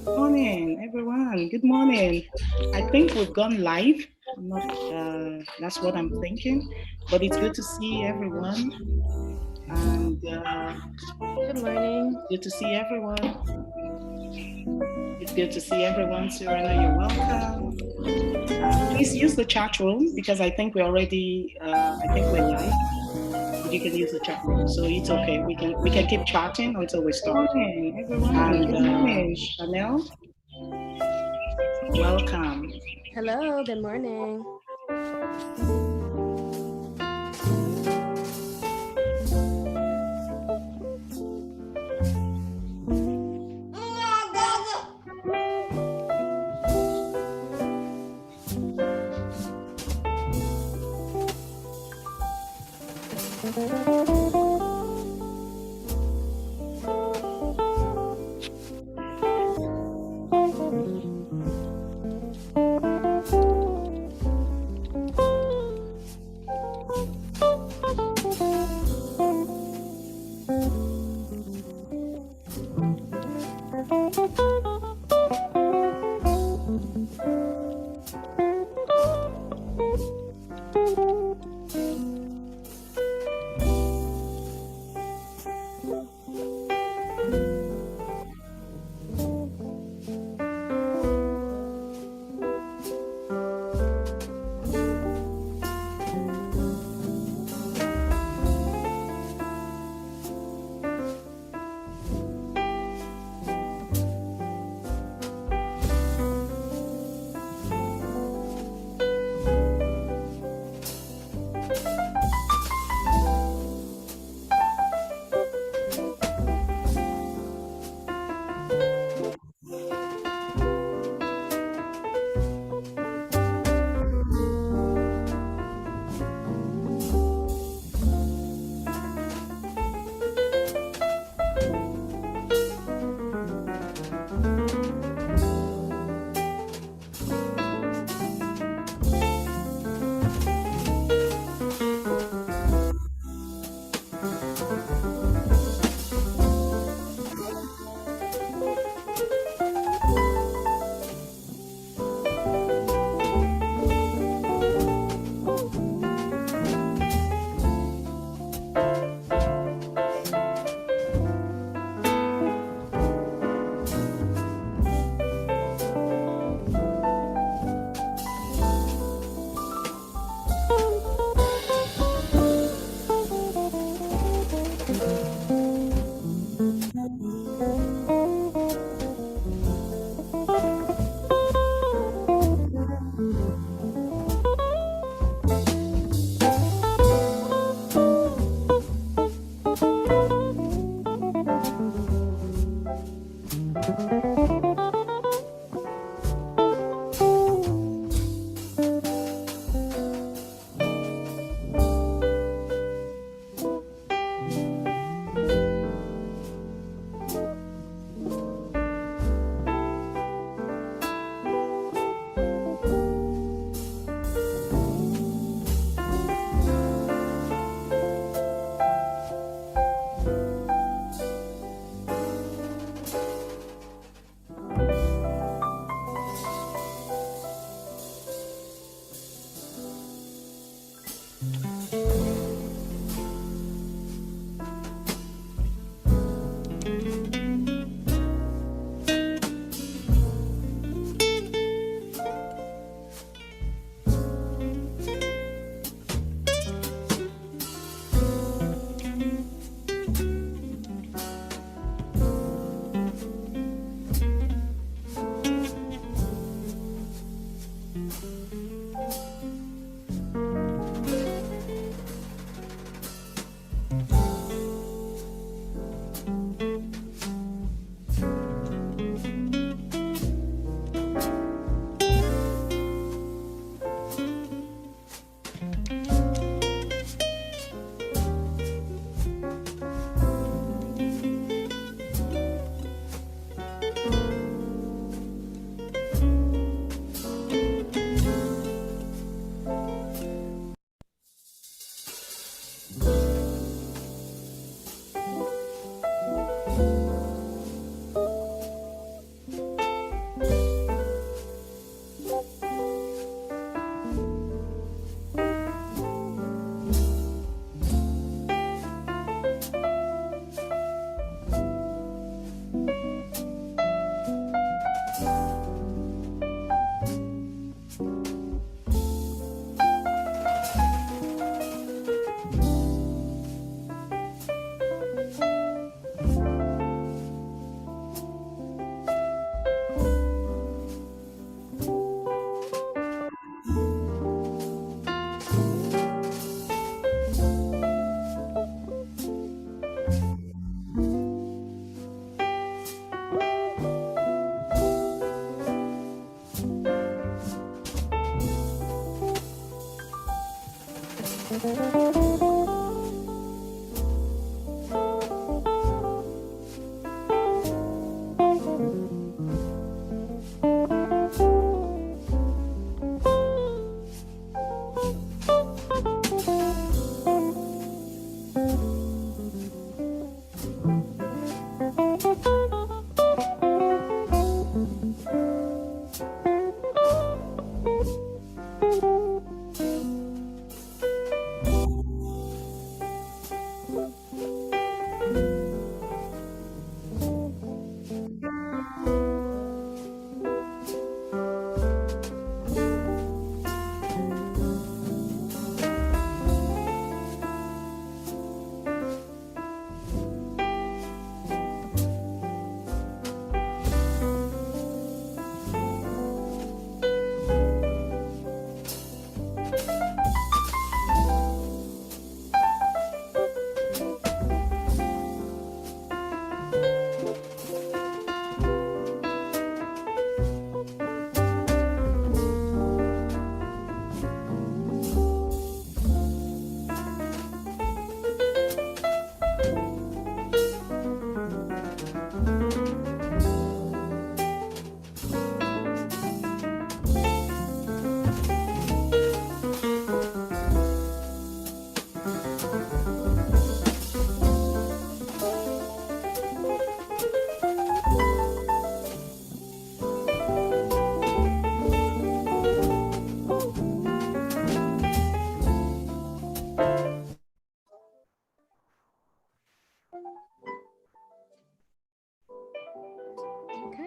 Morning, everyone. Good morning. I think we've gone live. That's what I'm thinking. But it's good to see everyone. And good morning. good to see everyone. It's good to see everyone. Serena, you're welcome. Please use the chat room because I think we're already. I think we're live. You can use the chat room, so it's okay. We can keep chatting until we start. Good morning, everyone. And Good morning. Chanel, welcome. Hello, good morning.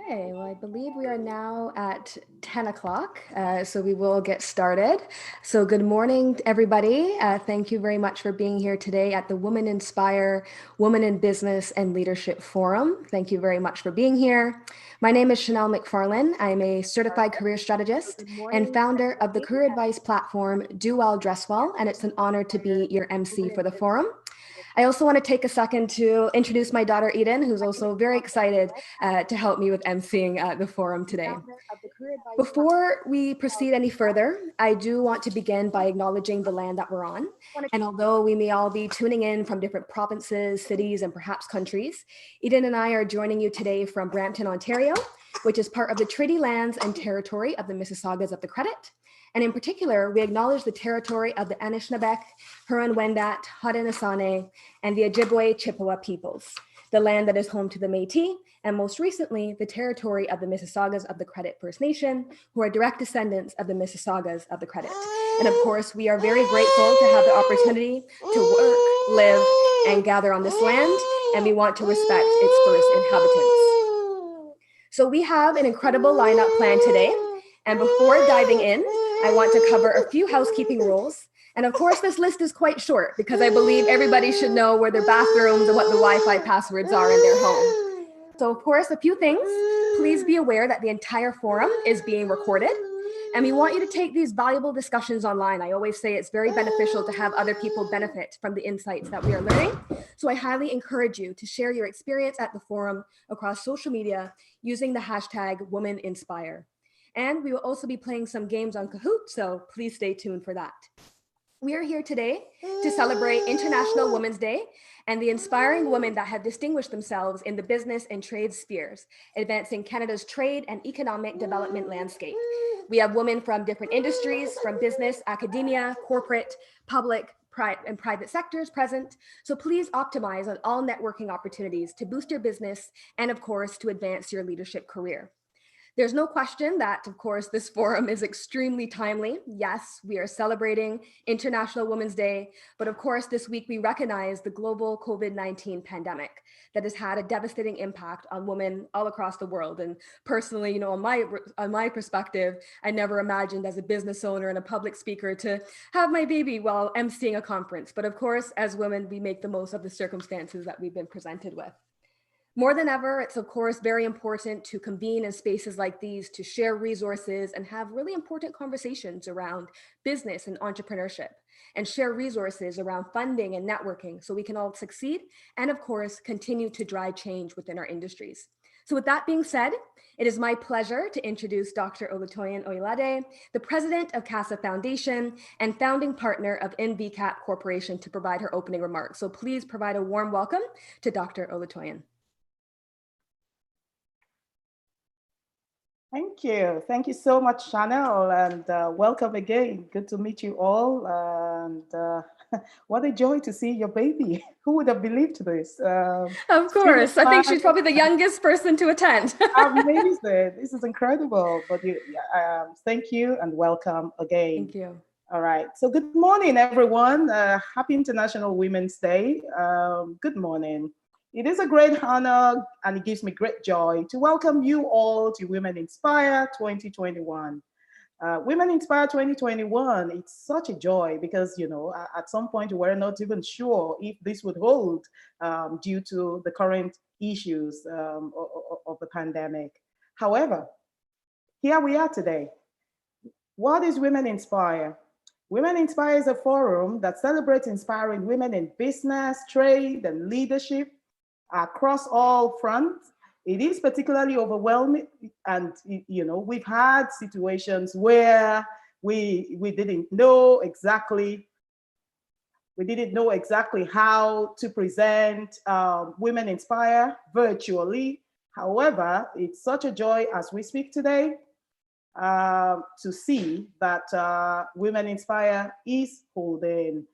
Okay, well, I believe we are now at 10 o'clock, so we will get started. So good morning, everybody. Thank you very much for being here today at the Women Inspire Women in Business and Leadership Forum. Thank you very much for being here. My name is Chanel McFarlane. I'm a certified career strategist and founder of the career advice platform Do Well, Dress Well, and it's an honor to be your MC for the forum. I also want to take a second to introduce my daughter, Eden, who's also very excited to help me with emceeing the forum today. Before we proceed any further, I do want to begin by acknowledging the land that we're on. And although we may all be tuning in from different provinces, cities, and perhaps countries, Eden and I are joining you today from Brampton, Ontario, which is part of the Treaty Lands and Territory of the Mississaugas of the Credit. And in particular, we acknowledge the territory of the Anishinaabeg, Huron-Wendat, Haudenosaunee, and the Ojibwe Chippewa peoples, the land that is home to the Métis, and most recently, the territory of the Mississaugas of the Credit First Nation, who are direct descendants of the Mississaugas of the Credit. And of course, we are very grateful to have the opportunity to work, live, and gather on this land, and we want to respect its first inhabitants. So we have an incredible lineup planned today. And before diving in, I want to cover a few housekeeping rules. And of course, this list is quite short because I believe everybody should know where their bathrooms and what the Wi-Fi passwords are in their home. So of course, a few things. Please be aware that the entire forum is being recorded. And we want you to take these valuable discussions online. I always say it's very beneficial to have other people benefit from the insights that we are learning. So I highly encourage you to share your experience at the forum across social media using the hashtag #WomenInspire. And we will also be playing some games on Kahoot, so please stay tuned for that. We are here today to celebrate International Women's Day and the inspiring women that have distinguished themselves in the business and trade spheres, advancing Canada's trade and economic development landscape. We have women from different industries, from business, academia, corporate, public, and private sectors present. So please optimize on all networking opportunities to boost your business and, of course, to advance your leadership career. There's no question that, of course, this forum is extremely timely. Yes, we are celebrating International Women's Day, but of course, this week we recognize the global COVID-19 pandemic that has had a devastating impact on women all across the world. And personally, on my perspective, I never imagined as a business owner and a public speaker to have my baby while emceeing a conference. But of course, as women, we make the most of the circumstances that we've been presented with. More than ever, it's of course very important to convene in spaces like these to share resources and have really important conversations around business and entrepreneurship, and share resources around funding and networking so we can all succeed and of course continue to drive change within our industries. So with that being said, it is my pleasure to introduce Dr. Olutoyin Oyelade, the president of Casa Foundation and founding partner of NVCAP Corporation, to provide her opening remarks. So please provide a warm welcome to Dr. Olutoyin. Thank you. Thank you so much, Chanel, and welcome again. Good to meet you all. And What a joy to see your baby. Who would have believed this? Of Super course. I think she's fun, probably the youngest person to attend. amazing. This is incredible. But thank you and welcome again. Thank you. All right. So good morning, everyone. Happy International Women's Day. Good morning. It is a great honor and it gives me great joy to welcome you all to Women Inspire 2021. Women Inspire 2021, it's such a joy because, at some point we were not even sure if this would hold due to the current issues of the pandemic. However, here we are today. What is Women Inspire? Women Inspire is a forum that celebrates inspiring women in business, trade, and leadership across all fronts. It is particularly overwhelming, and we've had situations where we didn't know exactly how to present Women Inspire virtually. However, it's such a joy as we speak today to see that Women Inspire is holding.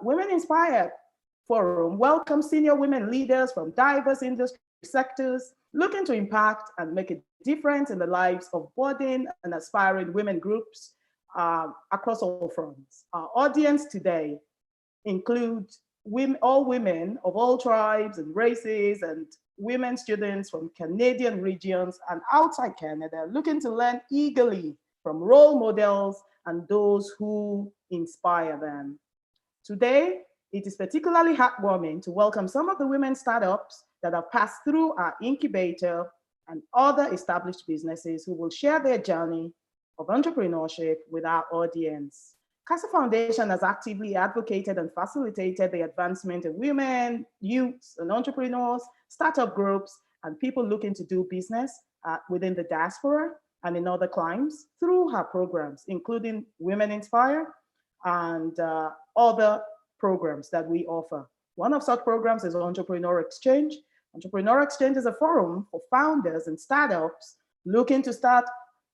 Women Inspire Forum welcomes senior women leaders from diverse industry sectors looking to impact and make a difference in the lives of budding and aspiring women groups across all fronts. Our audience today includes all women of all tribes and races and women students from Canadian regions and outside Canada looking to learn eagerly from role models and those who inspire them. Today, it is particularly heartwarming to welcome some of the women startups that have passed through our incubator and other established businesses who will share their journey of entrepreneurship with our audience. Casa Foundation has actively advocated and facilitated the advancement of women, youths, and entrepreneurs, startup groups, and people looking to do business within the diaspora and in other climes through her programs, including Women Inspire and other programs that we offer. One of such programs is Entrepreneur Exchange. Entrepreneur Exchange is a forum for founders and startups looking to start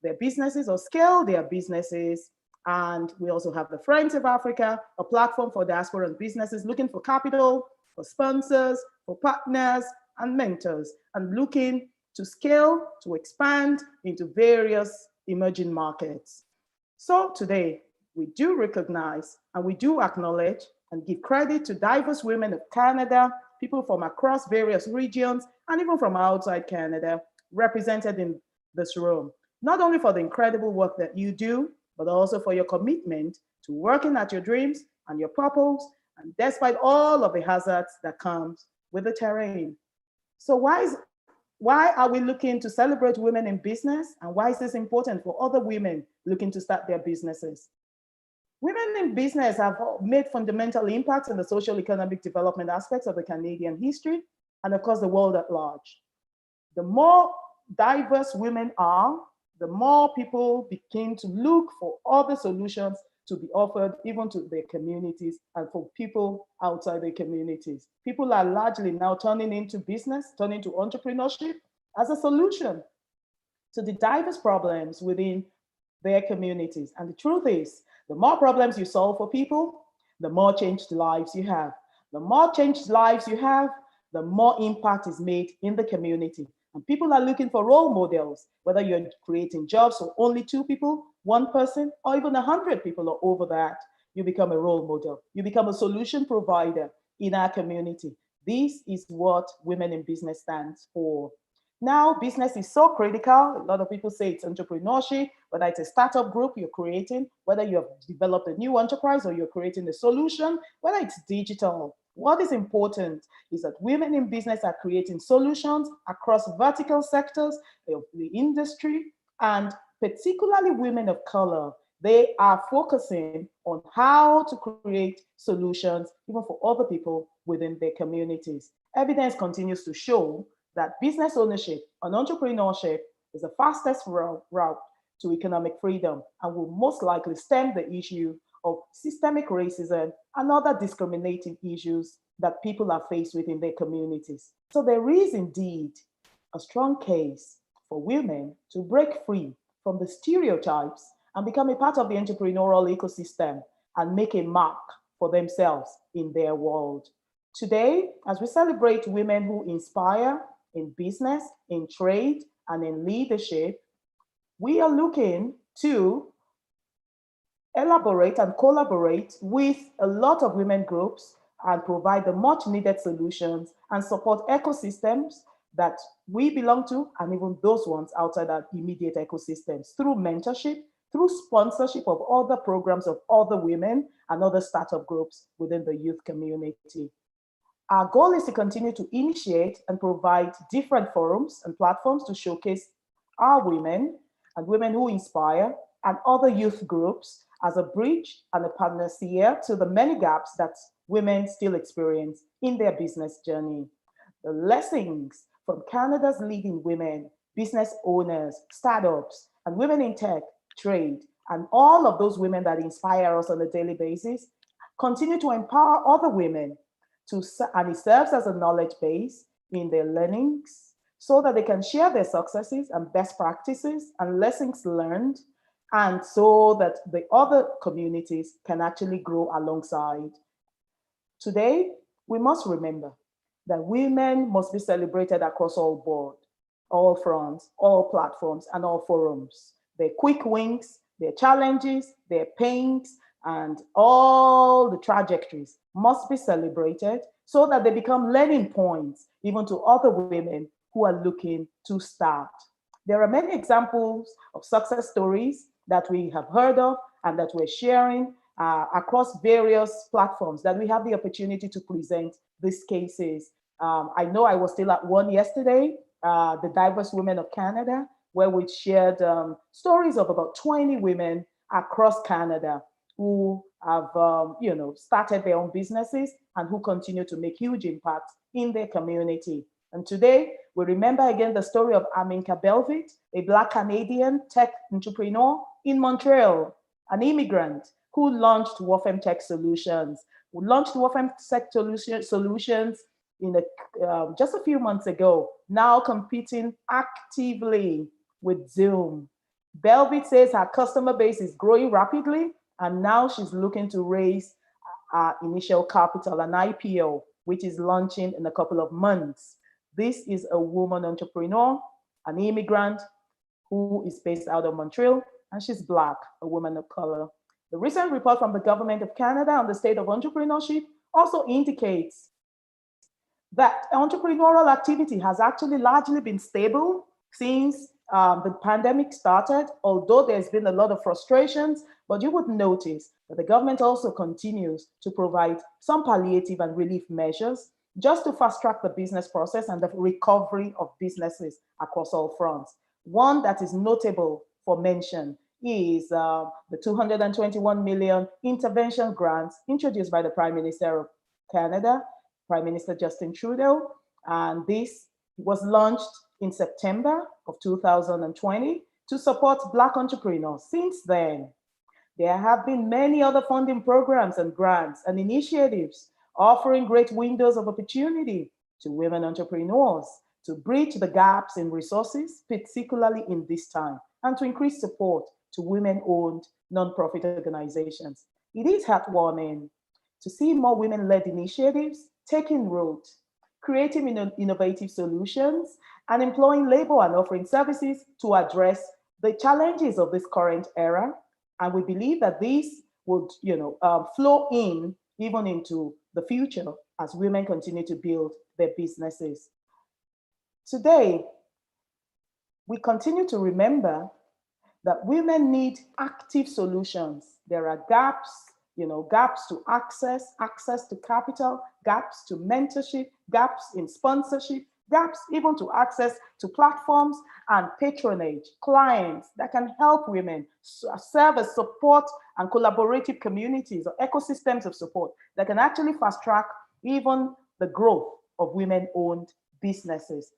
their businesses or scale their businesses. And we also have the Friends of Africa, a platform for diaspora and businesses looking for capital, for sponsors, for partners and mentors, and looking to scale, to expand into various emerging markets. So today, we do recognize and we do acknowledge and give credit to diverse women of Canada, people from across various regions, and even from outside Canada, represented in this room, not only for the incredible work that you do, but also for your commitment to working at your dreams and your purpose, and despite all of the hazards that comes with the terrain. So why are we looking to celebrate women in business, and why is this important for other women looking to start their businesses? Women in business have made fundamental impacts in the social economic development aspects of the Canadian history and of course the world at large. The more diverse women are, the more people begin to look for other solutions to be offered even to their communities and for people outside their communities. People are largely now turning into business, turning to entrepreneurship as a solution to the diverse problems within their communities. And the truth is, the more problems you solve for people, the more changed lives you have. The more changed lives you have, the more impact is made in the community. And people are looking for role models, whether you're creating jobs for only 2 people, 1 person, or even 100 people or over that, you become a role model. You become a solution provider in our community. This is what Women in Business stands for. Now, business is so critical. A lot of people say it's entrepreneurship, whether it's a startup group you're creating, whether you have developed a new enterprise or you're creating a solution, whether it's digital. What is important is that women in business are creating solutions across vertical sectors of the industry, and particularly women of color. They are focusing on how to create solutions even for other people within their communities. Evidence continues to show that business ownership and entrepreneurship is the fastest route to economic freedom and will most likely stem the issue of systemic racism and other discriminating issues that people are faced with in their communities. So there is indeed a strong case for women to break free from the stereotypes and become a part of the entrepreneurial ecosystem and make a mark for themselves in their world. Today, as we celebrate women who inspire in business, in trade, and in leadership, we are looking to elaborate and collaborate with a lot of women groups and provide the much needed solutions and support ecosystems that we belong to and even those ones outside our immediate ecosystems through mentorship, through sponsorship of other programs of other women and other startup groups within the youth community. Our goal is to continue to initiate and provide different forums and platforms to showcase our women and women who inspire and other youth groups as a bridge and a panacea to the many gaps that women still experience in their business journey. The lessons from Canada's leading women, business owners, startups, and women in tech, trade, and all of those women that inspire us on a daily basis continue to empower other women and it serves as a knowledge base in their learnings so that they can share their successes and best practices and lessons learned, and so that the other communities can actually grow alongside. Today, we must remember that women must be celebrated across all board, all fronts, all platforms, and all forums. Their quick wins, their challenges, their pains, and all the trajectories must be celebrated so that they become learning points even to other women who are looking to start. There are many examples of success stories that we have heard of and that we're sharing across various platforms that we have the opportunity to present these cases. I know I was still at one yesterday, the Diverse Women of Canada, where we shared stories of about 20 women across Canada who have started their own businesses and who continue to make huge impact in their community. And today, we remember again the story of Aminka Belvit, a Black Canadian tech entrepreneur in Montreal, an immigrant who launched Wofem Tech Solutions. We launched Wofem Tech Solutions in just a few months ago, now competing actively with Zoom. Belvit says her customer base is growing rapidly, and now she's looking to raise initial capital, an IPO, which is launching in a couple of months. This is a woman entrepreneur, an immigrant who is based out of Montreal, and she's Black, a woman of color. The recent report from the Government of Canada on the state of entrepreneurship also indicates that entrepreneurial activity has actually largely been stable since the pandemic started, although there's been a lot of frustrations, but you would notice that the government also continues to provide some palliative and relief measures just to fast track the business process and the recovery of businesses across all fronts. One that is notable for mention is the 221 million intervention grants introduced by the Prime Minister of Canada, Prime Minister Justin Trudeau, and this was launched in September of 2020 to support Black entrepreneurs. Since then, there have been many other funding programs and grants and initiatives offering great windows of opportunity to women entrepreneurs to bridge the gaps in resources, particularly in this time, and to increase support to women-owned nonprofit organizations. It is heartwarming to see more women-led initiatives taking root, creating innovative solutions, and employing labor and offering services to address the challenges of this current era. And we believe that this would flow in even into the future as women continue to build their businesses. Today, we continue to remember that women need active solutions. There are gaps, gaps to access to capital, gaps to mentorship, gaps in sponsorship, gaps even to access to platforms and patronage, clients that can help women serve as support and collaborative communities or ecosystems of support that can actually fast track even the growth of women-owned businesses.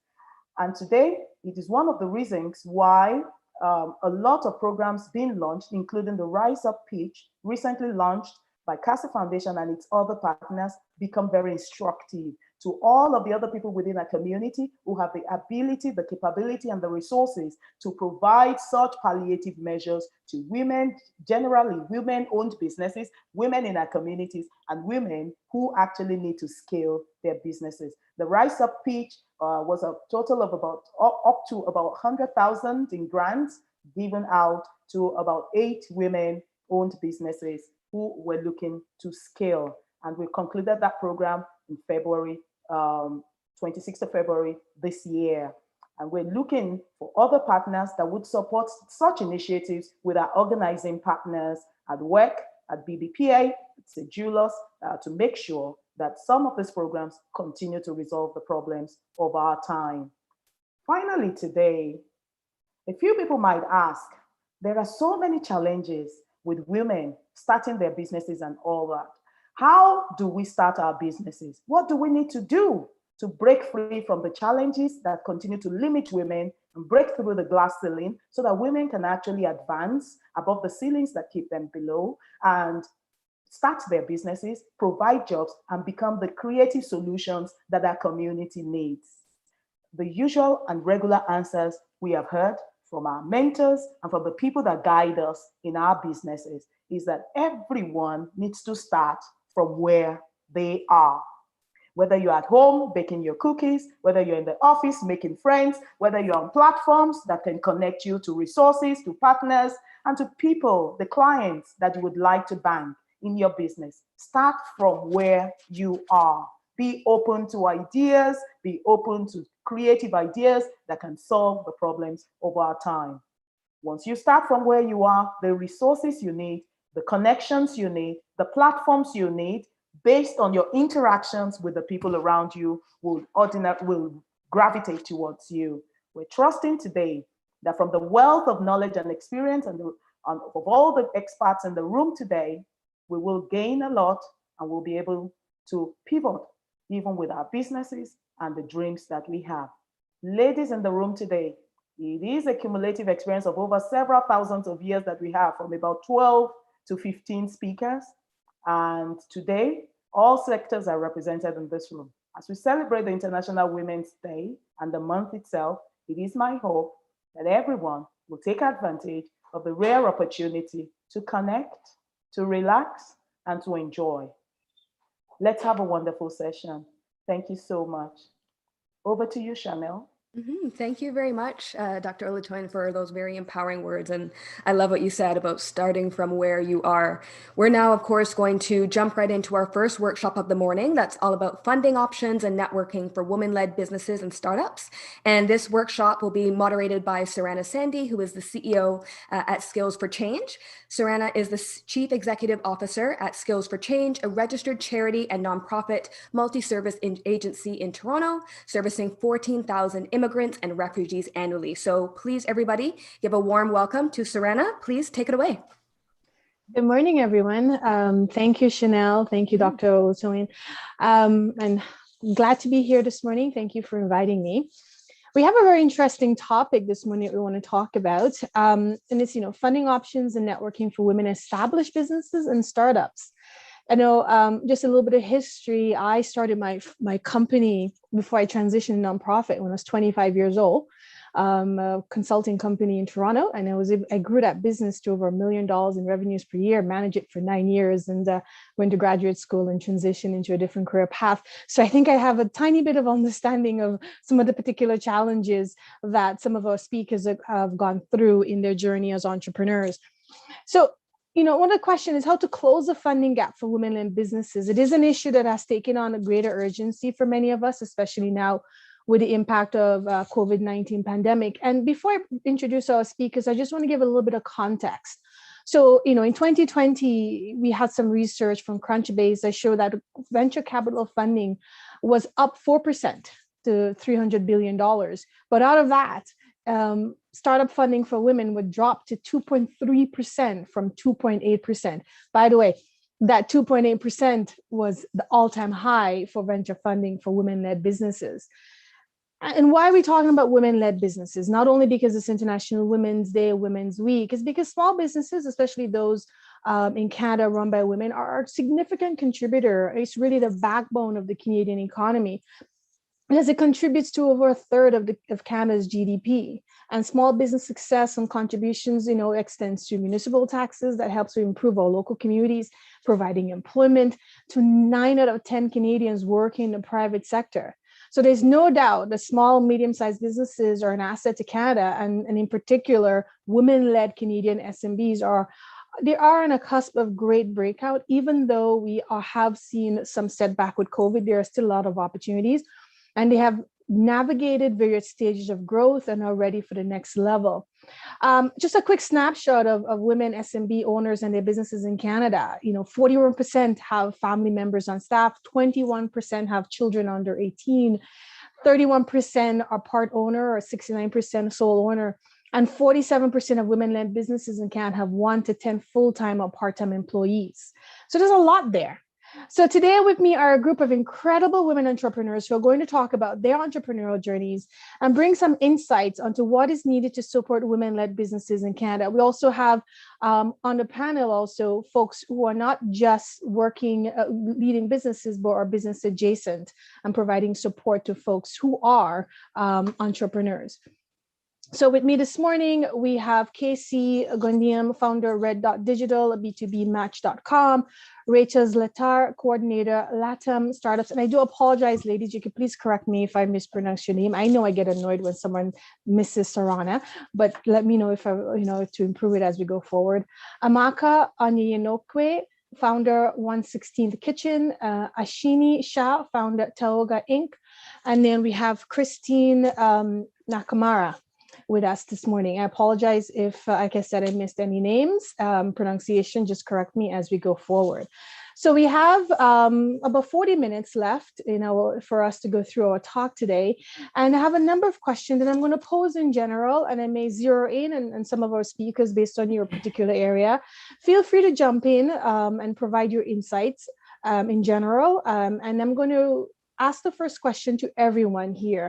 And today, it is one of the reasons why a lot of programs being launched, including the Rise Up Pitch, recently launched by Casa Foundation and its other partners, become very instructive to all of the other people within a community who have the ability, the capability, and the resources to provide such palliative measures to women, generally women-owned businesses, women in our communities, and women who actually need to scale their businesses. The Rise Up pitch was a total of up to about 100,000 in grants given out to about 8 women-owned businesses who were looking to scale. And we concluded that program in February, 26th of February this year. And we're looking for other partners that would support such initiatives with our organizing partners at work, at BBPA, at Julius, to make sure that some of these programs continue to resolve the problems of our time. Finally, today, a few people might ask, there are so many challenges with women starting their businesses and all that. How do we start our businesses? What do we need to do to break free from the challenges that continue to limit women and break through the glass ceiling so that women can actually advance above the ceilings that keep them below and start their businesses, provide jobs, and become the creative solutions that our community needs? The usual and regular answers we have heard from our mentors and from the people that guide us in our businesses is that everyone needs to start from where they are. Whether you're at home baking your cookies, whether you're in the office making friends, whether you're on platforms that can connect you to resources, to partners, and to people, the clients that you would like to bank in your business. Start from where you are. Be open to ideas, be open to creative ideas that can solve the problems of our time. Once you start from where you are, the resources you need, the connections you need, the platforms you need, based on your interactions with the people around you, will gravitate towards you. We're trusting today that from the wealth of knowledge and experience and of all the experts in the room today, we will gain a lot and we'll be able to pivot even with our businesses and the dreams that we have. Ladies in the room today, it is a cumulative experience of over several thousands of years that we have, from about 12 to 15 speakers. And today, all sectors are represented in this room. As we celebrate the International Women's Day and the month itself, it is my hope that everyone will take advantage of the rare opportunity to connect, to relax, and to enjoy. Let's have a wonderful session. Thank you so much. Over to you, Chanel. Thank you very much, Dr. Olatoyin, for those very empowering words. And I love what you said about starting from where you are. We're now, of course, going to jump right into our first workshop of the morning. That's all about funding options and networking for women-led businesses and startups. And this workshop will be moderated by Sarana Sandy, who is the CEO at Skills for Change. Sarana is the Chief Executive Officer at Skills for Change, a registered charity and nonprofit multi-service agency in Toronto, servicing 14,000 immigrants and refugees annually. So please, everybody, give a warm welcome to Sarana. Please take it away. Good morning, everyone. Thank you, Chanel. Thank you, Dr. Olatoyin. And glad to be here this morning. Thank you for inviting me. We have a very interesting topic this morning that we want to talk about. And it's, funding options and networking for women established businesses and startups. I know just a little bit of history. I started my company before I transitioned nonprofit when I was 25 years old, a consulting company in Toronto. And I grew that business to over $1 million in revenues per year, managed it for 9 years, and went to graduate school and transitioned into a different career path. So I think I have a tiny bit of understanding of some of the particular challenges that some of our speakers have gone through in their journey as entrepreneurs. So one of the questions is how to close the funding gap for women-led businesses. It is an issue that has taken on a greater urgency for many of us, especially now with the impact of COVID-19 pandemic. And before I introduce our speakers, I just want to give a little bit of context. So, in 2020, we had some research from Crunchbase that showed that venture capital funding was up 4% to $300 billion. But out of that, startup funding for women would drop to 2.3% from 2.8%. By the way, that 2.8% was the all-time high for venture funding for women-led businesses. And why are we talking about women-led businesses? Not only because it's International Women's Day, Women's Week, it's because small businesses, especially those in Canada run by women are a significant contributor. It's really the backbone of the Canadian economy, because it contributes to over a third of Canada's GDP. And small business success and contributions, extends to municipal taxes that helps to improve our local communities, providing employment to 9 out of 10 Canadians working in the private sector. So there's no doubt that small, medium-sized businesses are an asset to Canada, and in particular, women-led Canadian SMBs are on a cusp of great breakout. Even though we have seen some setback with COVID, there are still a lot of opportunities, and they have navigated various stages of growth and are ready for the next level. Just a quick snapshot of women SMB owners and their businesses in Canada. 41% have family members on staff, 21% have children under 18, 31% are part owner or 69% sole owner, and 47% of women-led businesses in Canada have 1 to 10 full-time or part-time employees. So there's a lot there. So today with me are a group of incredible women entrepreneurs who are going to talk about their entrepreneurial journeys and bring some insights onto what is needed to support women-led businesses in Canada. We also have on the panel also folks who are not just working, leading businesses, but are business adjacent and providing support to folks who are entrepreneurs. So with me this morning, we have Casey Gondiam, founder of Red Dot Digital, B2Bmatch.com, Rachel Zlatar, coordinator, LATAM Startups. And I do apologize, ladies, you could please correct me if I mispronounce your name. I know I get annoyed when someone misses Sarana, but let me know if to improve it as we go forward. Amaka Onyenokwe, founder 116th Kitchen, Ashini Shah, founder Taoga Inc. And then we have Christine Nakamura with us this morning. I apologize if, like I said, I missed any names, pronunciation, just correct me as we go forward. So we have about 40 minutes left, for us to go through our talk today. And I have a number of questions that I'm going to pose in general, and I may zero in on some of our speakers based on your particular area. Feel free to jump in and provide your insights in general. And I'm going to ask the first question to everyone here.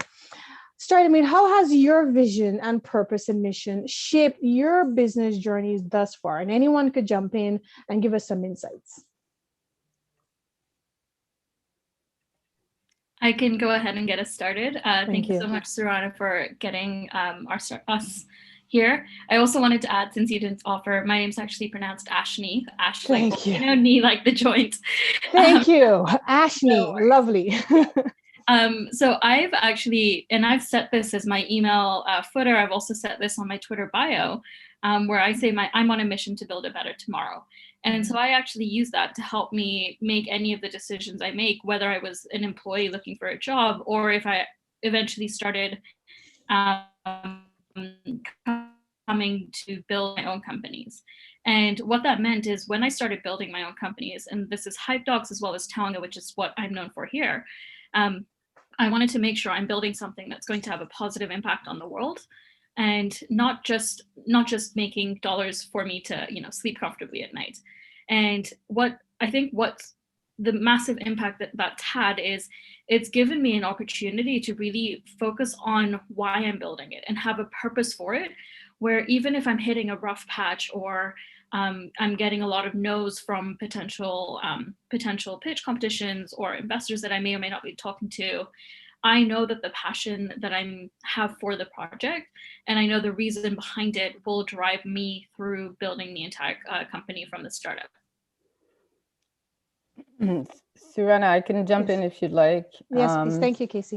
How has your vision and purpose and mission shaped your business journeys thus far? And anyone could jump in and give us some insights. I can go ahead and get us started. Thank you so much, Sarana, for getting us here. I also wanted to add, since you didn't offer, my name's actually pronounced Ashni. Ashley, Thank you. Knee like the joint. Thank you, Ashni. Lovely. So I've actually, and I've set this as my email footer. I've also set this on my Twitter bio, where I say I'm on a mission to build a better tomorrow. And so I actually use that to help me make any of the decisions I make, whether I was an employee looking for a job or if I eventually started coming to build my own companies. And what that meant is when I started building my own companies, and this is Hype Dogs as well as Taonga, which is what I'm known for here, I wanted to make sure I'm building something that's going to have a positive impact on the world, and not just making dollars for me to sleep comfortably at night. And what's the massive impact that's had is it's given me an opportunity to really focus on why I'm building it and have a purpose for it, where even if I'm hitting a rough patch or I'm getting a lot of no's from potential pitch competitions or investors that I may or may not be talking to, I know that the passion that I have for the project, and I know the reason behind it, will drive me through building the entire company from the startup. Surana, I can jump in if you'd like. Yes, please. Thank you, Casey.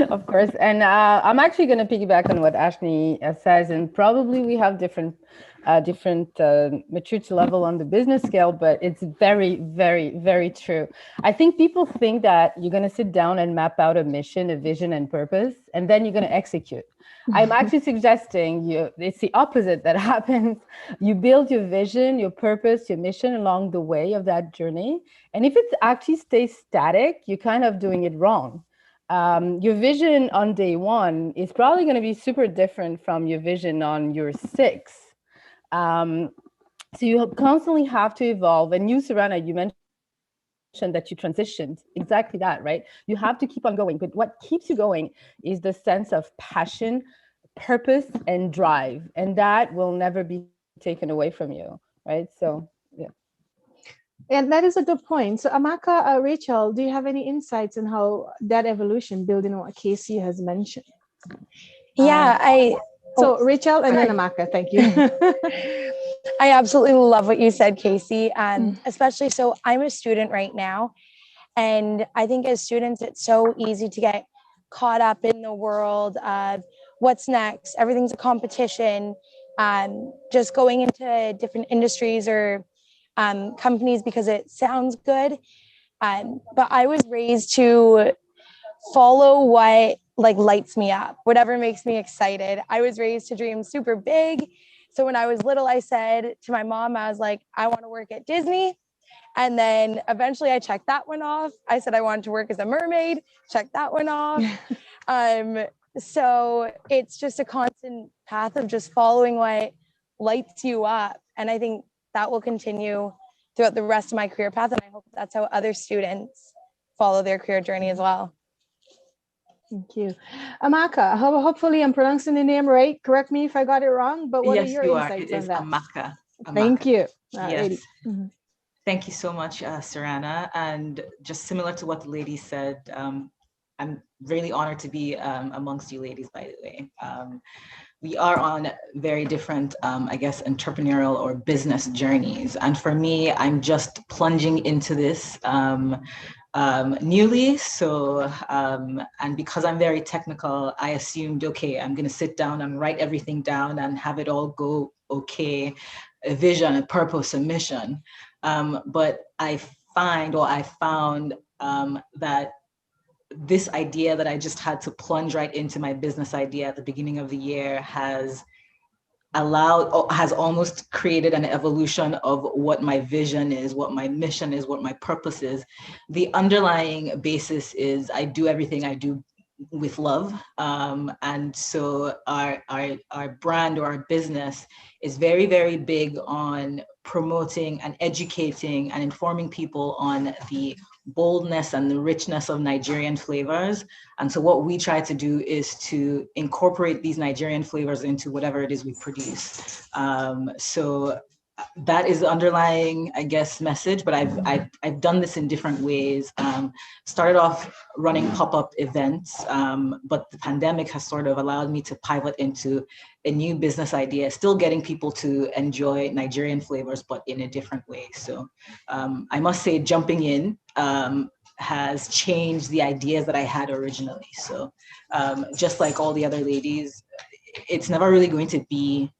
Of course. And I'm actually going to piggyback on what Ashni says, and probably we have different maturity level on the business scale, but it's very, very, very true. I think people think that you're going to sit down and map out a mission, a vision and purpose, and then you're going to execute. I'm actually suggesting it's the opposite that happens. You build your vision, your purpose, your mission along the way of that journey. And if it actually stays static, you're kind of doing it wrong. Your vision on day one is probably going to be super different from your vision on your 6. So you constantly have to evolve. And you, Sarana, you mentioned that you transitioned. Exactly that, right? You have to keep on going. But what keeps you going is the sense of passion, purpose, and drive. And that will never be taken away from you, right? So And that is a good point. So Amaka, Rachel, do you have any insights on how that evolution, building on what Casey has mentioned? Yeah, So Rachel and then Amaka, thank you. I absolutely love what you said, Casey. Especially, so I'm a student right now. And I think as students, it's so easy to get caught up in the world of what's next. Everything's a competition. Just going into different industries or companies because it sounds good. But I was raised to follow what like lights me up, whatever makes me excited. I was raised to dream super big. So when I was little, I said to my mom, I was like, I want to work at Disney. And then eventually I checked that one off. I said I wanted to work as a mermaid, check that one off. So it's just a constant path of just following what lights you up. And I think that will continue throughout the rest of my career path. And I hope that's how other students follow their career journey as well. Thank you. Amaka, hopefully I'm pronouncing the name right. Correct me if I got it wrong, but what are your insights on that? Amaka. Thank you. Yes. Thank you so much, Sarana. And just similar to what the lady said, I'm really honored to be amongst you ladies, by the way. We are on very different, I guess, entrepreneurial or business journeys. And for me, I'm just plunging into this newly. So, and because I'm very technical, I assumed, okay, I'm gonna sit down and write everything down and have it all go okay, a vision, a purpose, a mission. But I found that this idea that I just had to plunge right into my business idea at the beginning of the year has almost created an evolution of what my vision is, what my mission is, what my purpose is. The underlying basis is I do everything I do with love. And so our brand or our business is very, very big on promoting and educating and informing people on the boldness and the richness of Nigerian flavors. And so what we try to do is to incorporate these Nigerian flavors into whatever it is we produce. So that is the underlying, I guess, message, but I've done this in different ways. Started off running pop-up events, but the pandemic has sort of allowed me to pivot into a new business idea, still getting people to enjoy Nigerian flavors, but in a different way. So I must say jumping in has changed the ideas that I had originally. So just like all the other ladies, it's never really going to be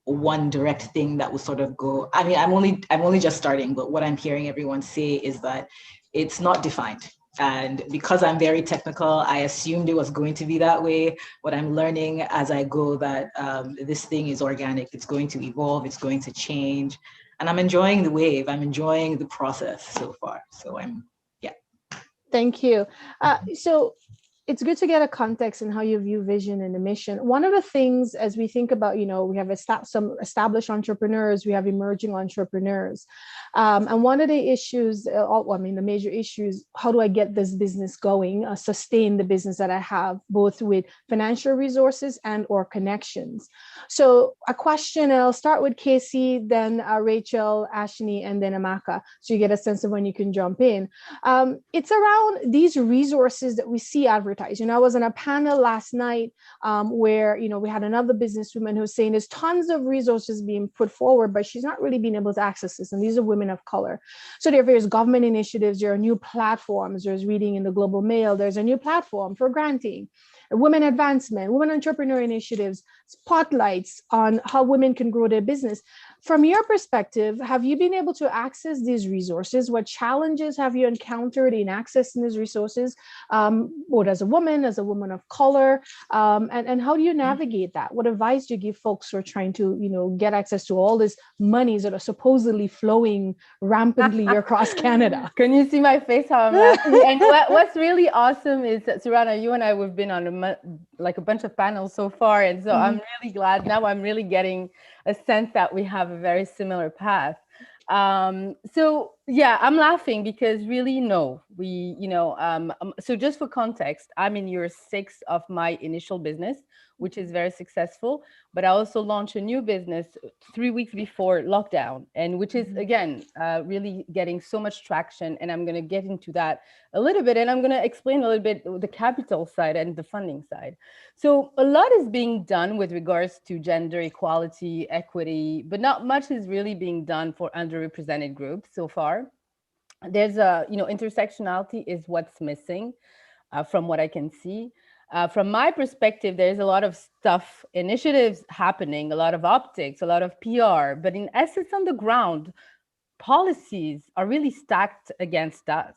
one direct thing that will sort of go. I mean, I'm only just starting, but what I'm hearing everyone say is that it's not defined. And because I'm very technical, I assumed it was going to be that way. What I'm learning as I go that this thing is organic, it's going to evolve, it's going to change. And I'm enjoying the wave, I'm enjoying the process so far. So yeah. Thank you. So it's good to get a context in how you view vision and the mission. One of the things as we think about, we have some established entrepreneurs, we have emerging entrepreneurs. And one of the issues, the major issues, how do I get this business going, sustain the business that I have, both with financial resources and or connections. So a question, I'll start with Casey, then Rachel, Ashni, and then Amaka. So you get a sense of when you can jump in. It's around these resources that we see advertised. I was on a panel last night where, we had another businesswoman who was saying there's tons of resources being put forward, but she's not really being able to access this. And these are women of color. So there are various government initiatives, there are new platforms. There's reading in the Global Mail, there's a new platform for granting, women advancement, women entrepreneur initiatives, spotlights on how women can grow their business. From your perspective, have you been able to access these resources? What challenges have you encountered in accessing these resources, both as a woman of color, and how do you navigate that? What advice do you give folks who are trying to, get access to all these monies that are supposedly flowing rampantly across Canada? Can you see my face, how I'm laughing? And what's really awesome is that, Sarana, you and I, we've been on a bunch of panels so far. And so I'm really glad now I'm really getting a sense that we have a very similar path. So yeah, I'm laughing because really, no, so just for context, I'm in year 6 of my initial business, which is very successful. But I also launched a new business 3 weeks before lockdown, and which is again really getting so much traction. And I'm going to get into that a little bit, and I'm going to explain a little bit the capital side and the funding side. So a lot is being done with regards to gender equality, equity, but not much is really being done for underrepresented groups so far. There's intersectionality is what's missing from what I can see. From my perspective, there's a lot of stuff, initiatives happening, a lot of optics, a lot of PR, but in essence, on the ground, policies are really stacked against us.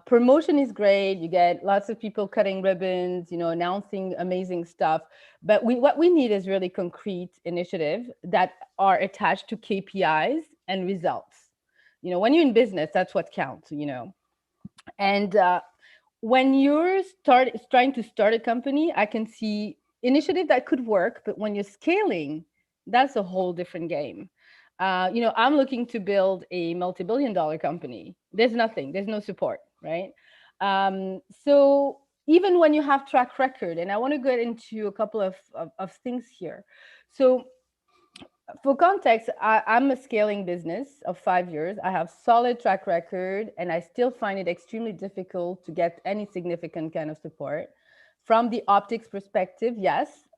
Promotion is great. You get lots of people cutting ribbons, announcing amazing stuff. But what we need is really concrete initiatives that are attached to KPIs and results. When you're in business, that's what counts, And when you're trying to start a company, I can see initiative that could work, but when you're scaling, that's a whole different game. I'm looking to build a multi-billion-dollar company. There's nothing, there's no support, right? So even when you have track record, and I want to get into a couple of things here. So for context, I'm a scaling business of 5 years. I have solid track record, and I still find it extremely difficult to get any significant kind of support. From the optics perspective, yes,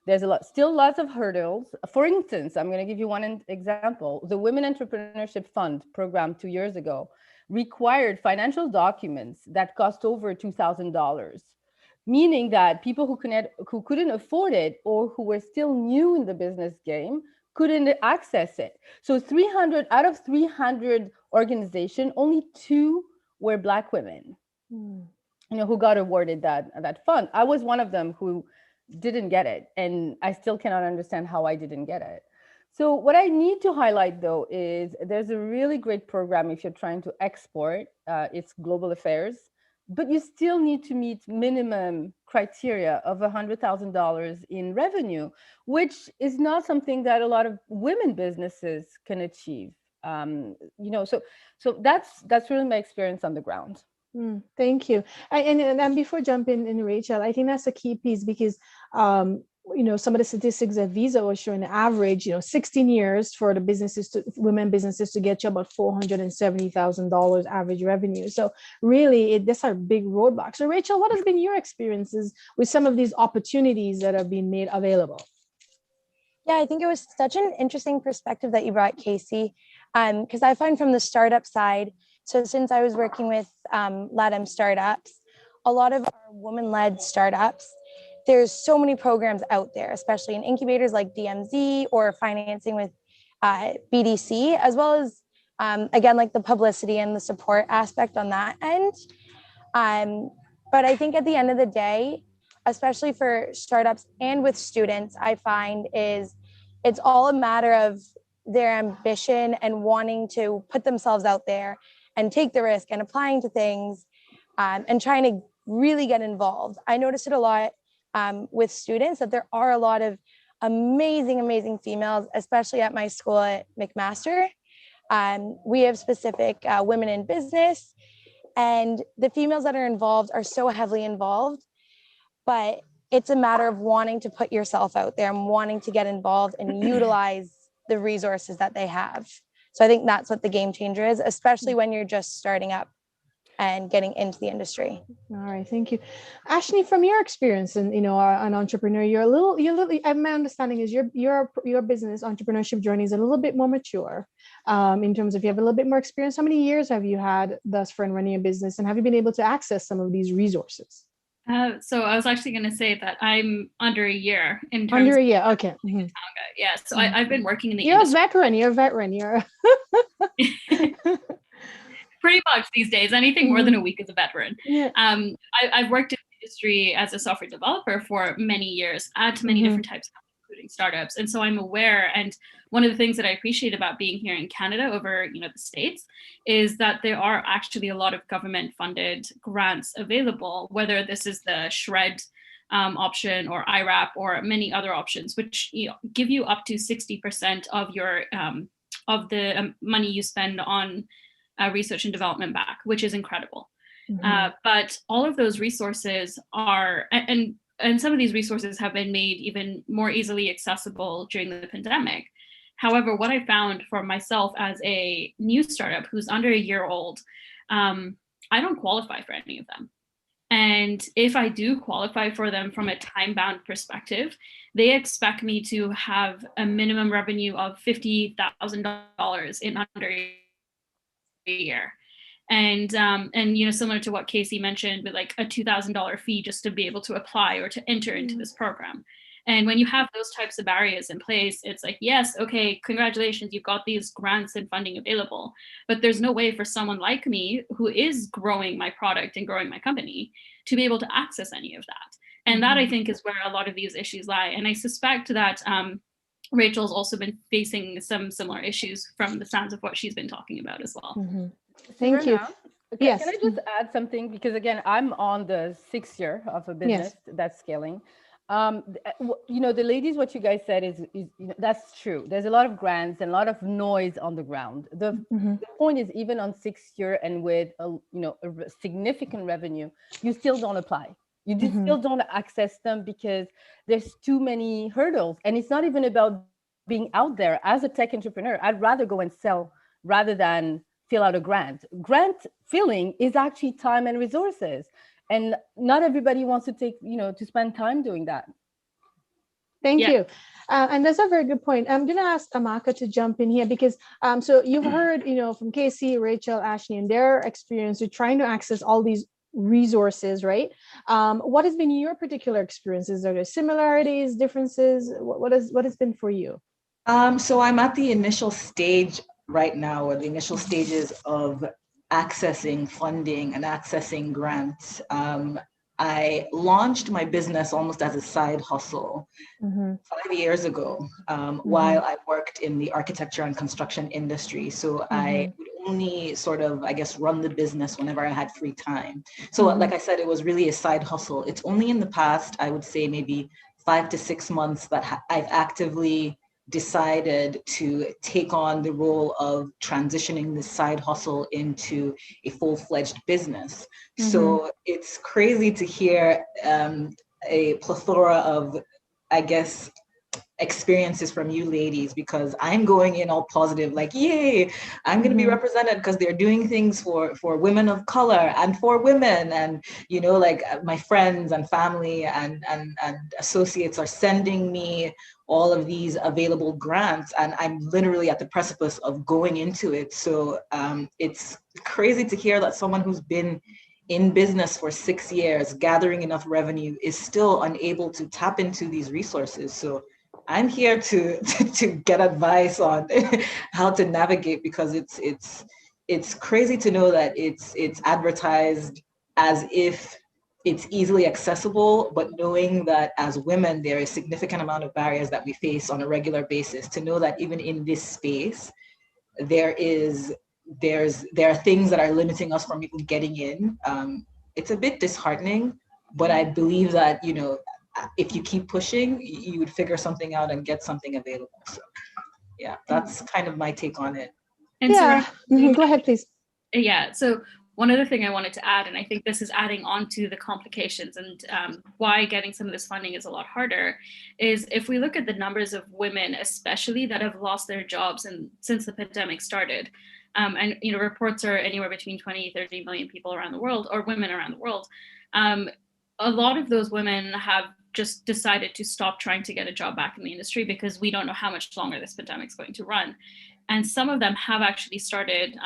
there's still lots of hurdles. For instance, I'm going to give you one example. The Women Entrepreneurship Fund program 2 years ago required financial documents that cost over $2,000. Meaning that people who couldn't afford it or who were still new in the business game couldn't access it. So 300 out of 300 organizations, only 2 were Black women, who got awarded that fund. I was one of them who didn't get it, and I still cannot understand how I didn't get it. So what I need to highlight, though, is there's a really great program if you're trying to export. It's Global Affairs. But you still need to meet minimum criteria of $100,000 in revenue, which is not something that a lot of women businesses can achieve. So that's really my experience on the ground. Thank you. And before jumping in, Rachel, I think that's a key piece because some of the statistics that Visa was showing, the average, 16 years for the women businesses to get to about $470,000 average revenue. So really, these are big roadblocks. So Rachel, what has been your experiences with some of these opportunities that have been made available? Yeah, I think it was such an interesting perspective that you brought, Casey, because I find from the startup side, so since I was working with LATAM startups, a lot of our woman-led startups, there's so many programs out there, especially in incubators like DMZ or financing with BDC, as well as, again, like the publicity and the support aspect on that end. But I think at the end of the day, especially for startups and with students, I find is it's all a matter of their ambition and wanting to put themselves out there and take the risk and applying to things and trying to really get involved. I noticed it a lot with students that there are a lot of amazing females, especially at my school at McMaster. We have specific women in business, and the females that are involved are so heavily involved, but it's a matter of wanting to put yourself out there and wanting to get involved and utilize the resources that they have. So I think that's what the game changer is, especially when you're just starting up and getting into the industry. All right, thank you. Ashley, from your experience and an entrepreneur, you're a little, my understanding is your business entrepreneurship journey is a little bit more mature in terms of you have a little bit more experience. How many years have you had thus far in running a business, and have you been able to access some of these resources? So I was actually going to say that I'm under a year in terms under a year. Okay. Mm-hmm. Yeah. So I've been working in the industry. You're a veteran. Pretty much these days, anything more than a week is a veteran. Yeah. I've worked in the industry as a software developer for many years at many different types of companies, including startups. And so I'm aware, and one of the things that I appreciate about being here in Canada over, the States, is that there are actually a lot of government funded grants available, whether this is the SHRED option or IRAP or many other options, which give you up to 60% of your of the money you spend on research and development back, which is incredible. But all of those resources are, and and some of these resources have been made even more easily accessible during the pandemic. However, what I found for myself as a new startup who's under a year old, I don't qualify for any of them. And if I do qualify for them from a time-bound perspective, they expect me to have a minimum revenue of $50,000 in under a year. And similar to what Casey mentioned, with like a $2,000 fee just to be able to apply or to enter into this program. And when you have those types of barriers in place, it's like, yes, okay, congratulations, you've got these grants and funding available, but there's no way for someone like me who is growing my product and growing my company to be able to access any of that. And that, I think, is where a lot of these issues lie. And I suspect that Rachel's also been facing some similar issues from the sounds of what she's been talking about as well. Thank you. Okay, Yes. can I just add something? Because again, I'm on the 6th year of a business that's scaling. The ladies, what you guys said is that's true. There's a lot of grants and a lot of noise on the ground. The point is, even on 6th year and with a significant revenue, you still don't apply. You just still don't access them because there's too many hurdles. And it's not even about being out there. As a tech entrepreneur, I'd rather go and sell rather than fill out a grant. Grant filling is actually time and resources. And not everybody wants to take, to spend time doing that. Thank you. And that's a very good point. I'm going to ask Amaka to jump in here because so you've heard, from Casey, Rachel, Ashley, and their experience with trying to access all these resources, right? What has been your particular experiences? Are there similarities, differences? What has been for you? So I'm at the initial stage right now, or the initial stages of accessing funding and accessing grants. I launched my business almost as a side hustle 5 years ago while I worked in the architecture and construction industry. So I would only sort of, I guess, run the business whenever I had free time. So like I said, it was really a side hustle. It's only in the past, I would say maybe 5 to 6 months that I've actively decided to take on the role of transitioning this side hustle into a full-fledged business. So it's crazy to hear a plethora of, I guess, experiences from you ladies, because I'm going in all positive, like, yay, I'm going to be represented because they're doing things for women of color and for women. And, like my friends and family and associates are sending me all of these available grants, and I'm literally at the precipice of going into it. So it's crazy to hear that someone who's been in business for 6 years, gathering enough revenue, is still unable to tap into these resources. So I'm here to get advice on how to navigate, because it's crazy to know that it's advertised as if it's easily accessible, but knowing that as women, there is a significant amount of barriers that we face on a regular basis. To know that even in this space, there are things that are limiting us from even getting in. It's a bit disheartening, but I believe that, if you keep pushing, you would figure something out and get something available. So yeah, that's kind of my take on it. And go ahead, please. Yeah, so one other thing I wanted to add, and I think this is adding on to the complications and why getting some of this funding is a lot harder, is if we look at the numbers of women, especially that have lost their jobs since the pandemic started, and reports are anywhere between 20, 30 million people around the world, or women around the world. A lot of those women have just decided to stop trying to get a job back in the industry because we don't know how much longer this pandemic is going to run. And some of them have actually started,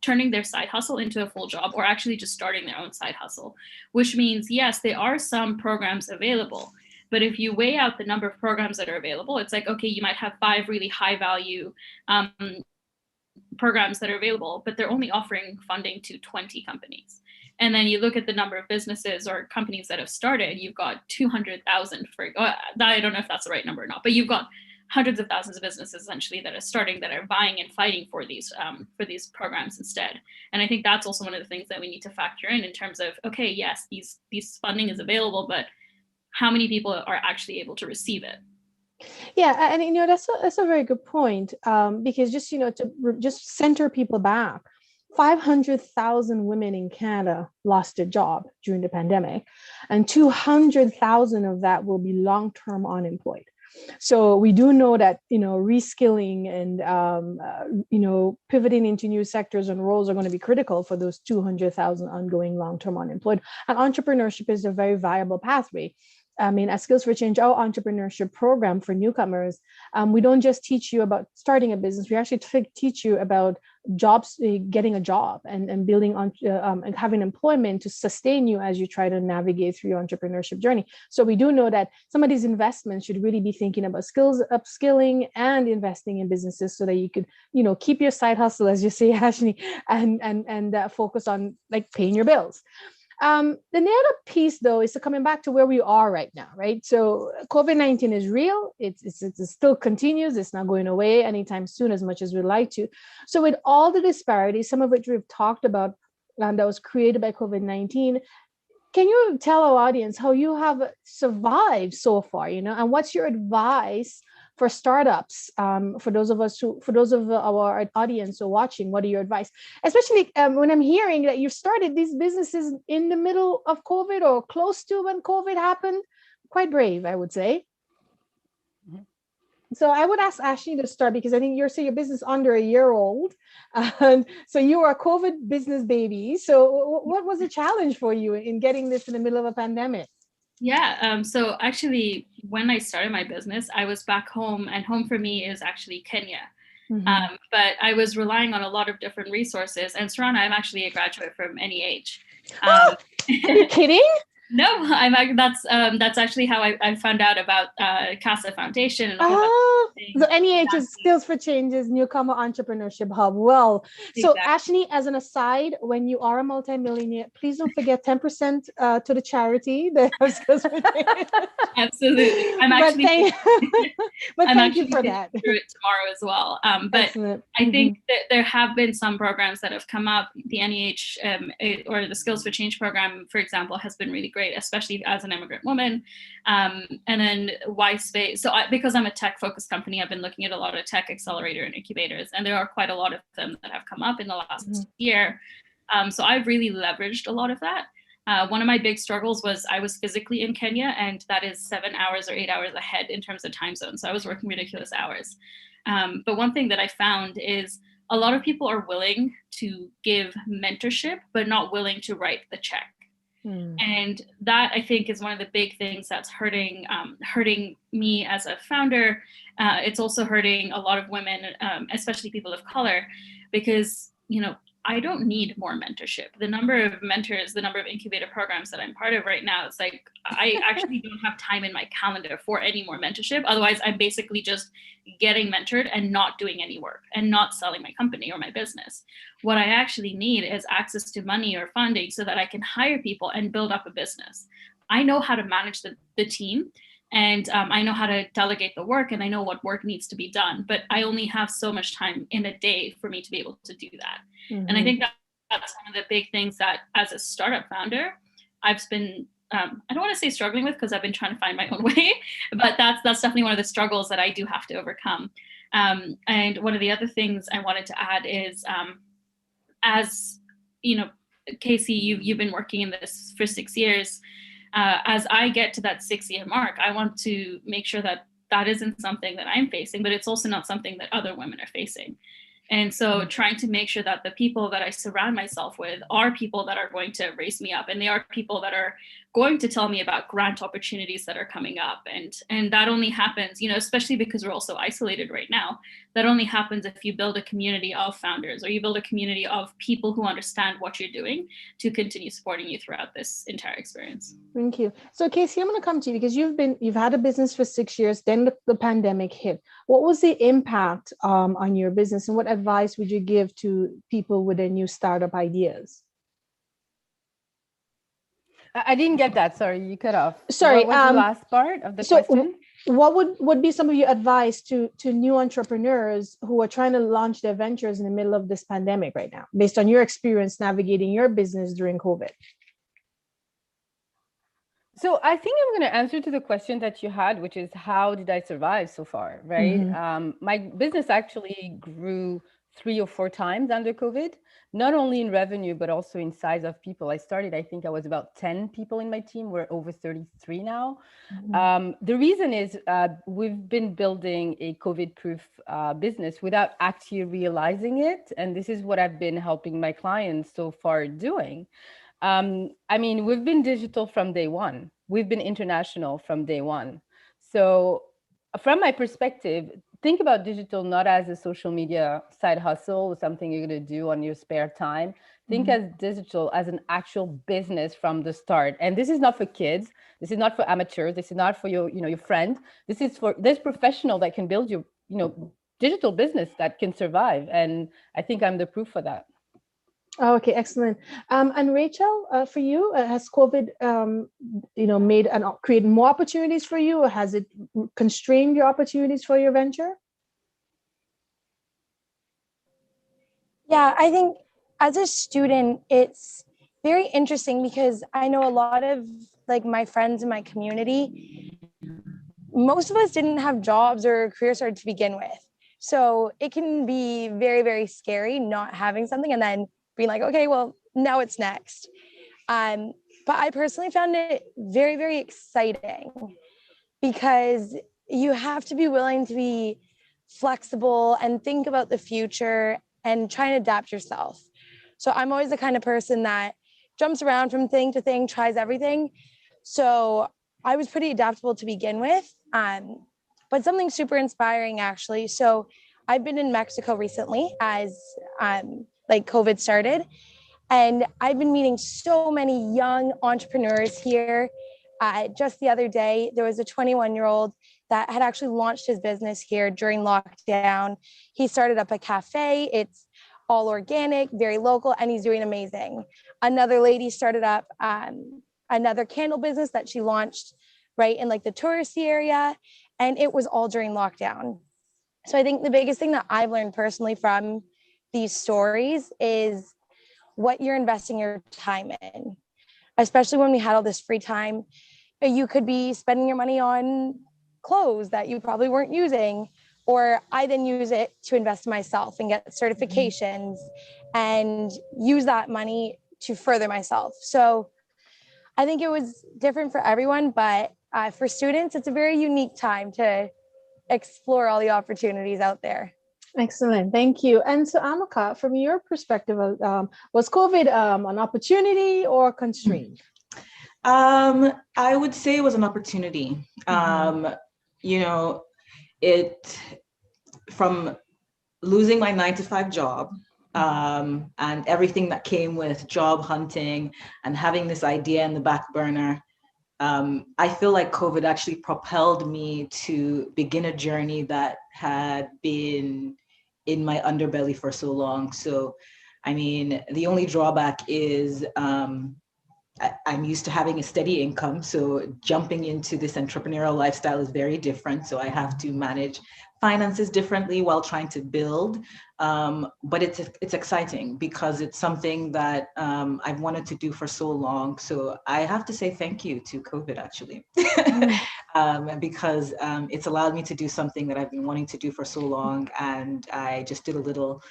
turning their side hustle into a full job, or actually just starting their own side hustle, which means, yes, there are some programs available. But if you weigh out the number of programs that are available, it's like, okay, you might have 5 really high value programs that are available, but they're only offering funding to 20 companies. And then you look at the number of businesses or companies that have started, you've got 200,000 I don't know if that's the right number or not, but you've got hundreds of thousands of businesses essentially that are starting, that are vying and fighting for these programs instead. And I think that's also one of the things that we need to factor in terms of, okay, yes, these funding is available, but how many people are actually able to receive it? Yeah, and that's a very good point, because just to just center people back. 500,000 women in Canada lost their job during the pandemic, and 200,000 of that will be long-term unemployed. So we do know that, reskilling and, pivoting into new sectors and roles are going to be critical for those 200,000 ongoing long-term unemployed. And entrepreneurship is a very viable pathway. I mean, at Skills for Change, our entrepreneurship program for newcomers, we don't just teach you about starting a business. We actually teach you about jobs, getting a job and building on and having employment to sustain you as you try to navigate through your entrepreneurship journey. So we do know that some of these investments should really be thinking about skills, upskilling, and investing in businesses so that you could, keep your side hustle, as you say, Ashley, and focus on like paying your bills. The other piece, though, is to coming back to where we are right now, right? So COVID-19 is real. It still continues. It's not going away anytime soon as much as we'd like to. So with all the disparities, some of which we've talked about that was created by COVID-19, can you tell our audience how you have survived so far, and what's your advice for startups, for those of our audience who are watching? What are your advice, especially when I'm hearing that you started these businesses in the middle of COVID or close to when COVID happened? Quite brave, I would say. Mm-hmm. So I would ask Ashley to start, because I think you're saying your business under a year old, and so you are a COVID business baby. So what was the challenge for you in getting this in the middle of a pandemic? Yeah, so actually, when I started my business, I was back home, and home for me is actually Kenya. Mm-hmm. But I was relying on a lot of different resources. And Sarana, I'm actually a graduate from NEH. Are you kidding? No, that's actually how I found out about Casa Foundation. And so NEH is Skills for Change's newcomer entrepreneurship hub. Well, so exactly. Ashley, as an aside, when you are a multimillionaire, please don't forget 10% to the charity that Skills for Change. Absolutely. Thank you for that. Through it tomorrow as well. But excellent. I think that there have been some programs that have come up. The NEH or the Skills for Change program, for example, has been really great, especially as an immigrant woman. And then Y-Space. So because I'm a tech-focused company, I've been looking at a lot of tech accelerator and incubators, and there are quite a lot of them that have come up in the last year. So I've really leveraged a lot of that. One of my big struggles was I was physically in Kenya, and that is 7 hours or 8 hours ahead in terms of time zone. So I was working ridiculous hours. But one thing that I found is a lot of people are willing to give mentorship, but not willing to write the check. And that, I think, is one of the big things that's hurting me as a founder. It's also hurting a lot of women, especially people of color, because, I don't need more mentorship. The number of mentors, the number of incubator programs that I'm part of right now, it's like, I actually don't have time in my calendar for any more mentorship. Otherwise, I'm basically just getting mentored and not doing any work and not selling my company or my business. What I actually need is access to money or funding so that I can hire people and build up a business. I know how to manage the team. And I know how to delegate the work, and I know what work needs to be done, but I only have so much time in a day for me to be able to do that. Mm-hmm. And I think that's one of the big things that, as a startup founder, I've been, I don't want to say struggling with, because I've been trying to find my own way, but that's definitely one of the struggles that I do have to overcome. And one of the other things I wanted to add is, as you know, Casey, you've been working in this for 6 years. As I get to that 6-year mark, I want to make sure that that isn't something that I'm facing, but it's also not something that other women are facing. And so trying to make sure that the people that I surround myself with are people that are going to raise me up, and they are people that are going to tell me about grant opportunities that are coming up. And that only happens, especially because we're also isolated right now, that only happens if you build a community of founders, or you build a community of people who understand what you're doing to continue supporting you throughout this entire experience. Thank you. So Casey, I'm going to come to you, because you've had a business for 6 years, then the pandemic hit. What was the impact on your business, and what advice would you give to people with their new startup ideas? I didn't get that. Sorry, you cut off. Sorry. What was the last part of the question? What would be some of your advice to new entrepreneurs who are trying to launch their ventures in the middle of this pandemic right now, based on your experience navigating your business during COVID? So I think I'm going to answer to the question that you had, which is, how did I survive so far, right? Mm-hmm. My business actually grew 3 or 4 times under COVID, not only in revenue, but also in size of people. I started, I think I was about 10 people in my team. We're over 33 now. The reason is we've been building a COVID-proof business without actually realizing it. And this is what I've been helping my clients so far doing. I mean, we've been digital from day one. We've been international from day one. So from my perspective, think about digital not as a social media side hustle or something you're going to do on your spare time. Think as digital as an actual business from the start. And this is not for kids. This is not for amateurs. This is not for your, your friend. This is for this professional that can build your, digital business that can survive. And I think I'm the proof for that. Okay, excellent. And Rachel, for you, has COVID, created more opportunities for you, or has it constrained your opportunities for your venture? Yeah, I think as a student, it's very interesting because I know a lot of like my friends in my community, most of us didn't have jobs or career started to begin with. So it can be very, very scary not having something and then being like, okay, well, now it's next. But I personally found it very, very exciting because you have to be willing to be flexible and think about the future and try and adapt yourself. So I'm always the kind of person that jumps around from thing to thing, tries everything. So I was pretty adaptable to begin with, but something super inspiring actually. So I've been in Mexico recently as like COVID started, and I've been meeting so many young entrepreneurs here. Just the other day, there was a 21-year-old that had actually launched his business here during lockdown. He started up a cafe. It's all organic, very local, and he's doing amazing. Another lady started up another candle business that she launched right in like the touristy area, and it was all during lockdown. So I think the biggest thing that I've learned personally from these stories is what you're investing your time in, especially when we had all this free time. You could be spending your money on clothes that you probably weren't using, or I then use it to invest in myself and get certifications and use that money to further myself. So I think it was different for everyone, but for students, it's a very unique time to explore all the opportunities out there. Excellent, thank you. And so Amaka, from your perspective, was COVID an opportunity or constraint? I would say it was an opportunity. It from losing my 9-to-5 job and everything that came with job hunting and having this idea in the back burner. I feel like COVID actually propelled me to begin a journey that had been in my underbelly for so long. So, I mean, the only drawback is I'm used to having a steady income. So jumping into this entrepreneurial lifestyle is very different. So I have to manage finances differently while trying to build. But it's exciting because it's something that I've wanted to do for so long. So I have to say thank you to COVID actually, because it's allowed me to do something that I've been wanting to do for so long. And I just did a little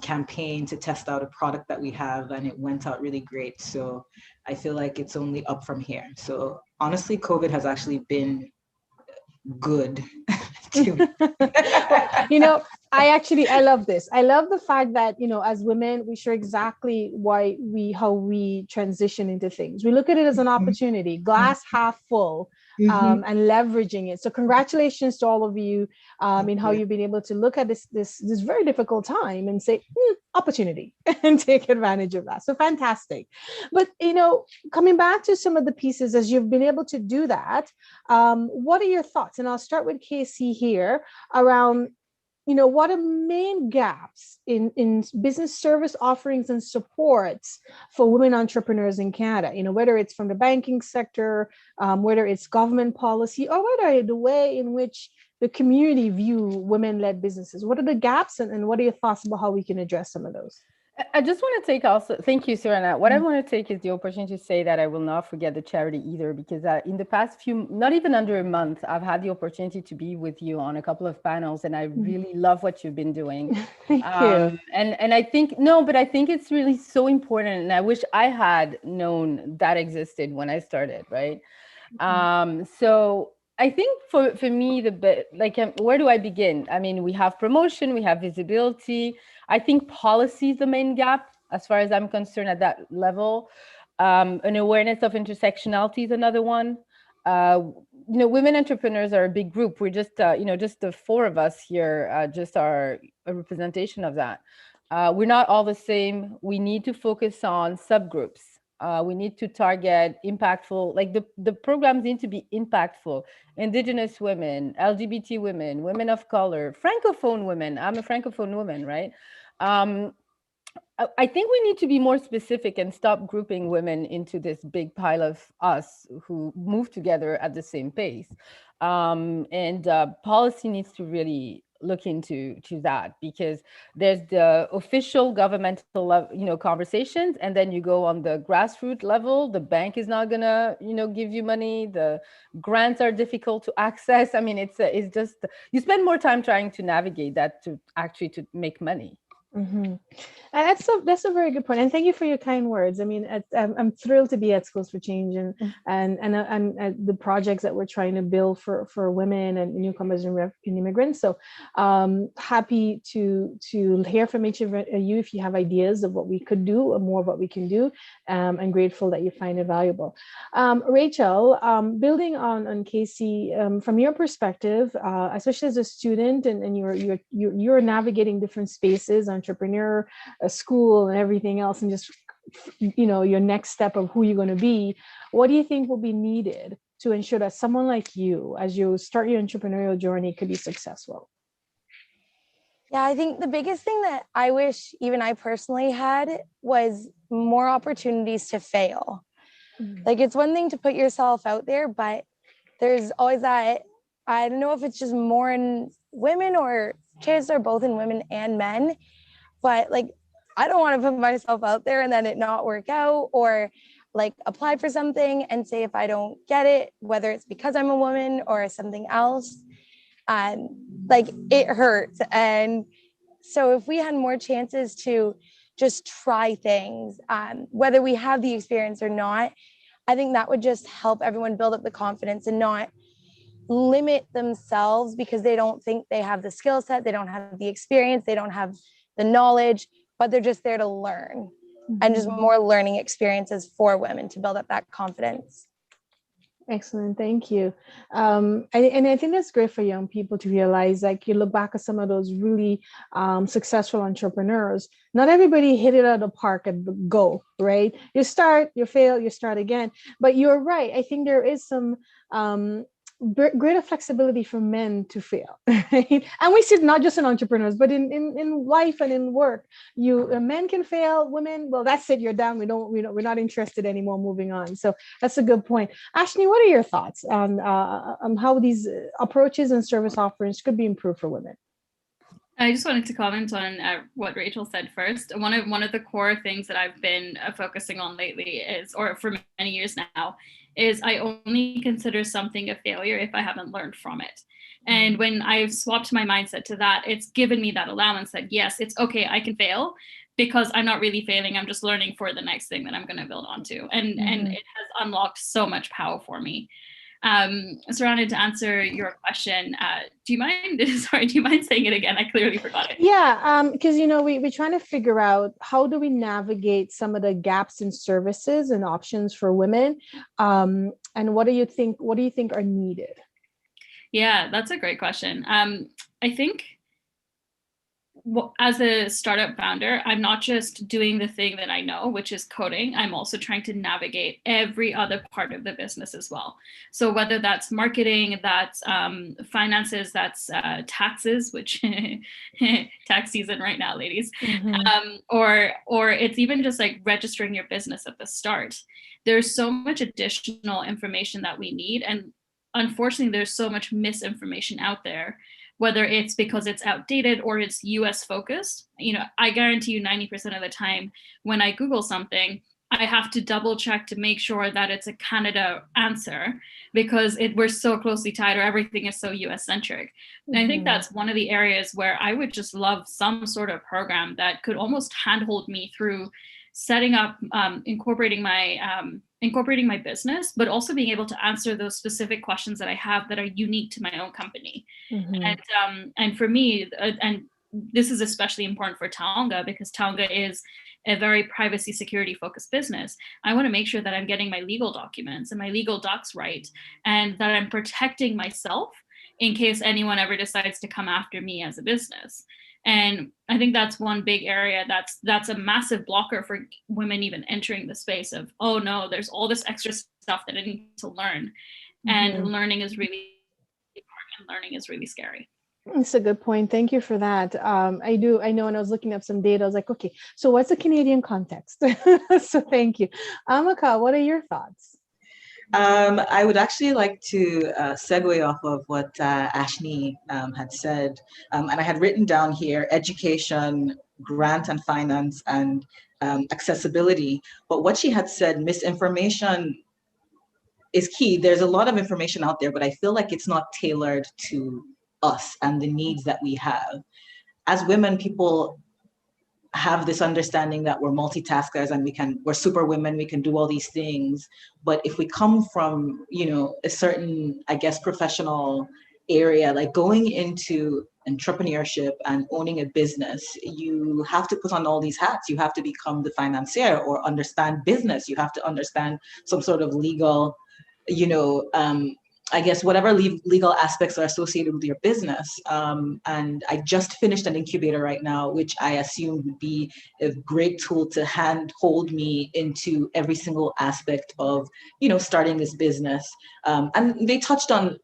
campaign to test out a product that we have, and it went out really great. So I feel like it's only up from here. So honestly, COVID has actually been good to me. I love this. I love the fact that, as women, we share exactly how we transition into things. We look at it as an opportunity, glass half full, and leveraging it. So congratulations to all of you in how you've been able to look at this very difficult time and say, opportunity, and take advantage of that. So fantastic. But, coming back to some of the pieces as you've been able to do that, what are your thoughts? And I'll start with Casey here around, what are main gaps in business service offerings and supports for women entrepreneurs in Canada? Whether it's from the banking sector, whether it's government policy, or whether the way in which the community view women-led businesses. What are the gaps, and what are your thoughts about how we can address some of those? I just want to take also, thank you, Serena. What I want to take is the opportunity to say that I will not forget the charity either, because in the past not even under a month, I've had the opportunity to be with you on a couple of panels, and I really love what you've been doing. Thank you. And I think, no, but I think it's really so important. And I wish I had known that existed when I started, right? So I think for me, where do I begin? I mean, we have promotion, we have visibility. I think policy is the main gap, as far as I'm concerned, at that level. An awareness of intersectionality is another one. Women entrepreneurs are a big group. We're just, just the four of us here, just are a representation of that. We're not all the same. We need to focus on subgroups. We need to target impactful, like the programs need to be impactful. Indigenous women, LGBT women, women of color, Francophone women. I'm a Francophone woman, right? I think we need to be more specific and stop grouping women into this big pile of us who move together at the same pace. And policy needs to really look into that, because there's the official governmental conversations, and then you go on the grassroots level. The bank is not gonna give you money. The grants are difficult to access. I mean, it's just, you spend more time trying to navigate that to make money. Mm-hmm. And that's a very good point, and thank you for your kind words. I mean, I'm thrilled to be at Schools for Change and the projects that we're trying to build for women and newcomers and immigrants. So happy to hear from each of you if you have ideas of what we could do or more of what we can do. I'm grateful that you find it valuable. Rachel, building on Casey, from your perspective, especially as a student, and you're navigating different spaces, entrepreneur, a school, and everything else, and just your next step of who you're going to be. What do you think will be needed to ensure that someone like you, as you start your entrepreneurial journey, could be successful? Yeah, I think the biggest thing that I wish even I personally had was more opportunities to fail. Like, it's one thing to put yourself out there, but there's always that, I don't know if it's just more in women, or chances are both in women and men, but like, I don't want to put myself out there and then it not work out, or like apply for something and say if I don't get it, whether it's because I'm a woman or something else, like it hurts. And so if we had more chances to just try things, whether we have the experience or not, I think that would just help everyone build up the confidence and not limit themselves because they don't think they have the skill set, they don't have the experience, they don't have the knowledge, but they're just there to learn. And just more learning experiences for women to build up that confidence. Excellent, thank you. And I think that's great for young people to realize, like, you look back at some of those really successful entrepreneurs, not everybody hit it out of the park at the go, right? You start, you fail, you start again. But you're right, I think there is some greater flexibility for men to fail, right? And we see it not just in entrepreneurs, but in life and in work. Men can fail, women, well, that's it, you're done. We're not interested anymore, moving on. So that's a good point. Ashley, what are your thoughts on how these approaches and service offerings could be improved for women? I just wanted to comment on what Rachel said first. One of the core things that I've been focusing on lately is, or for many years now, is I only consider something a failure if I haven't learned from it. And when I've swapped my mindset to that, it's given me that allowance that, yes, it's okay, I can fail, because I'm not really failing. I'm just learning for the next thing that I'm going to build onto. And it has unlocked so much power for me. Sarana, to answer your question, do you mind saying it again? I clearly forgot it. Yeah, because we're trying to figure out how do we navigate some of the gaps in services and options for women, and what do you think are needed? Yeah, that's a great question. I think as a startup founder, I'm not just doing the thing that I know, which is coding. I'm also trying to navigate every other part of the business as well. So whether that's marketing, that's finances, that's taxes, which tax season right now, ladies, or it's even just like registering your business at the start. There's so much additional information that we need. And unfortunately, there's so much misinformation out there whether it's because it's outdated or it's US focused. I guarantee you 90% of the time when I Google something, I have to double check to make sure that it's a Canada answer, because we're so closely tied, or everything is so US centric. And I think that's one of the areas where I would just love some sort of program that could almost handhold me through setting up, incorporating my business, but also being able to answer those specific questions that I have that are unique to my own company. And for me, and this is especially important for Taonga, because Taonga is a very privacy security focused business. I want to make sure that I'm getting my legal documents and my legal docs right, and that I'm protecting myself in case anyone ever decides to come after me as a business. And I think that's one big area that's a massive blocker for women even entering the space of, oh no, there's all this extra stuff that I need to learn. And learning is really important, and learning is really scary. That's a good point. Thank you for that. I know when I was looking up some data, I was like, okay, so what's the Canadian context? So thank you. Amaka, what are your thoughts? I would actually like to segue off of what Ashni had said. And I had written down here, education, grant and finance, and accessibility. But what she had said, misinformation is key. There's a lot of information out there, but I feel like it's not tailored to us and the needs that we have. As women, people have this understanding that we're multitaskers and we're super women, we can do all these things. But if we come from, a certain, I guess, professional area, like going into entrepreneurship and owning a business, you have to put on all these hats. You have to become the financier or understand business. You have to understand some sort of legal, I guess whatever legal aspects are associated with your business. And I just finished an incubator right now, which I assume would be a great tool to hold me into every single aspect of, starting this business. And they touched on,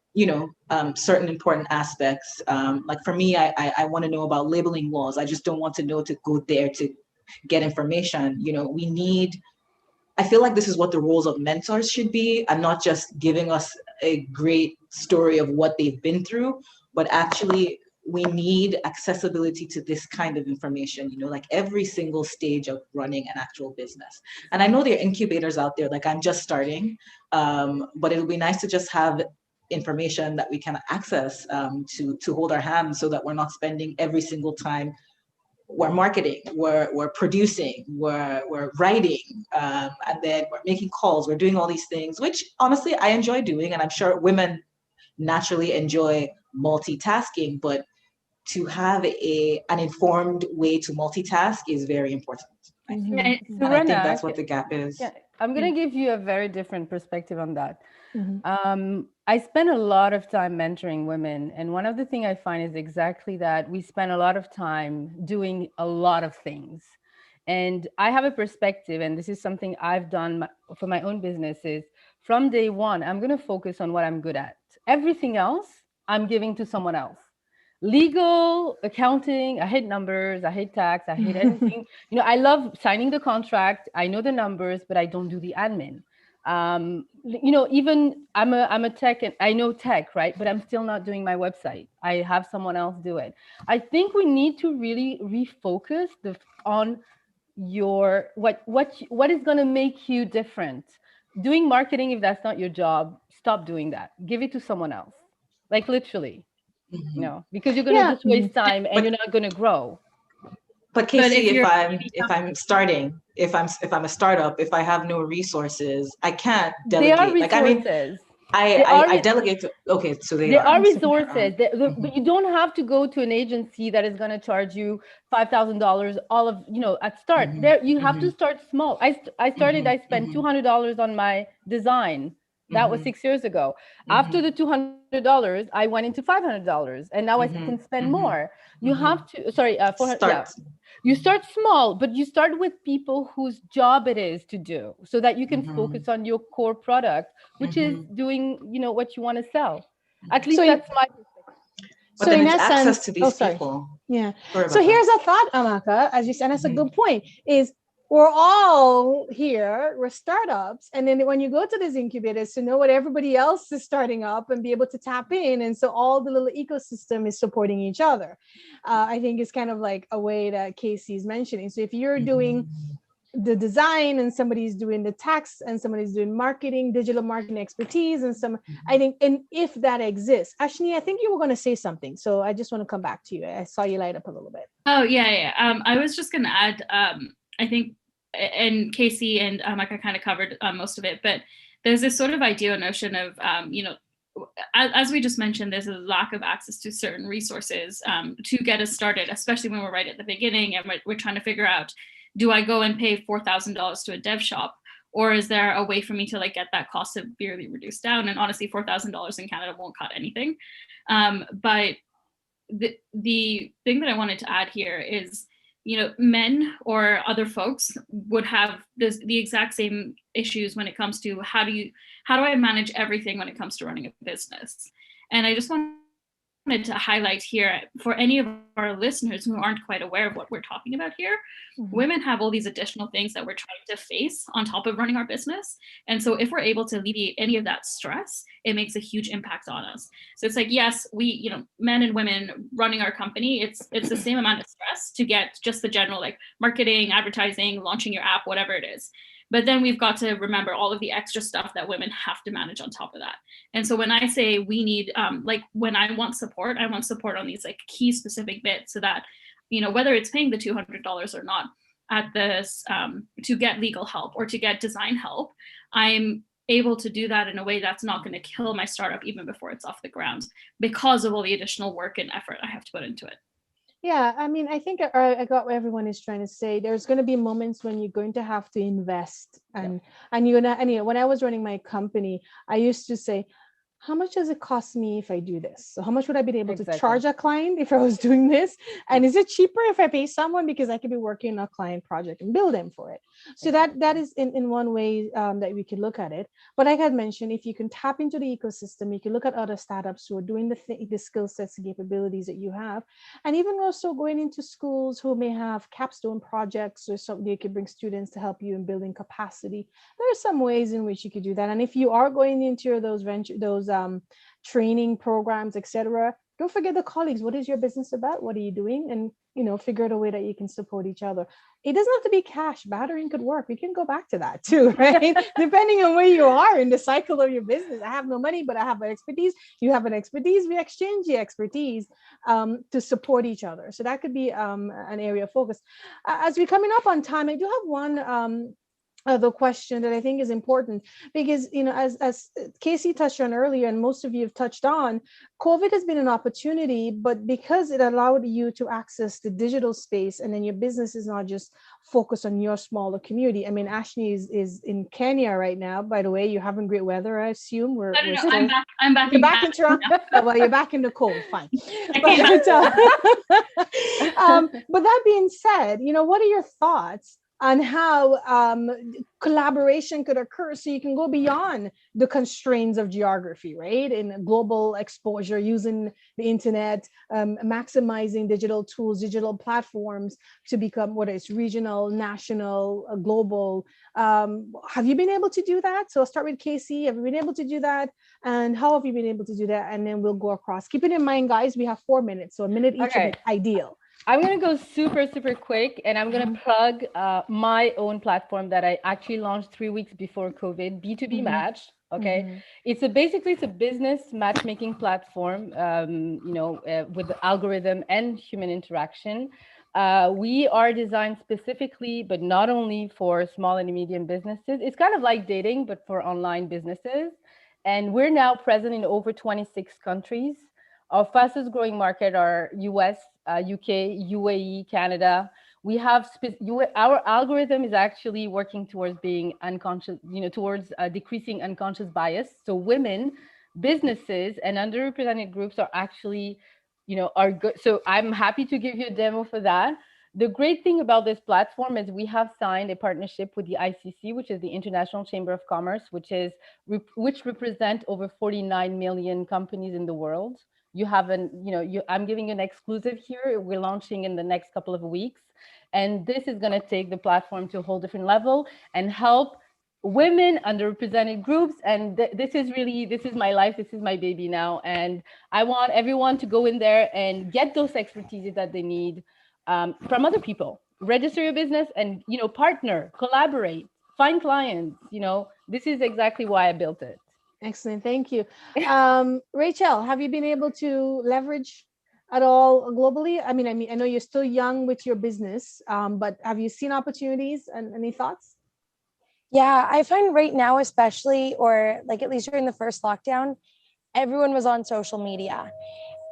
certain important aspects. Like for me, I want to know about labeling laws. I just don't want to know to go there to get information. I feel like this is what the roles of mentors should be, and not just giving us a great story of what they've been through, but actually we need accessibility to this kind of information, like every single stage of running an actual business. And I know there are incubators out there, like I'm just starting, but it'll be nice to just have information that we can access to hold our hands, so that we're not spending every single time we're marketing, we're producing, we're writing, and then we're making calls, we're doing all these things, which honestly I enjoy doing, and I'm sure women naturally enjoy multitasking, but to have an informed way to multitask is very important. I think. And I think that's what the gap is. Yeah, I'm going to give you a very different perspective on that. I spend a lot of time mentoring women. And one of the things I find is exactly that we spend a lot of time doing a lot of things. And I have a perspective, and this is something I've done for my own businesses. From day one, I'm going to focus on what I'm good at. Everything else, I'm giving to someone else. Legal, accounting, I hate numbers, I hate tax, I hate anything. I love signing the contract. I know the numbers, but I don't do the admin. Even I'm a tech, and I know tech, right? But I'm still not doing my website. I have someone else do it. I think we need to really refocus on what is going to make you different. Doing marketing, if that's not your job, stop doing that. Give it to someone else, like literally. Because you're going to just waste time, and you're not going to grow. But Casey, if I'm starting, if I'm a startup, if I have no resources, I can't delegate. There are resources. I delegate to, okay, so there are resources, but you don't have to go to an agency that is going to charge you $5,000 all of, at start. There you have to start small. I spent $200 on my design. That was 6 years ago. After the $200, I went into $500, and now I can spend more. You have to, $400. You start small, but you start with people whose job it is to do, so that you can focus on your core product, which is doing, what you want to sell. At least that's my perspective. But in essence, access to these people. Yeah. So here's a thought, Amaka, as you said, that's a good point, is we're all here, we're startups. And then when you go to these incubators, to know what everybody else is starting up and be able to tap in. And so all the little ecosystem is supporting each other. I think it's kind of like a way that Casey is mentioning. So if you're doing the design and somebody's doing the tax and somebody's doing marketing, digital marketing expertise, and I think, and if that exists, Ashni, I think you were going to say something. So I just want to come back to you. I saw you light up a little bit. Oh, yeah. I was just going to add, I think, and Casey and Mike kind of covered most of it, but there's this sort of idea or notion of, as we just mentioned, there's a lack of access to certain resources to get us started, especially when we're right at the beginning and we're trying to figure out, do I go and pay $4,000 to a dev shop? Or is there a way for me to like get that cost severely reduced down? And honestly, $4,000 in Canada won't cut anything. But the thing that I wanted to add here is, men or other folks would have the exact same issues when it comes to how do I manage everything when it comes to running a business? And I just wanted to highlight here for any of our listeners who aren't quite aware of what we're talking about here, women have all these additional things that we're trying to face on top of running our business. And so if we're able to alleviate any of that stress, it makes a huge impact on us. So it's like, yes, we, men and women running our company, it's the same amount of stress to get just the general like marketing, advertising, launching your app, whatever it is. But then we've got to remember all of the extra stuff that women have to manage on top of that. And so when I say we need, like when I want support on these like key specific bits so that, whether it's paying the $200 or not at this, to get legal help or to get design help, I'm able to do that in a way that's not going to kill my startup even before it's off the ground because of all the additional work and effort I have to put into it. Yeah, I mean, I think I got what everyone is trying to say. There's going to be moments when you're going to have to invest, and you're gonna. And when I was running my company, I used to say, how much does it cost me if I do this? So how much would I be able to charge a client if I was doing this? And is it cheaper if I pay someone because I could be working on a client project and bill them for it? So that is in one way that we can look at it. But like I mentioned, if you can tap into the ecosystem, you can look at other startups who are doing the skill sets and capabilities that you have. And even also going into schools who may have capstone projects or something, you can bring students to help you in building capacity. There are some ways in which you could do that. And if you are going into those training programs, etc., don't forget the colleagues. What is your business about? What are you doing? And figure out a way that you can support each other. It doesn't have to be cash. Bartering could work. We can go back to that too, right? Depending on where you are in the cycle of your business. I have no money, but I have an expertise. You have an expertise. We exchange the expertise to support each other. So that could be an area of focus. As we're coming up on time, I do have one the question that I think is important because, as Casey touched on earlier, and most of you have touched on, COVID has been an opportunity, but because it allowed you to access the digital space, and then your business is not just focused on your smaller community. I mean, Ashni is in Kenya right now. By the way, you're having great weather, I assume. No, I'm back. You're back in Toronto. Well, you're back in the cold. Fine. But that being said, what are your thoughts on how collaboration could occur so you can go beyond the constraints of geography, right? In global exposure, using the internet, maximizing digital tools, digital platforms to become, whether it's regional, national, global. Have you been able to do that? So I'll start with Casey. Have you been able to do that? And how have you been able to do that? And then we'll go across. Keep it in mind, guys, we have 4 minutes. So a minute each would be ideal. I'm going to go super quick, and I'm going to plug my own platform that I actually launched 3 weeks before COVID, B2B Match. Okay. It's a business matchmaking platform, with the algorithm and human interaction. We are designed specifically, but not only for small and medium businesses. It's kind of like dating, but for online businesses. And we're now present in over 26 countries. Our fastest growing market are US, UK, UAE, Canada. We have our algorithm is actually working towards being unconscious, towards decreasing unconscious bias. So women, businesses, and underrepresented groups are actually, are good. So I'm happy to give you a demo for that. The great thing about this platform is we have signed a partnership with the ICC, which is the International Chamber of Commerce, which represent over 49 million companies in the world. I'm giving an exclusive here. We're launching in the next couple of weeks. And this is going to take the platform to a whole different level and help women, underrepresented groups. And this is my life. This is my baby now. And I want everyone to go in there and get those expertise that they need from other people. Register your business and, partner, collaborate, find clients. This is exactly why I built it. Excellent. Thank you. Rachel, have you been able to leverage at all globally? I mean, I know you're still young with your business, but have you seen opportunities and any thoughts? Yeah, I find right now, especially, or like at least during the first lockdown, everyone was on social media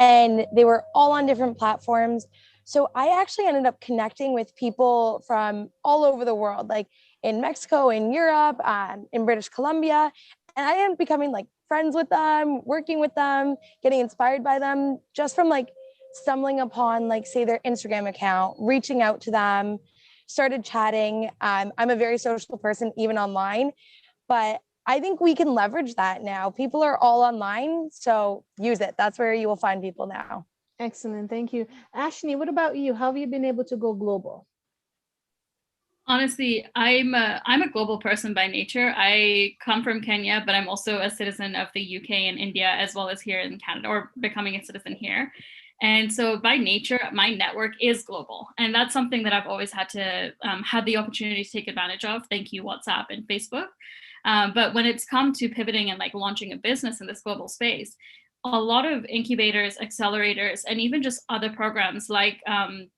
and they were all on different platforms. So I actually ended up connecting with people from all over the world, like in Mexico, in Europe, in British Columbia. And I ended up becoming like friends with them, working with them, getting inspired by them just from like stumbling upon, like, say, their Instagram account, reaching out to them, started chatting. I'm a very social person, even online, but I think we can leverage that now. People are all online, so use it. That's where you will find people now. Excellent. Thank you. Ashni, what about you? How have you been able to go global? Honestly, I'm a global person by nature. I come from Kenya, but I'm also a citizen of the UK and India, as well as here in Canada, or becoming a citizen here. And so by nature, my network is global. And that's something that I've always had to have the opportunity to take advantage of. Thank you, WhatsApp and Facebook. But when it's come to pivoting and like launching a business in this global space, a lot of incubators, accelerators, and even just other programs like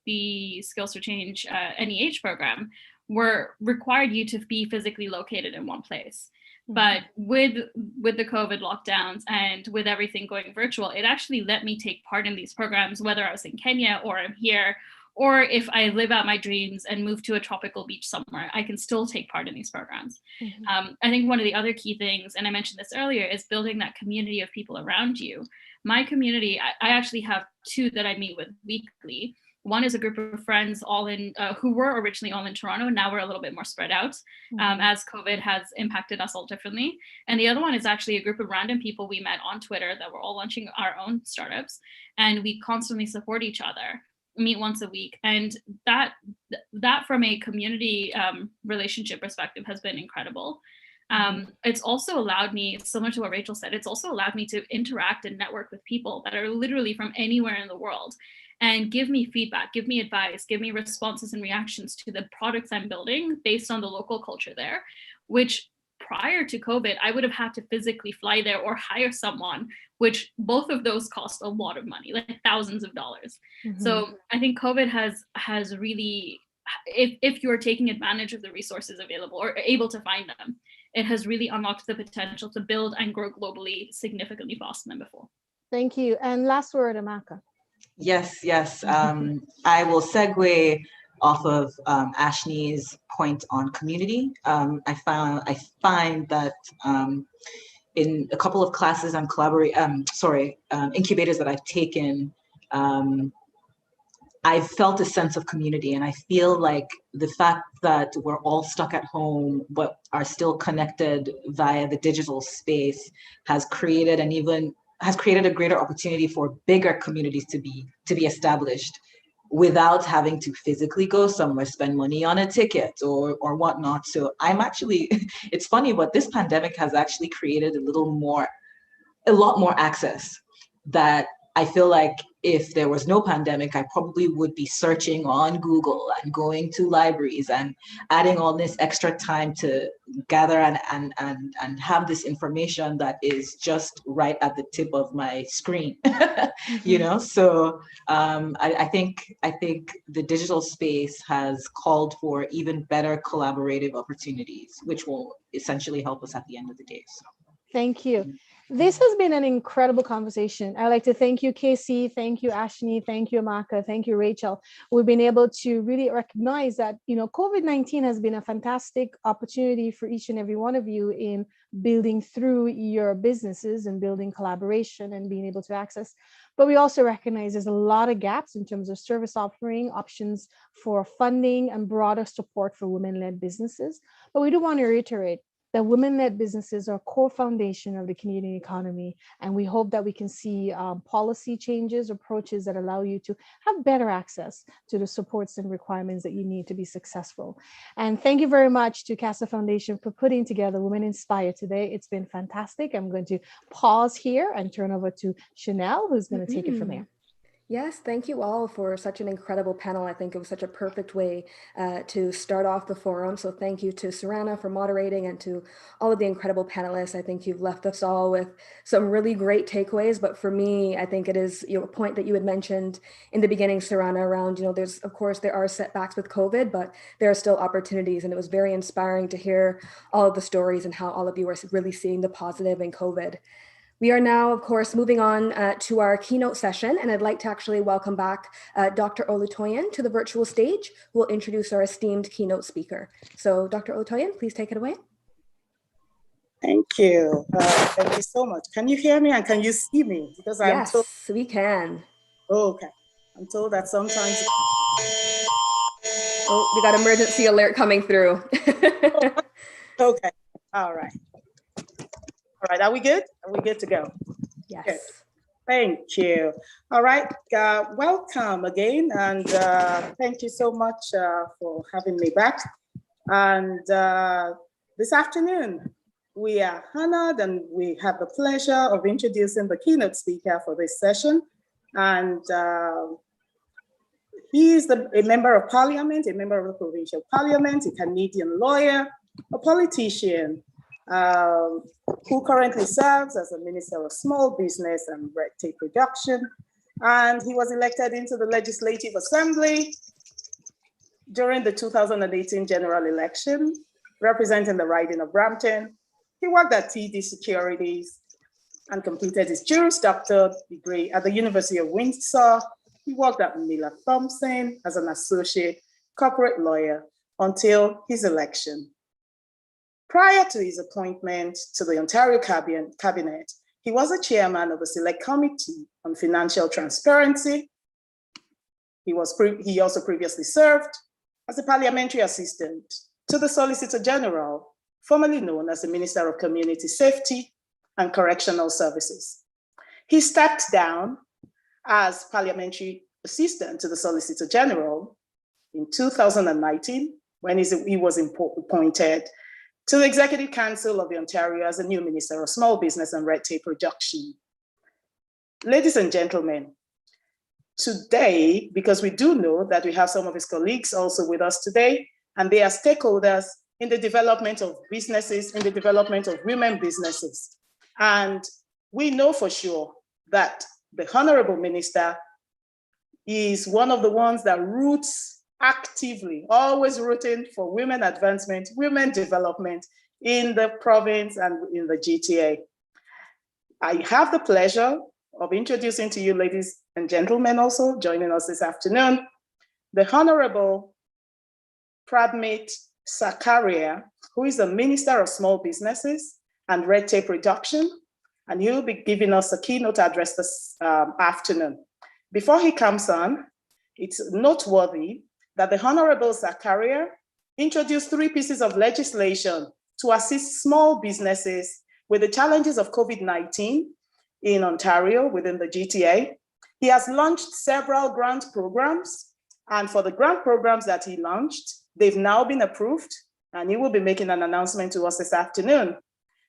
the Skills for Change NEH program were required you to be physically located in one place. But with the COVID lockdowns and with everything going virtual, it actually let me take part in these programs, whether I was in Kenya or I'm here, or if I live out my dreams and move to a tropical beach somewhere, I can still take part in these programs. I think one of the other key things, and I mentioned this earlier, is building that community of people around you. My community, I actually have two that I meet with weekly. One is a group of friends all in who were originally all in Toronto. Now we're a little bit more spread out as COVID has impacted us all differently. And the other one is actually a group of random people we met on Twitter that were all launching our own startups. And we constantly support each other, meet once a week. And that from a community relationship perspective has been incredible. It's also allowed me, similar to what Rachel said, it's also allowed me to interact and network with people that are literally from anywhere in the world and give me feedback, give me advice, give me responses and reactions to the products I'm building based on the local culture there, which prior to COVID, I would have had to physically fly there or hire someone, which both of those cost a lot of money, like thousands of dollars. So I think COVID has really, if you're taking advantage of the resources available or able to find them, it has really unlocked the potential to build and grow globally significantly faster than before. Thank you. And last word, Amaka. Yes. I will segue off of Ashni's point on community. I find that in a couple of classes on incubators that I've taken, I've felt a sense of community, and I feel like the fact that we're all stuck at home but are still connected via the digital space has created a greater opportunity for bigger communities to be established without having to physically go somewhere, spend money on a ticket or whatnot. So I'm actually, it's funny, but this pandemic has actually created a lot more access that I feel like if there was no pandemic, I probably would be searching on Google and going to libraries and adding all this extra time to gather and have this information that is just right at the tip of my screen, you know? So I think the digital space has called for even better collaborative opportunities, which will essentially help us at the end of the day. So. Thank you. This has been an incredible conversation. I'd like to thank you, Casey. Thank you, Ashni. Thank you, Amaka. Thank you, Rachel. We've been able to really recognize that, COVID-19 has been a fantastic opportunity for each and every one of you in building through your businesses and building collaboration and being able to access. But we also recognize there's a lot of gaps in terms of service offering, options for funding, and broader support for women-led businesses. But we do want to reiterate, that women-led businesses are a core foundation of the Canadian economy. And we hope that we can see policy changes, approaches that allow you to have better access to the supports and requirements that you need to be successful. And thank you very much to Casa Foundation for putting together Women Inspire today. It's been fantastic. I'm going to pause here and turn over to Chanel, who's going to take it from there. Yes, thank you all for such an incredible panel. I think it was such a perfect way to start off the forum. So thank you to Sarana for moderating and to all of the incredible panelists. I think you've left us all with some really great takeaways. But for me, I think it is a point that you had mentioned in the beginning, Sarana, around, there's, of course, there are setbacks with COVID, but there are still opportunities. And it was very inspiring to hear all of the stories and how all of you are really seeing the positive in COVID. We are now, of course, moving on to our keynote session, and I'd like to actually welcome back Dr. Olutoyin to the virtual stage, who will introduce our esteemed keynote speaker. So Dr. Olutoyin, please take it away. Thank you. Thank you so much. Can you hear me and can you see me? Because I'm yes, we can. Okay. I'm told that sometimes. Oh, we got emergency alert coming through. Okay. All right. All right, are we good? Are we good to go? Yes. Good. Thank you. All right, welcome again, and thank you so much for having me back. And this afternoon, we are honored and we have the pleasure of introducing the keynote speaker for this session. And he is a member of parliament, a member of the provincial parliament, a Canadian lawyer, a politician, who currently serves as a Minister of Small Business and Red Tape Reduction. And he was elected into the Legislative Assembly during the 2018 general election, representing the riding of Brampton. He worked at TD Securities and completed his Juris Doctor degree at the University of Windsor. He worked at Miller Thompson as an associate corporate lawyer until his election. Prior to his appointment to the Ontario Cabinet, he was a chairman of the Select Committee on Financial Transparency. He also previously served as a parliamentary assistant to the Solicitor General, formerly known as the Minister of Community Safety and Correctional Services. He stepped down as parliamentary assistant to the Solicitor General in 2019 when he was appointed to the Executive Council of the Ontario as a new Minister of Small Business and Red Tape Reduction. Ladies and gentlemen, today, because we do know that we have some of his colleagues also with us today, and they are stakeholders in the development of businesses, in the development of women businesses. And we know for sure that the Honorable Minister is one of the ones that roots actively, always rooting for women advancement, women development in the province and in the GTA. I have the pleasure of introducing to you, ladies and gentlemen, also joining us this afternoon, the Honorable Pradmit Sakaria, who is the Minister of Small Businesses and Red Tape Reduction, and he'll be giving us a keynote address this afternoon. Before he comes on, it's noteworthy that the Honorable Sakaria introduced 3 pieces of legislation to assist small businesses with the challenges of COVID-19 in Ontario within the GTA. He has launched several grant programs, and for the grant programs that he launched, they've now been approved, and he will be making an announcement to us this afternoon.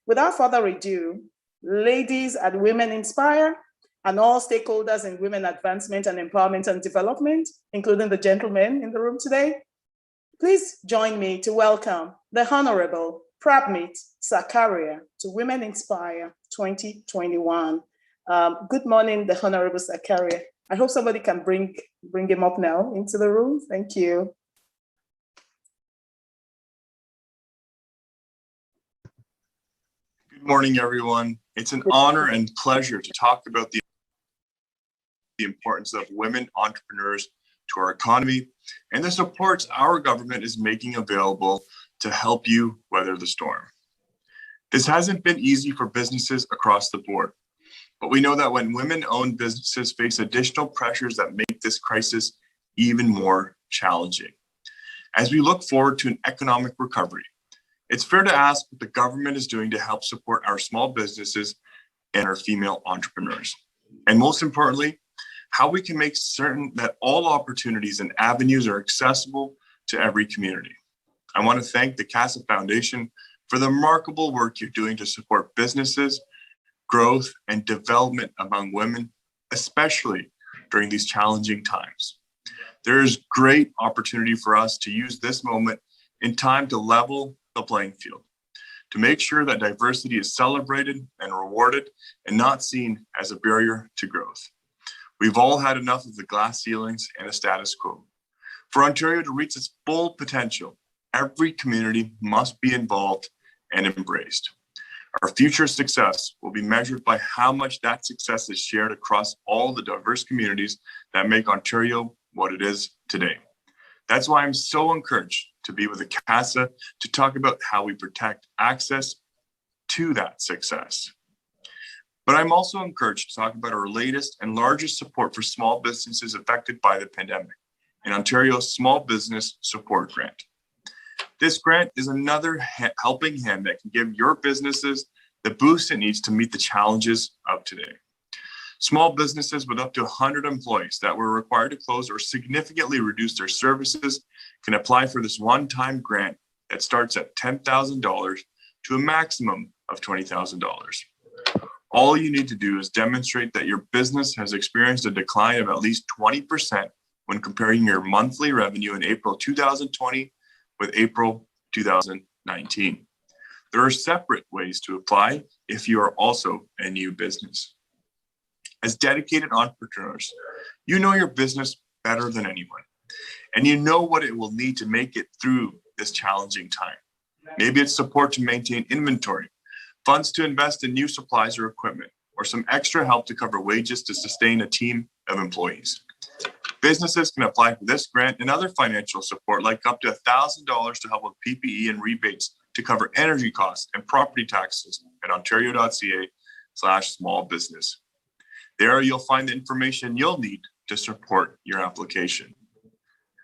Without further ado, ladies at Women Inspire, and all stakeholders in women advancement and empowerment and development, including the gentlemen in the room today, please join me to welcome the Honorable Pradmit Sakaria to Women Inspire 2021. Good morning, the Honorable Sakaria. I hope somebody can bring him up now into the room. Thank you. Good morning, everyone. It's an honor and pleasure to talk about the importance of women entrepreneurs to our economy and the supports our government is making available to help you weather the storm. This hasn't been easy for businesses across the board, but we know that when women-owned businesses face additional pressures that make this crisis even more challenging. As we look forward to an economic recovery, It's fair to ask what the government is doing to help support our small businesses and our female entrepreneurs. And most importantly, how we can make certain that all opportunities and avenues are accessible to every community. I want to thank the Casa Foundation for the remarkable work you're doing to support businesses, growth, and development among women, especially during these challenging times. There is great opportunity for us to use this moment in time to level the playing field, to make sure that diversity is celebrated and rewarded and not seen as a barrier to growth. We've all had enough of the glass ceilings and the status quo. For Ontario to reach its full potential, every community must be involved and embraced. Our future success will be measured by how much that success is shared across all the diverse communities that make Ontario what it is today. That's why I'm so encouraged to be with the Casa to talk about how we protect access to that success. But I'm also encouraged to talk about our latest and largest support for small businesses affected by the pandemic, an Ontario Small Business Support Grant. This grant is another helping hand that can give your businesses the boost it needs to meet the challenges of today. Small businesses with up to 100 employees that were required to close or significantly reduce their services can apply for this one-time grant that starts at $10,000 to a maximum of $20,000. All you need to do is demonstrate that your business has experienced a decline of at least 20% when comparing your monthly revenue in April 2020 with April 2019. There are separate ways to apply if you are also a new business. As dedicated entrepreneurs, you know your business better than anyone, and you know what it will need to make it through this challenging time. Maybe it's support to maintain inventory, funds to invest in new supplies or equipment, or some extra help to cover wages to sustain a team of employees. Businesses can apply for this grant and other financial support, like up to $1,000 to help with PPE and rebates to cover energy costs and property taxes at ontario.ca/smallbusiness. There you'll find the information you'll need to support your application.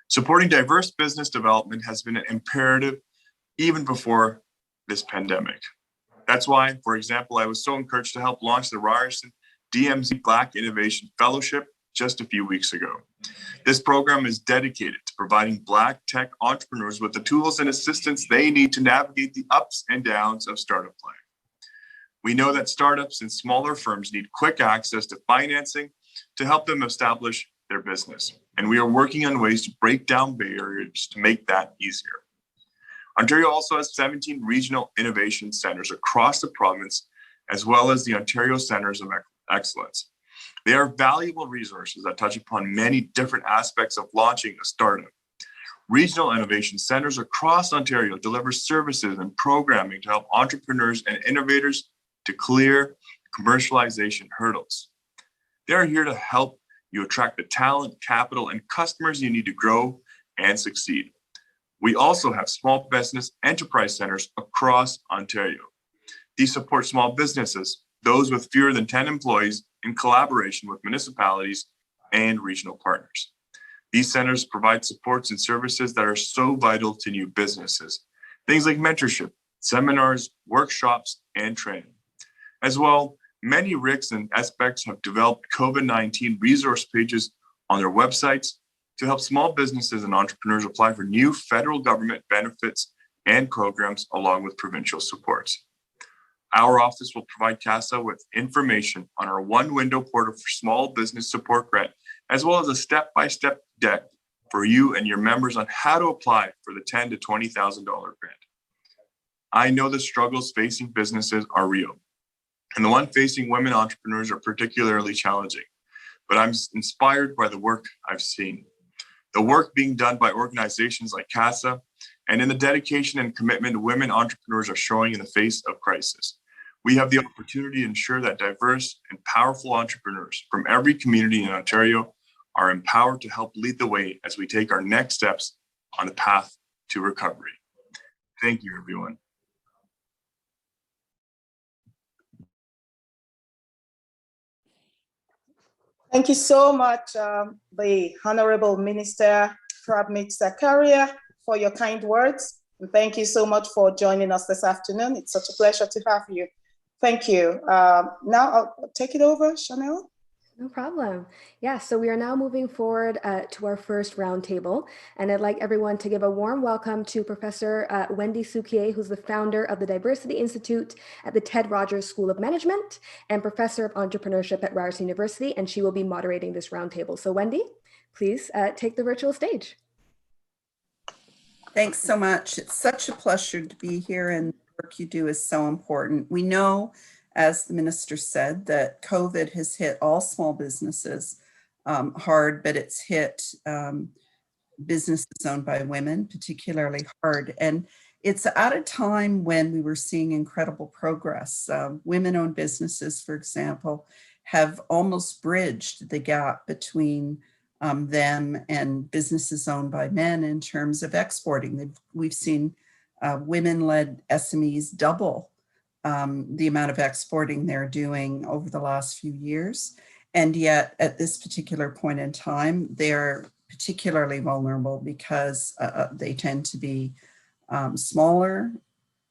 Supporting diverse business development has been an imperative even before this pandemic. That's why, for example, I was so encouraged to help launch the Ryerson DMZ Black Innovation Fellowship just a few weeks ago. This program is dedicated to providing Black tech entrepreneurs with the tools and assistance they need to navigate the ups and downs of startup life. We know that startups and smaller firms need quick access to financing to help them establish their business, and we are working on ways to break down barriers to make that easier. Ontario also has 17 regional innovation centers across the province, as well as the Ontario Centers of Excellence. They are valuable resources that touch upon many different aspects of launching a startup. Regional innovation centers across Ontario deliver services and programming to help entrepreneurs and innovators to clear commercialization hurdles. They are here to help you attract the talent, capital, and customers you need to grow and succeed. We also have small business enterprise centers across Ontario. These support small businesses, those with fewer than 10 employees, in collaboration with municipalities and regional partners. These centers provide supports and services that are so vital to new businesses. Things like mentorship, seminars, workshops, and training. As well, many RICs and SBECs have developed COVID-19 resource pages on their websites to help small businesses and entrepreneurs apply for new federal government benefits and programs along with provincial supports. Our office will provide Casa with information on our one-window portal for small business support grant, as well as a step-by-step deck for you and your members on how to apply for the $10,000 to $20,000 grant. I know the struggles facing businesses are real, and the one facing women entrepreneurs are particularly challenging, but I'm inspired by the work I've seen. The work being done by organizations like Casa, and in the dedication and commitment women entrepreneurs are showing in the face of crisis. We have the opportunity to ensure that diverse and powerful entrepreneurs from every community in Ontario are empowered to help lead the way as we take our next steps on the path to recovery. Thank you, everyone. Thank you so much, the Honorable Minister Prabmeet Zakaria, for your kind words. And thank you so much for joining us this afternoon. It's such a pleasure to have you. Thank you. Now I'll take it over, Chanel. No problem. Yeah, so we are now moving forward to our first roundtable, and I'd like everyone to give a warm welcome to Professor Wendy Souquier, who's the founder of the Diversity Institute at the Ted Rogers School of Management and Professor of Entrepreneurship at Ryerson University, and she will be moderating this roundtable. So Wendy, please take the virtual stage. Thanks so much. It's such a pleasure to be here, and the work you do is so important. We know, as the minister said, that COVID has hit all small businesses hard, but it's hit businesses owned by women particularly hard. And it's at a time when we were seeing incredible progress. Women-owned businesses, for example, have almost bridged the gap between them and businesses owned by men in terms of exporting. We've seen women-led SMEs double the amount of exporting they're doing over the last few years. And yet at this particular point in time, they're particularly vulnerable because they tend to be smaller,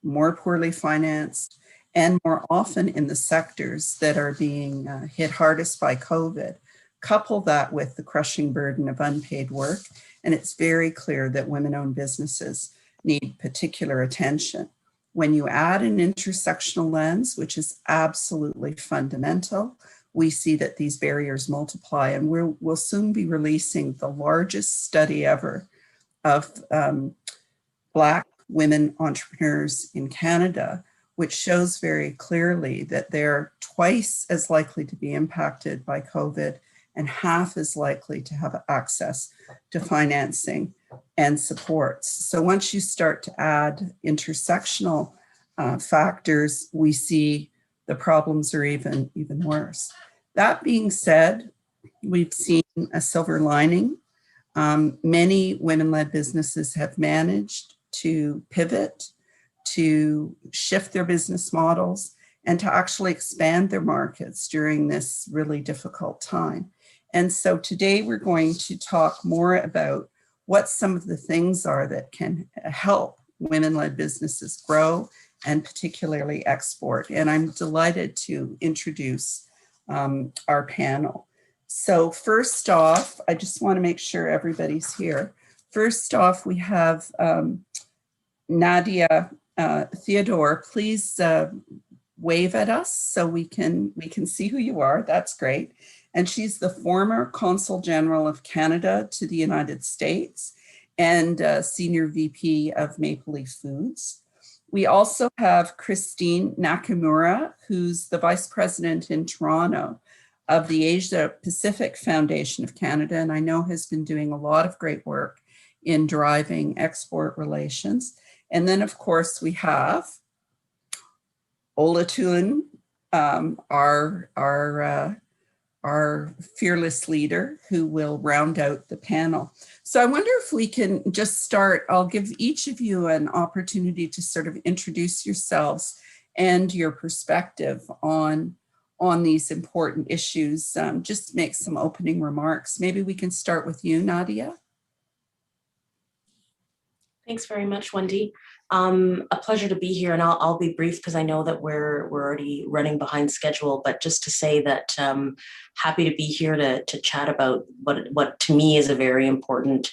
more poorly financed, and more often in the sectors that are being hit hardest by COVID. Couple that with the crushing burden of unpaid work, and it's very clear that women-owned businesses need particular attention. When you add an intersectional lens, which is absolutely fundamental, we see that these barriers multiply, and we'll soon be releasing the largest study ever of Black women entrepreneurs in Canada, which shows very clearly that they're twice as likely to be impacted by COVID and half as likely to have access to financing and supports. So once you start to add intersectional factors, we see the problems are even worse. That being said, we've seen a silver lining. Many women-led businesses have managed to pivot, to shift their business models, and to actually expand their markets during this really difficult time. And so today we're going to talk more about what some of the things are that can help women-led businesses grow and particularly export. And I'm delighted to introduce our panel. So first off, I just want to make sure everybody's here. First off, we have Nadia Theodore. Please wave at us so we can see who you are. That's great. And she's the former Consul General of Canada to the United States and Senior VP of Maple Leaf Foods. We also have Christine Nakamura, who's the Vice President in Toronto of the Asia Pacific Foundation of Canada, and I know has been doing a lot of great work in driving export relations. And then, of course, we have Olatuun, our fearless leader, who will round out the panel. So I wonder if we can just start. I'll give each of you an opportunity to sort of introduce yourselves and your perspective on these important issues. Just make some opening remarks. Maybe we can start with you, Nadia. Thanks very much, Wendy. A pleasure to be here, and I'll be brief because I know that we're already running behind schedule. But just to say that happy to be here to chat about what to me is a very important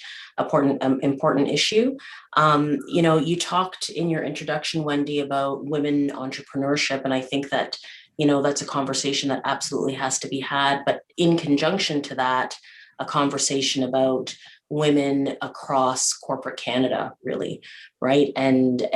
issue. You know, you talked in your introduction, Wendy, about women entrepreneurship, and I think that that's a conversation that absolutely has to be had. But in conjunction to that, a conversation about women across corporate Canada, really, right? And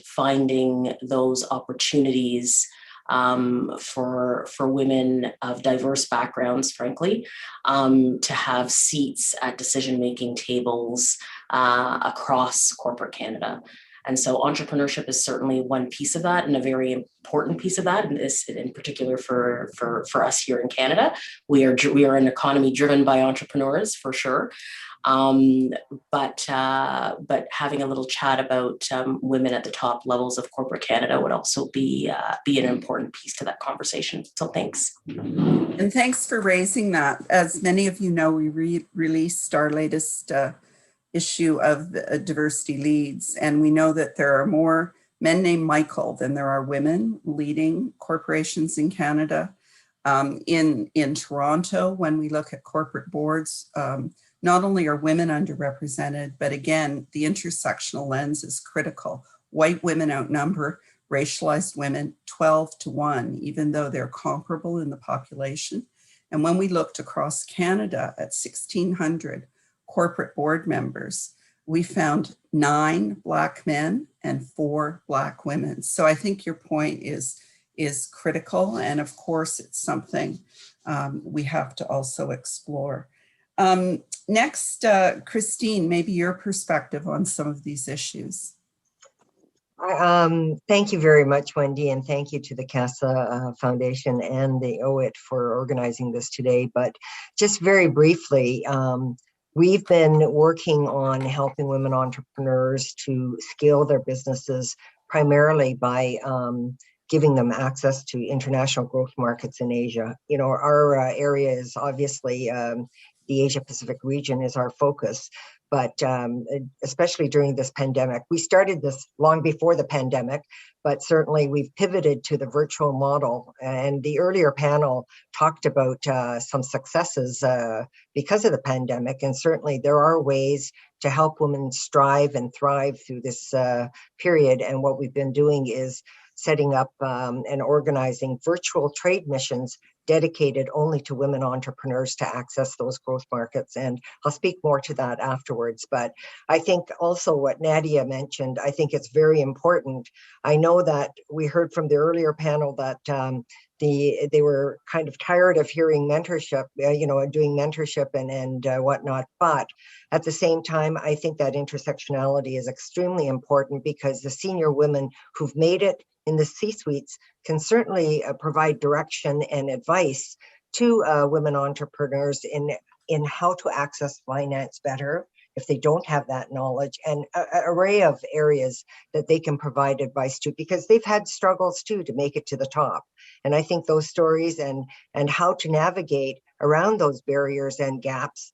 finding those opportunities for women of diverse backgrounds, frankly, to have seats at decision-making tables across corporate Canada. And so entrepreneurship is certainly one piece of that, and a very important piece of that, and this in particular for us here in Canada. We are an economy driven by entrepreneurs, for sure. But having a little chat about women at the top levels of corporate Canada would also be an important piece to that conversation. So thanks. And thanks for raising that. As many of you know, we released our latest issue of diversity leads. And we know that there are more men named Michael than there are women leading corporations in Canada. In Toronto, when we look at corporate boards, not only are women underrepresented, but again, the intersectional lens is critical. White women outnumber racialized women 12-1, even though they're comparable in the population. And when we looked across Canada at 1,600 corporate board members, we found 9 Black men and 4 Black women. So I think your point is critical. And of course, it's something we have to also explore. Next, Christine, maybe your perspective on some of these issues. Thank you very much, Wendy, and thank you to the Casa Foundation and the OIT for organizing this today. But just very briefly, we've been working on helping women entrepreneurs to scale their businesses primarily by giving them access to international growth markets in Asia. You know, our area is obviously the Asia Pacific region is our focus, but especially during this pandemic. We started this long before the pandemic, but certainly we've pivoted to the virtual model. And the earlier panel talked about some successes because of the pandemic. And certainly there are ways to help women strive and thrive through this period. And what we've been doing is setting up and organizing virtual trade missions dedicated only to women entrepreneurs to access those growth markets. And I'll speak more to that afterwards. But I think also what Nadia mentioned, I think it's very important. I know that we heard from the earlier panel that they were kind of tired of hearing mentorship, doing mentorship and whatnot. But at the same time, I think that intersectionality is extremely important because the senior women who've made it in the C-suites can certainly provide direction and advice to women entrepreneurs in how to access finance better if they don't have that knowledge, and an array of areas that they can provide advice to, because they've had struggles too to make it to the top. And I think those stories and how to navigate around those barriers and gaps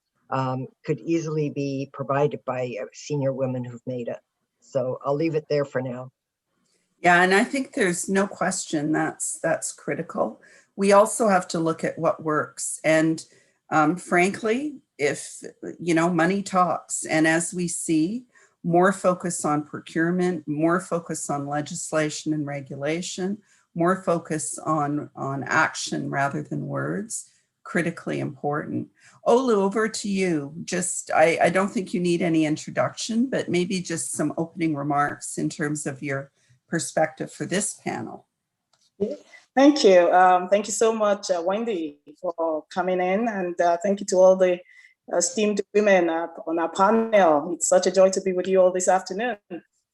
could easily be provided by senior women who've made it. So I'll leave it there for now. Yeah, and I think there's no question that's critical. We also have to look at what works. And frankly, if, money talks, and as we see more focus on procurement, more focus on legislation and regulation, more focus on action rather than words, critically important. Olu, over to you. Just, I don't think you need any introduction, but maybe just some opening remarks in terms of your perspective for this panel. Thank you. Thank you so much, Wendy, for coming in, and thank you to all the esteemed women on our panel. It's such a joy to be with you all this afternoon.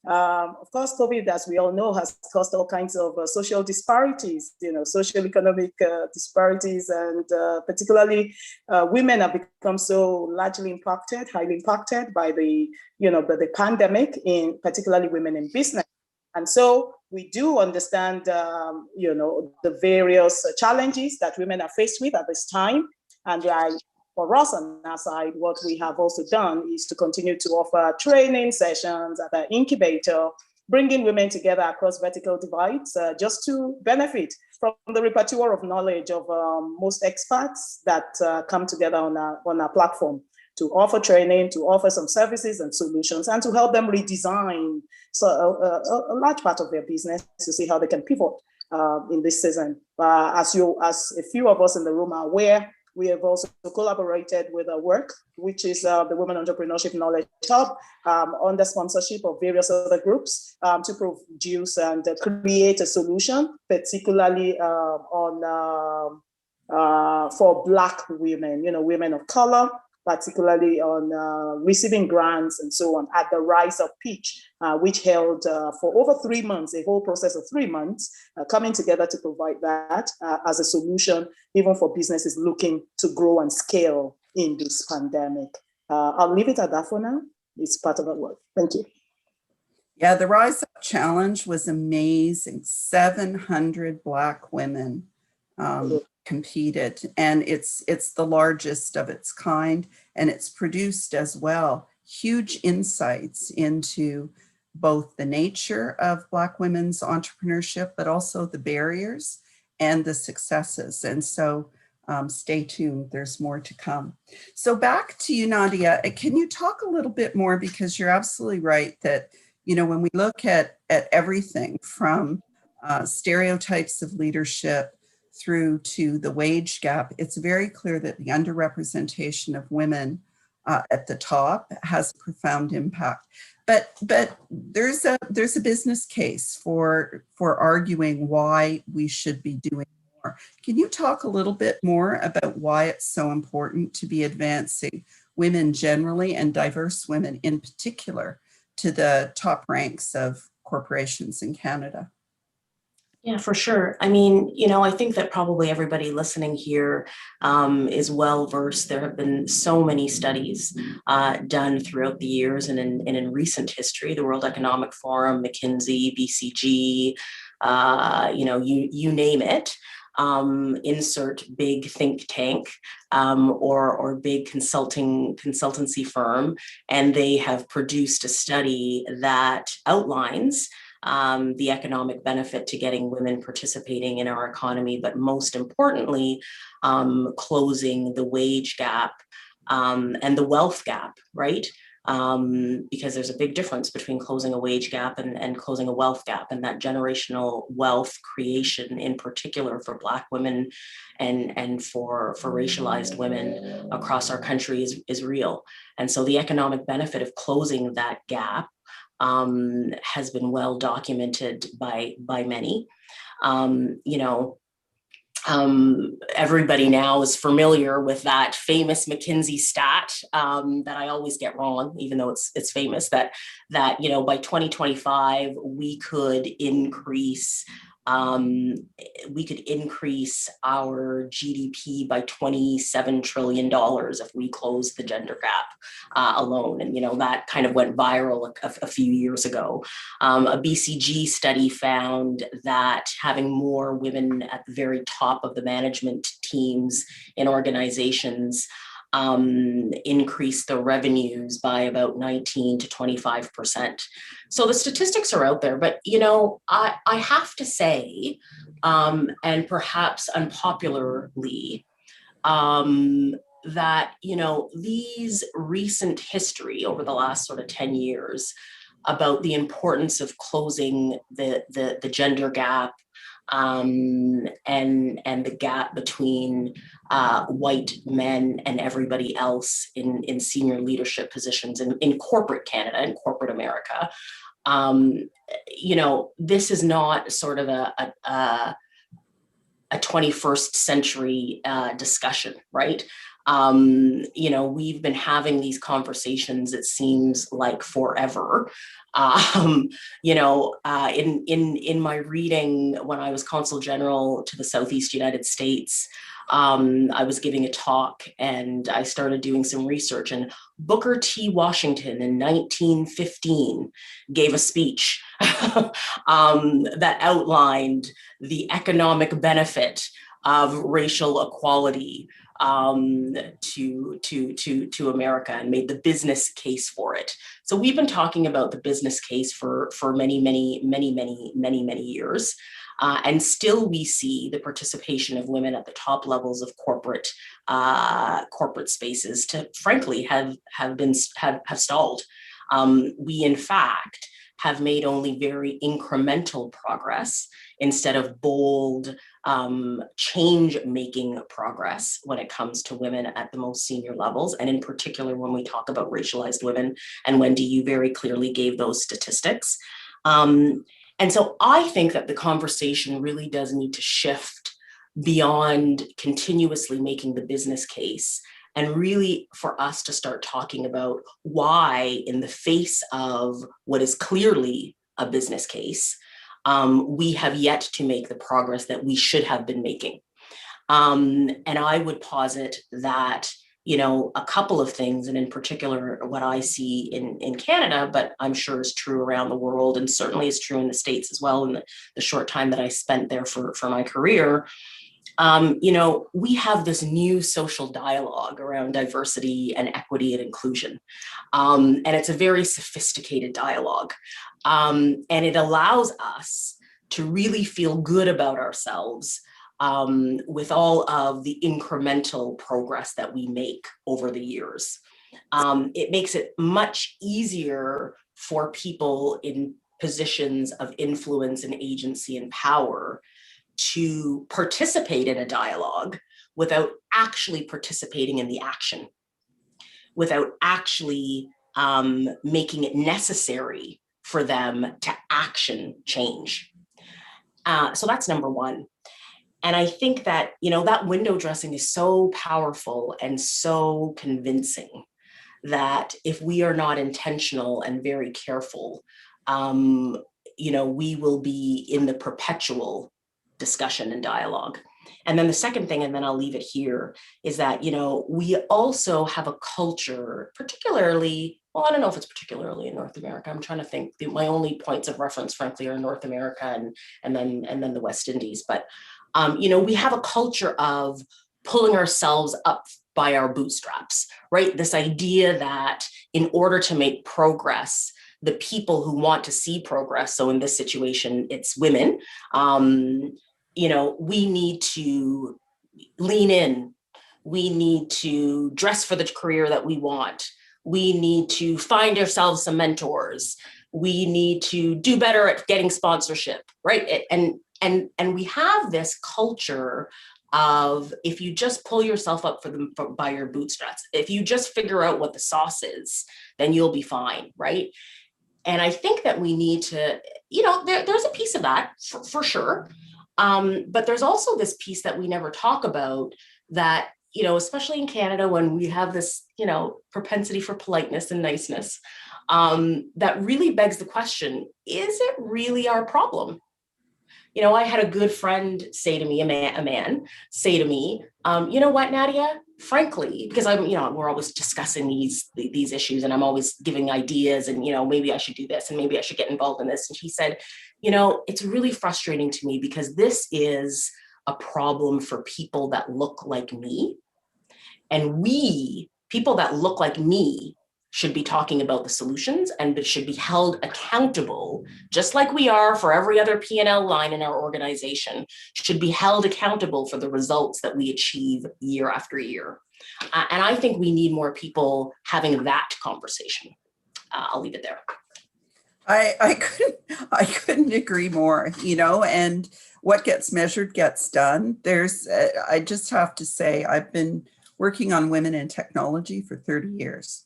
Of course, COVID, as we all know, has caused all kinds of social disparities, social economic disparities, and particularly women have become so largely impacted, highly impacted by the pandemic, particularly women in business. And so we do understand, the various challenges that women are faced with at this time. And for us on our side, what we have also done is to continue to offer training sessions at our incubator, bringing women together across vertical divides, just to benefit from the repertoire of knowledge of most experts that come together on our platform, to offer training, to offer some services and solutions, and to help them redesign a large part of their business to see how they can pivot in this season. As a few of us in the room are aware, we have also collaborated with work, which is the Women Entrepreneurship Knowledge Hub, under sponsorship of various other groups, to produce and create a solution, particularly for Black women, women of color, particularly on receiving grants and so on at the Rise Up Pitch, which held for over 3 months, a whole process of 3 months, coming together to provide that as a solution, even for businesses looking to grow and scale in this pandemic. I'll leave it at that for now. It's part of our work. Thank you. Yeah, the Rise Up Challenge was amazing. 700 Black women competed, and it's the largest of its kind, and it's produced as well huge insights into both the nature of Black women's entrepreneurship, but also the barriers and the successes. And so stay tuned, there's more to come. So back to you, Nadia, can you talk a little bit more, because you're absolutely right that, you know, when we look at everything from stereotypes of leadership through to the wage gap, it's very clear that the underrepresentation of women at the top has a profound impact. But there's a business case for arguing why we should be doing more. Can you talk a little bit more about why it's so important to be advancing women generally and diverse women in particular to the top ranks of corporations in Canada? Yeah, for sure. I mean, you know, I think that probably everybody listening here is well versed. There have been so many studies done throughout the years and in recent history, the World Economic Forum, McKinsey, BCG, you know, you name it. Insert big think tank or big consultancy firm, and they have produced a study that outlines the economic benefit to getting women participating in our economy, but most importantly, closing the wage gap and the wealth gap, right? Because there's a big difference between closing a wage gap and closing a wealth gap, and that generational wealth creation in particular for Black women and for racialized women across our country is real. And so the economic benefit of closing that gap has been well documented by many. You know, everybody now is familiar with that famous McKinsey stat that I always get wrong, even though it's famous, that you know, by 2025 we could increase our GDP by $27 trillion if we close the gender gap alone. And, you know, that kind of went viral a few years ago. A BCG study found that having more women at the very top of the management teams in organizations increase the revenues by about 19 to 25%. So the statistics are out there, but, you know, I have to say, and perhaps unpopularly, that, you know, these recent history over the last sort of 10 years about the importance of closing the gender gap and the gap between white men and everybody else in senior leadership positions in corporate Canada and corporate America. You know, this is not sort of a 21st century discussion, right? You know, we've been having these conversations, it seems like forever. You know, in my reading when I was Consul General to the Southeast United States, I was giving a talk and I started doing some research, and Booker T. Washington in 1915 gave a speech that outlined the economic benefit of racial equality to America and made the business case for it. So we've been talking about the business case for many years. And still we see the participation of women at the top levels of corporate spaces to frankly have stalled. We in fact have made only very incremental progress instead of bold change-making progress when it comes to women at the most senior levels, and in particular when we talk about racialized women. And Wendy, you very clearly gave those statistics. And so I think that the conversation really does need to shift beyond continuously making the business case, and really for us to start talking about why, in the face of what is clearly a business case, we have yet to make the progress that we should have been making. And I would posit that, you know, a couple of things, and in particular, what I see in Canada, but I'm sure is true around the world, and certainly is true in the States as well in the short time that I spent there for my career, We have this new social dialogue around diversity and equity and inclusion. And it's a very sophisticated dialogue. And it allows us to really feel good about ourselves with all of the incremental progress that we make over the years. It makes it much easier for people in positions of influence and agency and power to participate in a dialogue without actually participating in the action, without actually making it necessary for them to action change. So that's number one. And I think that, that window dressing is so powerful and so convincing that if we are not intentional and very careful, we will be in the perpetual discussion and dialogue. And then the second thing, and then I'll leave it here, is that, we also have a culture, particularly, well, I don't know if it's particularly in North America. I'm trying to think. My only points of reference, frankly, are North America and then the West Indies. But, we have a culture of pulling ourselves up by our bootstraps, right? This idea that in order to make progress, the people who want to see progress, so in this situation, it's women, we need to lean in. We need to dress for the career that we want. We need to find ourselves some mentors. We need to do better at getting sponsorship, right? And we have this culture of, if you just pull yourself up by your bootstraps, if you just figure out what the sauce is, then you'll be fine, right? And I think that we need to, there's a piece of that for sure. But there's also this piece that we never talk about that, especially in Canada, when we have this, propensity for politeness and niceness, that really begs the question, is it really our problem? I had a good friend say to me, a man say to me, you know what, Nadia, frankly, because we're always discussing these issues and I'm always giving ideas and, maybe I should do this and maybe I should get involved in this. And she said, it's really frustrating to me because this is a problem for people that look like me. And people that look like me, should be talking about the solutions and should be held accountable, just like we are for every other P&L line in our organization, should be held accountable for the results that we achieve year after year. And I think we need more people having that conversation. I'll leave it there. I couldn't agree more, and what gets measured gets done. I just have to say, I've been working on women in technology for 30 years.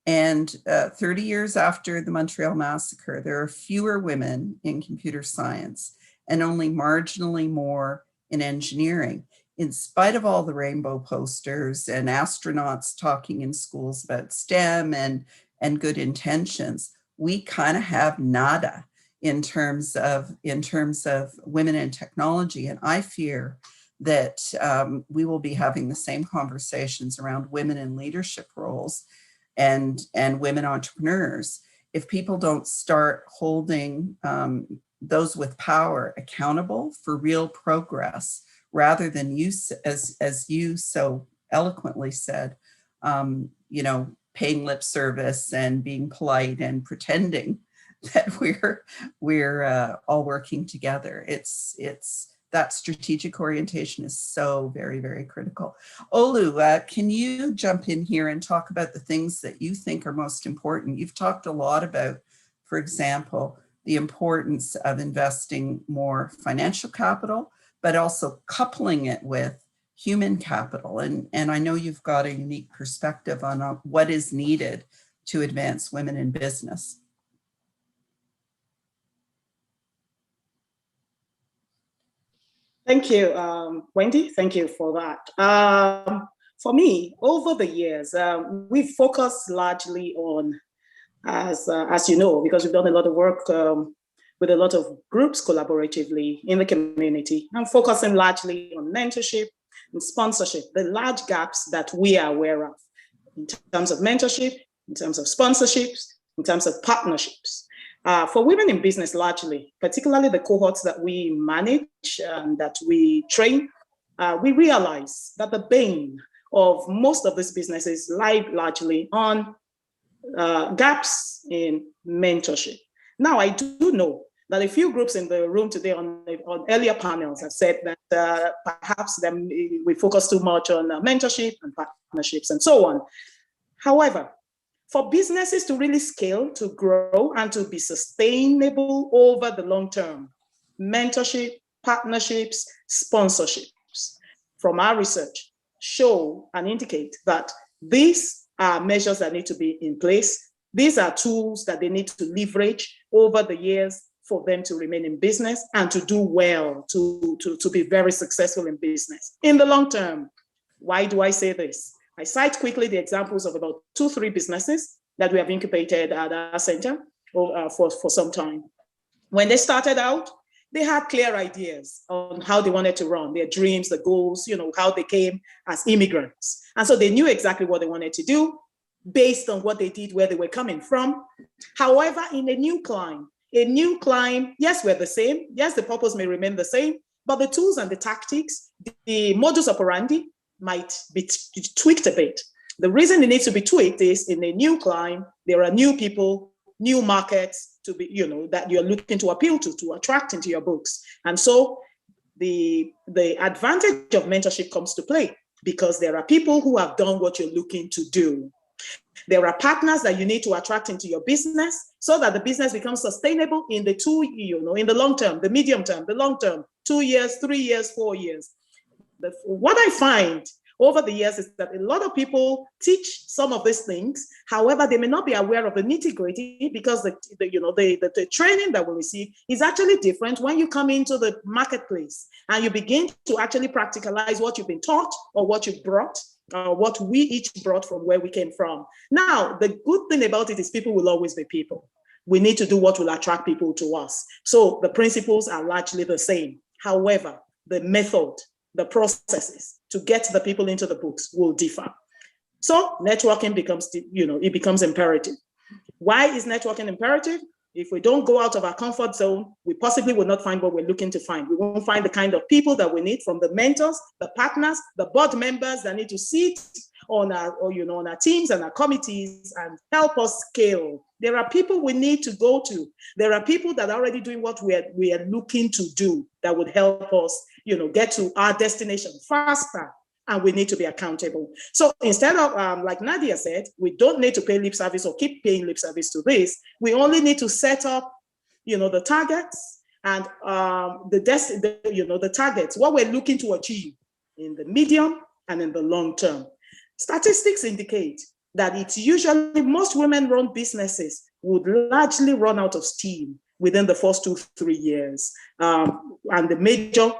And 30 years after the Montreal Massacre, there are fewer women in computer science and only marginally more in engineering. In spite of all the rainbow posters and astronauts talking in schools about STEM and good intentions, we kind of have nada in terms of women in technology. And I fear that we will be having the same conversations around women in leadership roles and women entrepreneurs if people don't start holding those with power accountable for real progress, rather than as you so eloquently said, paying lip service and being polite and pretending that we're all working together. It's that strategic orientation is so very, very critical. Olu, can you jump in here and talk about the things that you think are most important? You've talked a lot about, for example, the importance of investing more financial capital, but also coupling it with human capital. And I know you've got a unique perspective on what is needed to advance women in business. Thank you, Wendy. Thank you for that. For me, over the years, we've focused largely on, as you know, because we've done a lot of work with a lot of groups collaboratively in the community, and focusing largely on mentorship and sponsorship, the large gaps that we are aware of in terms of mentorship, in terms of sponsorships, in terms of partnerships. For women in business largely, particularly the cohorts that we manage and that we train, we realize that the bane of most of these businesses lie largely on gaps in mentorship. Now, I do know that a few groups in the room today on earlier panels have said that perhaps we focus too much on mentorship and partnerships and so on. However, for businesses to really scale, to grow, and to be sustainable over the long term, mentorship, partnerships, sponsorships from our research show and indicate that these are measures that need to be in place. These are tools that they need to leverage over the years for them to remain in business and to do well, to be very successful in business. In the long term, why do I say this? I cite quickly the examples of about 2-3 businesses that we have incubated at our center for some time. When they started out, they had clear ideas on how they wanted to run, their dreams, the goals, how they came as immigrants. And so they knew exactly what they wanted to do based on what they did, where they were coming from. However, in a new climb, yes, we're the same. Yes, the purpose may remain the same, but the tools and the tactics, the modus operandi might be tweaked a bit. The reason it needs to be tweaked is in a new climb, there are new people, new markets to be, that you're looking to appeal to attract into your books. And so the advantage of mentorship comes to play because there are people who have done what you're looking to do. There are partners that you need to attract into your business so that the business becomes sustainable in the in the long term, the medium term, the long term, 2 years, 3 years, 4 years. What I find over the years is that a lot of people teach some of these things. However, they may not be aware of the nitty-gritty because the training that we receive is actually different when you come into the marketplace and you begin to actually practicalize what you've been taught or what you've brought, what we each brought from where we came from. Now, the good thing about it is people will always be people. We need to do what will attract people to us. So the principles are largely the same. However, the method, the processes to get the people into the books will differ. So networking becomes, it becomes imperative. Why is networking imperative? If we don't go out of our comfort zone, we possibly will not find what we're looking to find. We won't find the kind of people that we need, from the mentors, the partners, the board members that need to sit on our teams and our committees and help us scale. There are people we need to go to. There are people that are already doing what we are looking to do that would help us, get to our destination faster. And we need to be accountable. So instead of, like Nadia said, we don't need to pay lip service or keep paying lip service to this. We only need to set up, the targets and the targets, what we're looking to achieve in the medium and in the long term. Statistics indicate that it's usually most women-run businesses would largely run out of steam within the first 2-3 years. And the major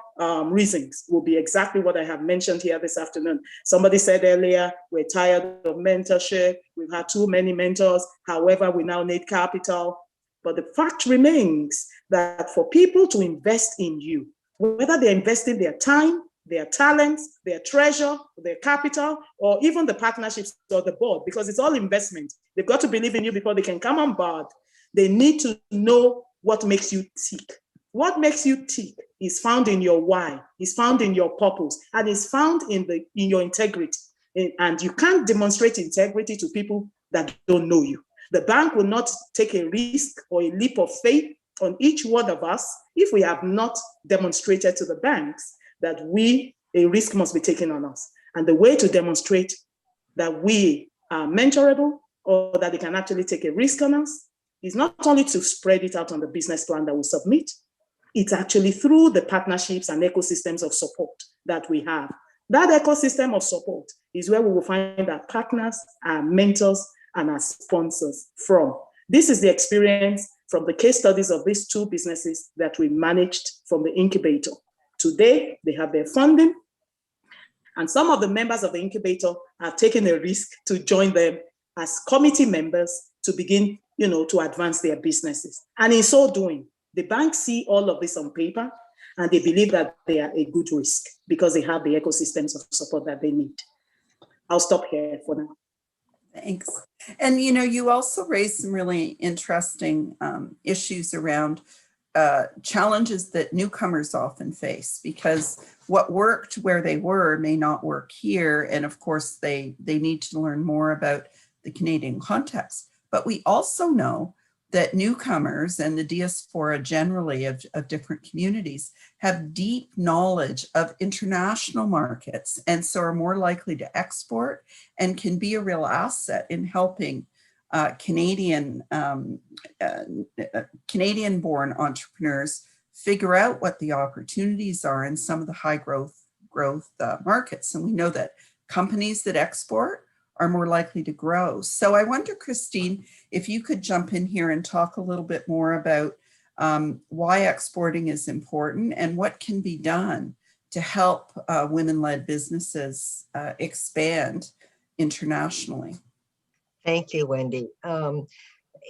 reasons will be exactly what I have mentioned here this afternoon. Somebody said earlier, we're tired of mentorship. We've had too many mentors. However, we now need capital. But the fact remains that for people to invest in you, whether they're investing their time, their talents, their treasure, their capital, or even the partnerships or the board, because it's all investment. They've got to believe in you before they can come on board. They need to know what makes you tick. What makes you tick is found in your why, is found in your purpose, and is found in your integrity. And you can't demonstrate integrity to people that don't know you. The bank will not take a risk or a leap of faith on each one of us if we have not demonstrated to the banks that a risk must be taken on us. And the way to demonstrate that we are mentorable or that they can actually take a risk on us is not only to spread it out on the business plan that we submit, it's actually through the partnerships and ecosystems of support that we have. That ecosystem of support is where we will find our partners, our mentors, and our sponsors from. This is the experience from the case studies of these 2 businesses that we managed from the incubator. Today, they have their funding, and some of the members of the incubator are taking a risk to join them as committee members to begin, to advance their businesses. And in so doing, the banks see all of this on paper, and they believe that they are a good risk because they have the ecosystems of support that they need. I'll stop here for now. Thanks. And you also raised some really interesting issues around challenges that newcomers often face, because what worked where they were may not work here. And of course, they need to learn more about the Canadian context. But we also know that newcomers and the diaspora generally of different communities have deep knowledge of international markets, and so are more likely to export and can be a real asset in helping Canadian-born entrepreneurs figure out what the opportunities are in some of the high growth markets. And we know that companies that export are more likely to grow. So I wonder, Christine, if you could jump in here and talk a little bit more about why exporting is important and what can be done to help women-led businesses expand internationally. Thank you, Wendy.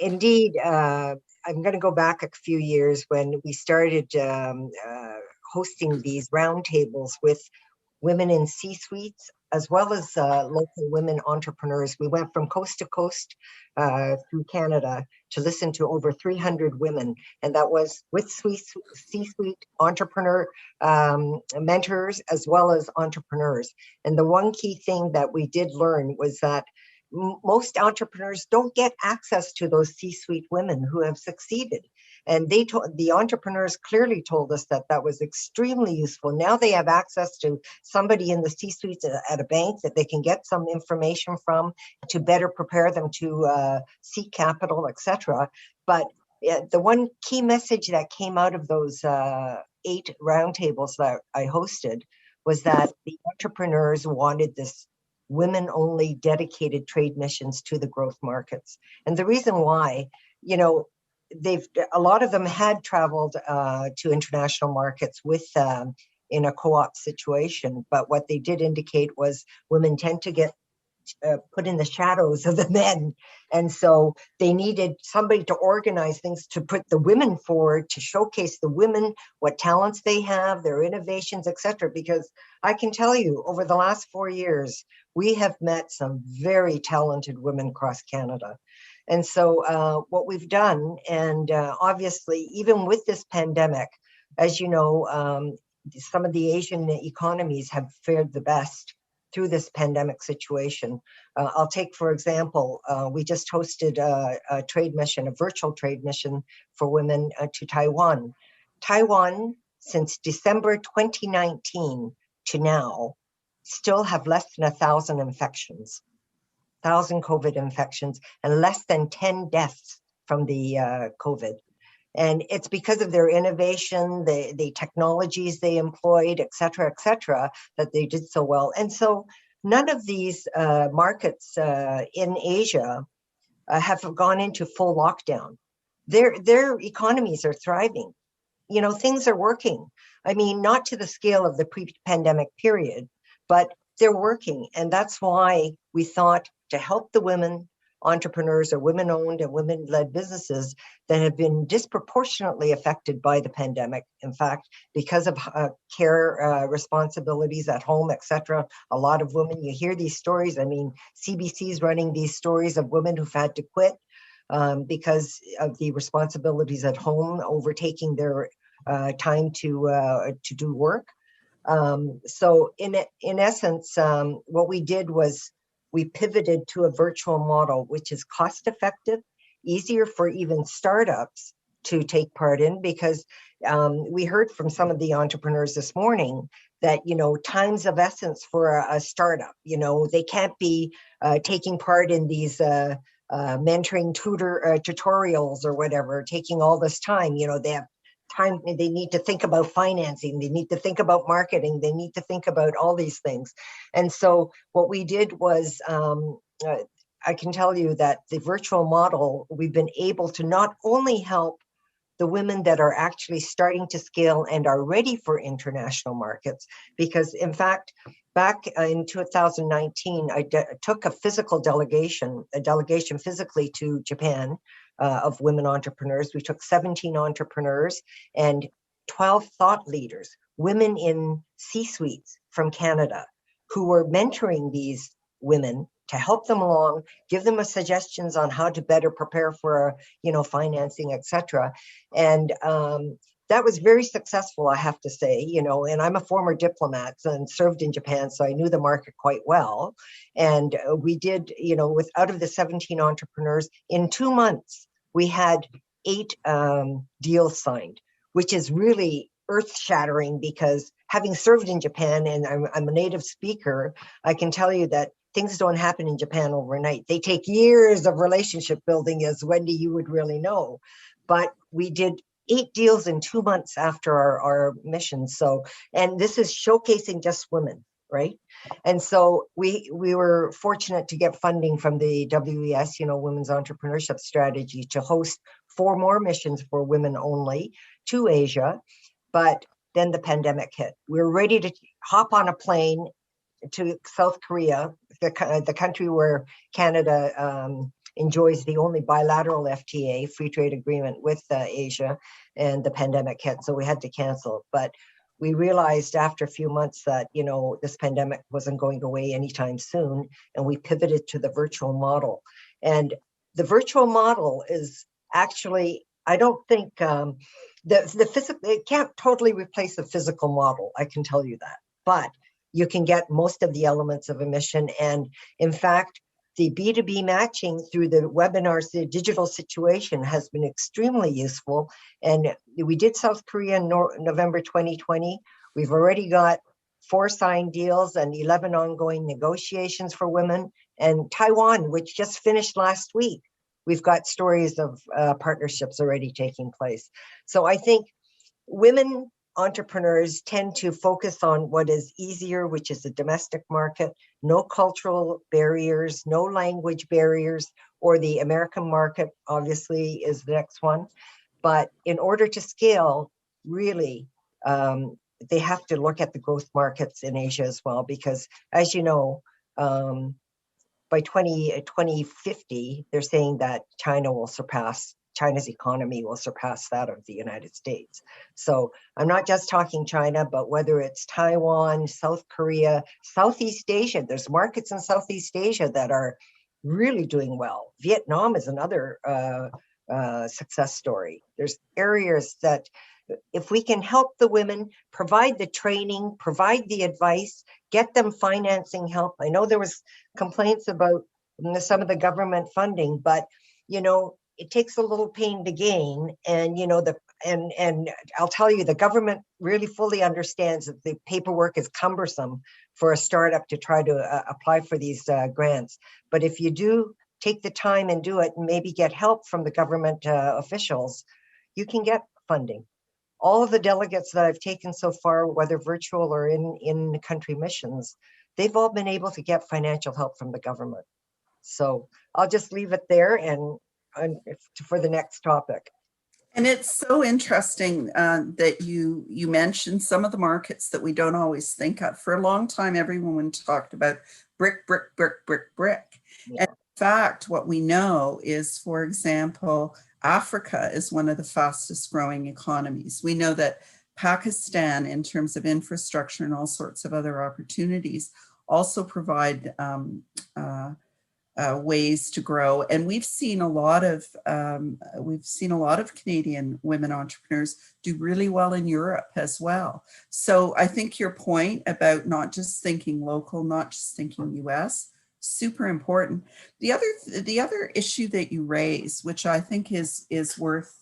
Indeed, I'm going to go back a few years when we started hosting these roundtables with women in C-suites, as well as local women entrepreneurs. We went from coast to coast through Canada to listen to over 300 women. And that was with C-suite entrepreneur mentors, as well as entrepreneurs. And the one key thing that we did learn was that most entrepreneurs don't get access to those C-suite women who have succeeded. And the entrepreneurs clearly told us that that was extremely useful. Now they have access to somebody in the C-suite at a bank that they can get some information from to better prepare them to seek capital, etc. But the one key message that came out of those 8 roundtables that I hosted was that the entrepreneurs wanted this women-only dedicated trade missions to the growth markets. And the reason why, a lot of them had traveled to international markets with in a co-op situation, but what they did indicate was women tend to get put in the shadows of the men, and so they needed somebody to organize things, to put the women forward, to showcase the women, what talents they have, their innovations, etc. Because I can tell you, over the last 4 years, we have met some very talented women across Canada. And so what we've done, and obviously, even with this pandemic, as you know, some of the Asian economies have fared the best through this pandemic situation. I'll take, for example, we just hosted a trade mission, a virtual trade mission for women to Taiwan. Taiwan, since December 2019 to now, still have less than 1,000 infections. 1,000 COVID infections and less than 10 deaths from the COVID. And it's because of their innovation, the technologies they employed, et cetera, that they did so well. And so none of these markets in Asia have gone into full lockdown. Their economies are thriving. Things are working. I mean, not to the scale of the pre-pandemic period, but they're working. And that's why we thought to help the women entrepreneurs or women-owned and women-led businesses that have been disproportionately affected by the pandemic. In fact, because of care responsibilities at home, etc. A lot of women, you hear these stories. I mean, CBC is running these stories of women who've had to quit because of the responsibilities at home overtaking their time to do work. So in essence, what we did was we pivoted to a virtual model, which is cost effective, easier for even startups to take part in, because we heard from some of the entrepreneurs this morning that, time's of essence for a startup. They can't be taking part in these mentoring tutorials or whatever, taking all this time. They have time, they need to think about financing, they need to think about marketing, they need to think about all these things. And so what we did was, I can tell you that the virtual model, we've been able to not only help the women that are actually starting to scale and are ready for international markets, because in fact, back in 2019, I took a delegation physically to Japan of women entrepreneurs. We took 17 entrepreneurs and 12 thought leaders, women in C-suites from Canada, who were mentoring these women to help them along, give them suggestions on how to better prepare for, financing, etc. And that was very successful, I have to say, and I'm a former diplomat and served in Japan, so I knew the market quite well. And we did, with out of the 17 entrepreneurs, in 2 months, we had 8 deals signed, which is really earth-shattering, because having served in Japan and I'm a native speaker, I can tell you that things don't happen in Japan overnight. They take years of relationship building, as Wendy, you would really know. But we did 8 deals in 2 months after our mission. So, and this is showcasing just women, right? And so we were fortunate to get funding from the WES, Women's Entrepreneurship Strategy, to host 4 more missions for women only to Asia. But then the pandemic hit. We were ready to hop on a plane to South Korea, the country where Canada enjoys the only bilateral FTA, free trade agreement with Asia, and the pandemic hit, so we had to cancel. But we realized after a few months that, this pandemic wasn't going away anytime soon, and we pivoted to the virtual model. And the virtual model is actually, I don't think, the physical, it can't totally replace the physical model, I can tell you that. But you can get most of the elements of a mission. And in fact, the B2B matching through the webinars, the digital situation, has been extremely useful. And we did South Korea in November 2020. We've already got 4 signed deals and 11 ongoing negotiations for women. And Taiwan, which just finished last week, we've got stories of partnerships already taking place. So I think women entrepreneurs tend to focus on what is easier, which is the domestic market, no cultural barriers, no language barriers, or the American market obviously is the next one. But in order to scale, really, they have to look at the growth markets in Asia as well, because as you know, by 2050, they're saying that China's economy will surpass that of the United States. So I'm not just talking China, but whether it's Taiwan, South Korea, Southeast Asia, there's markets in Southeast Asia that are really doing well. Vietnam is another success story. There's areas that if we can help the women, provide the training, provide the advice, get them financing help. I know there was complaints about some of the government funding, but it takes a little pain to gain. And and I'll tell you, the government really fully understands that the paperwork is cumbersome for a startup to try to apply for these grants. But if you do take the time and do it, and maybe get help from the government officials, you can get funding. All of the delegates that I've taken so far, whether virtual or in country missions, they've all been able to get financial help from the government. So I'll just leave it there and for the next topic. And it's so interesting that you mentioned some of the markets that we don't always think of. For a long time, everyone talked about brick, brick, brick, brick, brick. Yeah. And in fact, what we know is, for example, Africa is one of the fastest growing economies. We know that Pakistan, in terms of infrastructure and all sorts of other opportunities, also provide ways to grow. And we've seen a lot of Canadian women entrepreneurs do really well in Europe as well. So I think your point about not just thinking local, not just thinking US, super important. The other issue that you raise, which I think is worth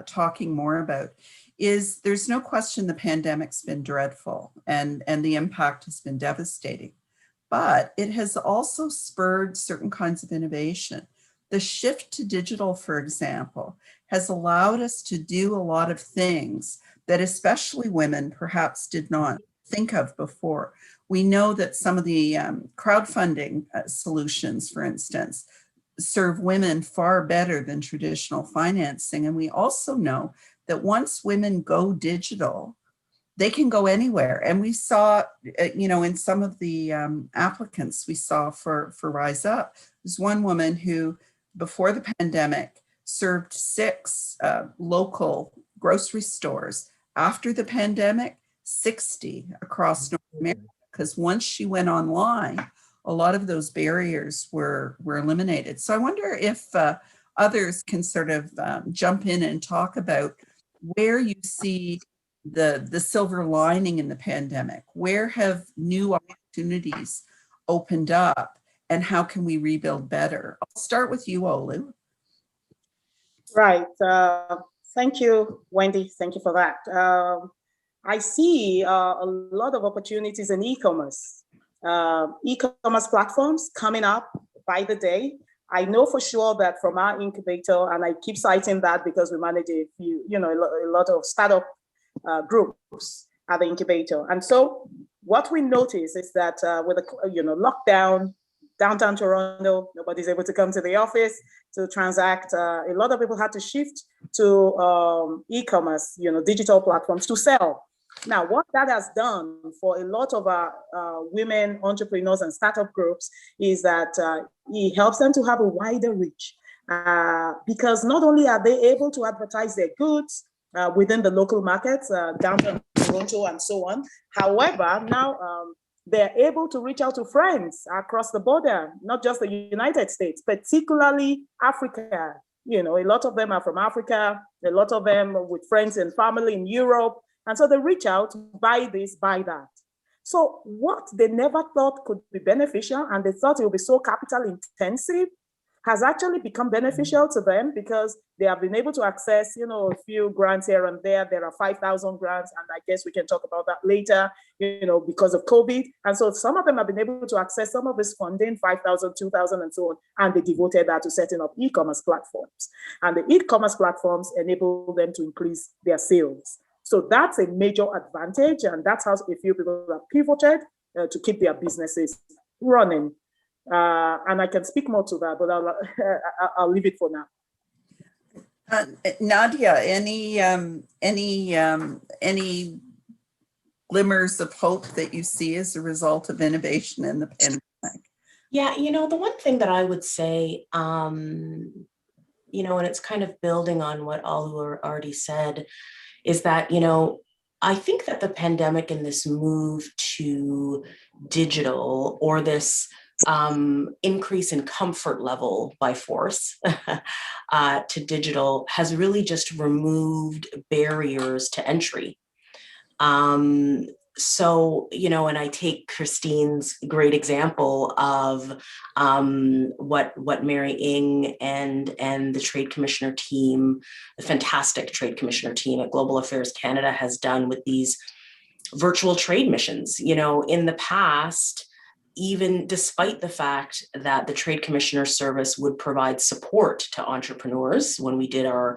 talking more about, is there's no question the pandemic's been dreadful and the impact has been devastating. But it has also spurred certain kinds of innovation. The shift to digital, for example, has allowed us to do a lot of things that especially women perhaps did not think of before. We know that some of the crowdfunding solutions, for instance, serve women far better than traditional financing. And we also know that once women go digital, they can go anywhere. And we saw, in some of the applicants we saw for Rise Up, there's one woman who, before the pandemic, served 6 local grocery stores. After the pandemic, 60 across North America, because once she went online, a lot of those barriers were eliminated. So I wonder if others can sort of jump in and talk about where you see the silver lining in the pandemic. Where have new opportunities opened up, and how can we rebuild better? I'll start with you, Olu. Right. Thank you, Wendy. Thank you for that. I see a lot of opportunities in e-commerce. E-commerce platforms coming up by the day. I know for sure that from our incubator, and I keep citing that because we manage a few, a lot of startup groups at the incubator. And so what we notice is that with the lockdown, downtown Toronto, nobody's able to come to the office to transact. A lot of people had to shift to e-commerce, digital platforms to sell. Now, what that has done for a lot of our women entrepreneurs and startup groups is that it helps them to have a wider reach because not only are they able to advertise their goods within the local markets, downtown Toronto and so on. However, now they're able to reach out to friends across the border, not just the United States, particularly Africa. A lot of them are from Africa, a lot of them with friends and family in Europe. And so they reach out, buy this, buy that. So what they never thought could be beneficial, and they thought it would be so capital intensive, has actually become beneficial to them because they have been able to access, a few grants here and there. There are 5,000 grants, and I guess we can talk about that later, because of COVID. And so some of them have been able to access some of this funding, 5,000, 2,000, and so on, and they devoted that to setting up e-commerce platforms. And the e-commerce platforms enable them to increase their sales. So that's a major advantage, and that's how a few people have pivoted to keep their businesses running. And I can speak more to that, but I'll leave it for now. Nadia, any glimmers of hope that you see as a result of innovation in the pandemic? Yeah, the one thing that I would say, and it's kind of building on what Olu already said, is that, I think that the pandemic and this move to digital, or this increase in comfort level by force to digital, has really just removed barriers to entry. So, and I take Christine's great example of what Mary Ng and the Trade Commissioner team, the fantastic Trade Commissioner team at Global Affairs Canada has done with these virtual trade missions. In the past, even despite the fact that the Trade Commissioner Service would provide support to entrepreneurs when we did our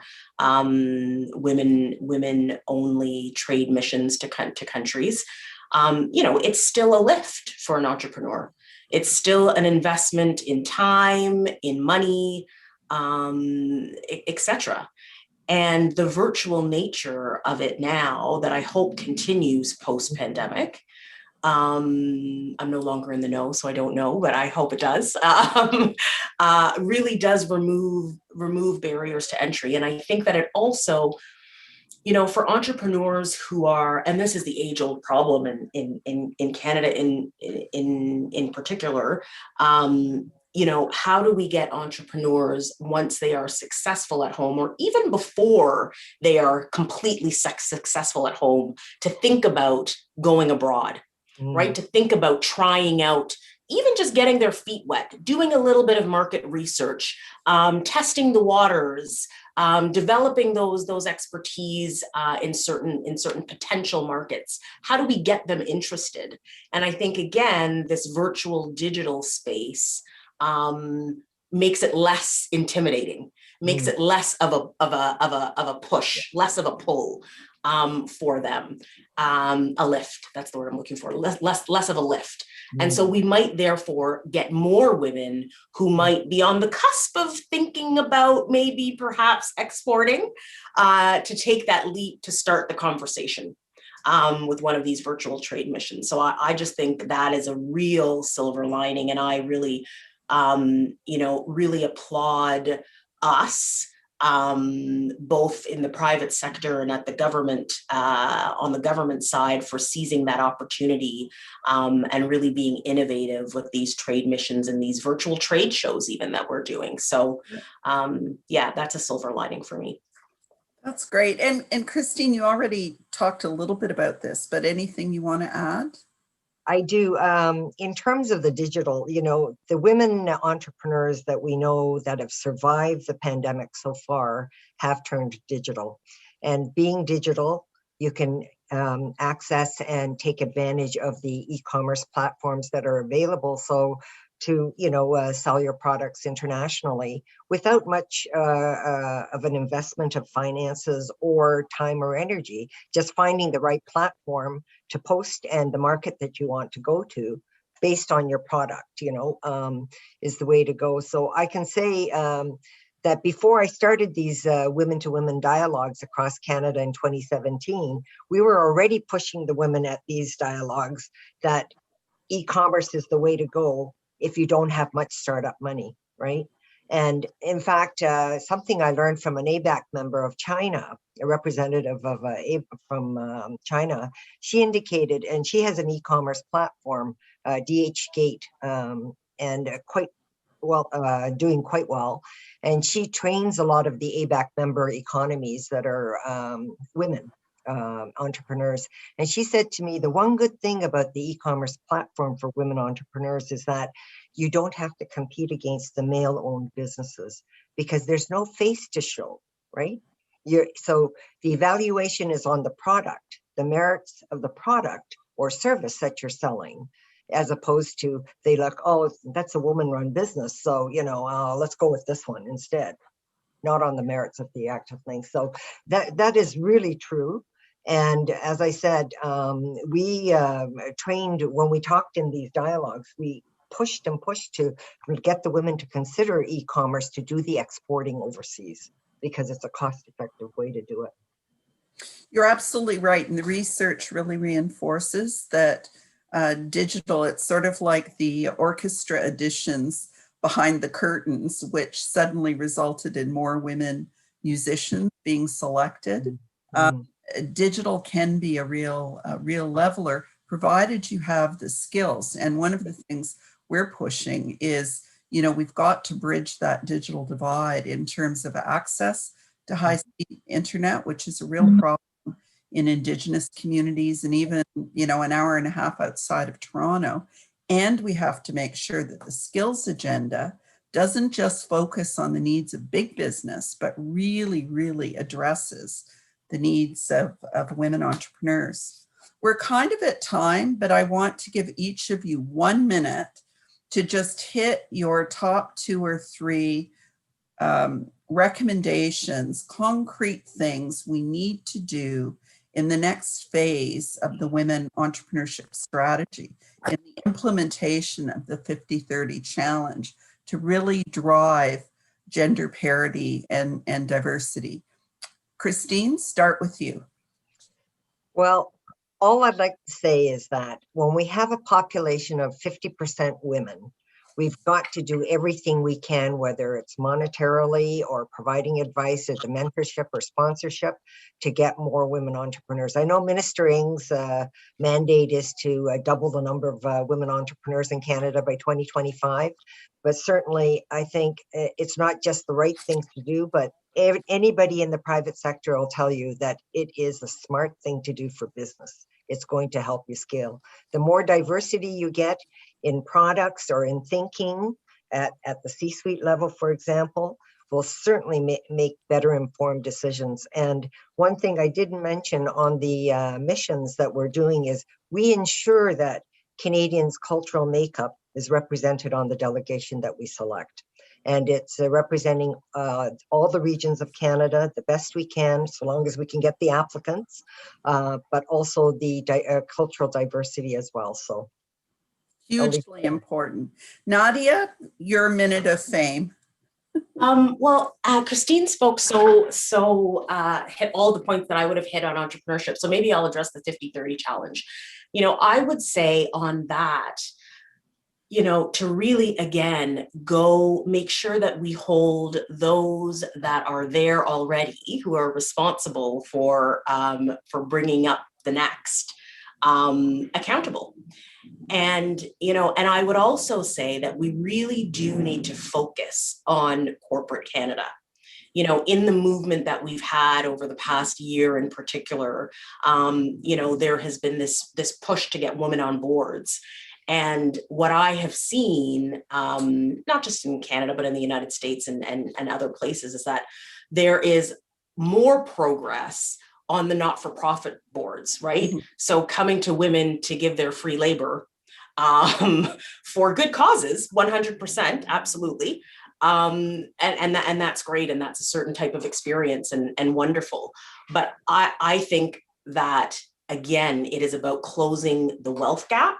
women only trade missions to countries, it's still a lift for an entrepreneur. It's still an investment in time, in money, etc. And the virtual nature of it now, that I hope continues post-pandemic. I'm no longer in the know, so I don't know, but I hope it does, really does remove barriers to entry. And I think that it also, for entrepreneurs who are, and this is the age-old problem in Canada in particular, how do we get entrepreneurs, once they are successful at home, or even before they are completely successful at home, to think about going abroad? Right? To think about trying out, even just getting their feet wet, doing a little bit of market research, testing the waters, developing those expertise in certain potential markets. How do we get them interested? And I think, again, this virtual digital space makes it less intimidating, makes it less of a push, less of a pull for them. A lift, that's the word I'm looking for, less of a lift. And so we might therefore get more women who might be on the cusp of thinking about maybe perhaps exporting, to take that leap to start the conversation with one of these virtual trade missions. So I just think that is a real silver lining. And I really, really applaud us both in the private sector and at the government, on the government side, for seizing that opportunity and really being innovative with these trade missions and these virtual trade shows even that we're doing. So yeah, that's a silver lining for me. That's great. And Christine, you already talked a little bit about this, but anything you want to add? I do. In terms of the digital, the women entrepreneurs that we know that have survived the pandemic so far have turned digital. And being digital, you can access and take advantage of the e-commerce platforms that are available. So to sell your products internationally without much of an investment of finances or time or energy, just finding the right platform to post and the market that you want to go to based on your product, is the way to go. So I can say that before I started these women-to-women dialogues across Canada in 2017, we were already pushing the women at these dialogues that e-commerce is the way to go if you don't have much startup money, right? And in fact, something I learned from an ABAC member of China, a representative of from China, she indicated, and she has an e-commerce platform, DHgate, and quite well, doing quite well. And she trains a lot of the ABAC member economies that are women entrepreneurs. And she said to me, the one good thing about the e-commerce platform for women entrepreneurs is that you don't have to compete against the male-owned businesses because there's no face to show, right? So the evaluation is on the product, the merits of the product or service that you're selling, as opposed to they look, oh, that's a woman-run business, so let's go with this one instead. Not on the merits of the actual thing. So that is really true. And as I said, we trained, when we talked in these dialogues, we pushed and pushed to get the women to consider e-commerce to do the exporting overseas because it's a cost-effective way to do it. You're absolutely right. And the research really reinforces that digital, it's sort of like the orchestra auditions behind the curtains, which suddenly resulted in more women musicians being selected. Digital can be a real leveler, provided you have the skills. And one of the things we're pushing is, we've got to bridge that digital divide in terms of access to high-speed internet, which is a real problem in Indigenous communities and even, an hour and a half outside of Toronto. And we have to make sure that the skills agenda doesn't just focus on the needs of big business, but really, really addresses the needs of women entrepreneurs. We're kind of at time, but I want to give each of you 1 minute to just hit your top 2 or 3 recommendations, concrete things we need to do in the next phase of the women entrepreneurship strategy, in the implementation of the 50-30 challenge to really drive gender parity and diversity. Christine, start with you. Well, all I'd like to say is that when we have a population of 50% women, we've got to do everything we can, whether it's monetarily or providing advice as a mentorship or sponsorship, to get more women entrepreneurs. I know Minister Ng's mandate is to double the number of women entrepreneurs in Canada by 2025. But certainly, I think it's not just the right thing to do, but anybody in the private sector will tell you that it is a smart thing to do for business. It's going to help you scale. The more diversity you get in products or in thinking at the C-suite level, for example, will certainly make better informed decisions. And one thing I didn't mention on the missions that we're doing is we ensure that Canadians' cultural makeup is represented on the delegation that we select. And it's representing all the regions of Canada the best we can, so long as we can get the applicants, but also the cultural diversity as well. So hugely important. Nadia, your minute of fame. Well, Christine spoke so hit all the points that I would have hit on entrepreneurship. So maybe I'll address the 50-30 challenge. I would say on that, to really, again, go make sure that we hold those that are there already, who are responsible for bringing up the next, accountable. And, and I would also say that we really do need to focus on corporate Canada. In the movement that we've had over the past year in particular, there has been this push to get women on boards. And what I have seen, not just in Canada, but in the United States and other places, is that there is more progress on the not-for-profit boards, right? Mm-hmm. So coming to women to give their free labor for good causes, 100%, absolutely. And that's great. And that's a certain type of experience and wonderful. But I think that, again, it is about closing the wealth gap.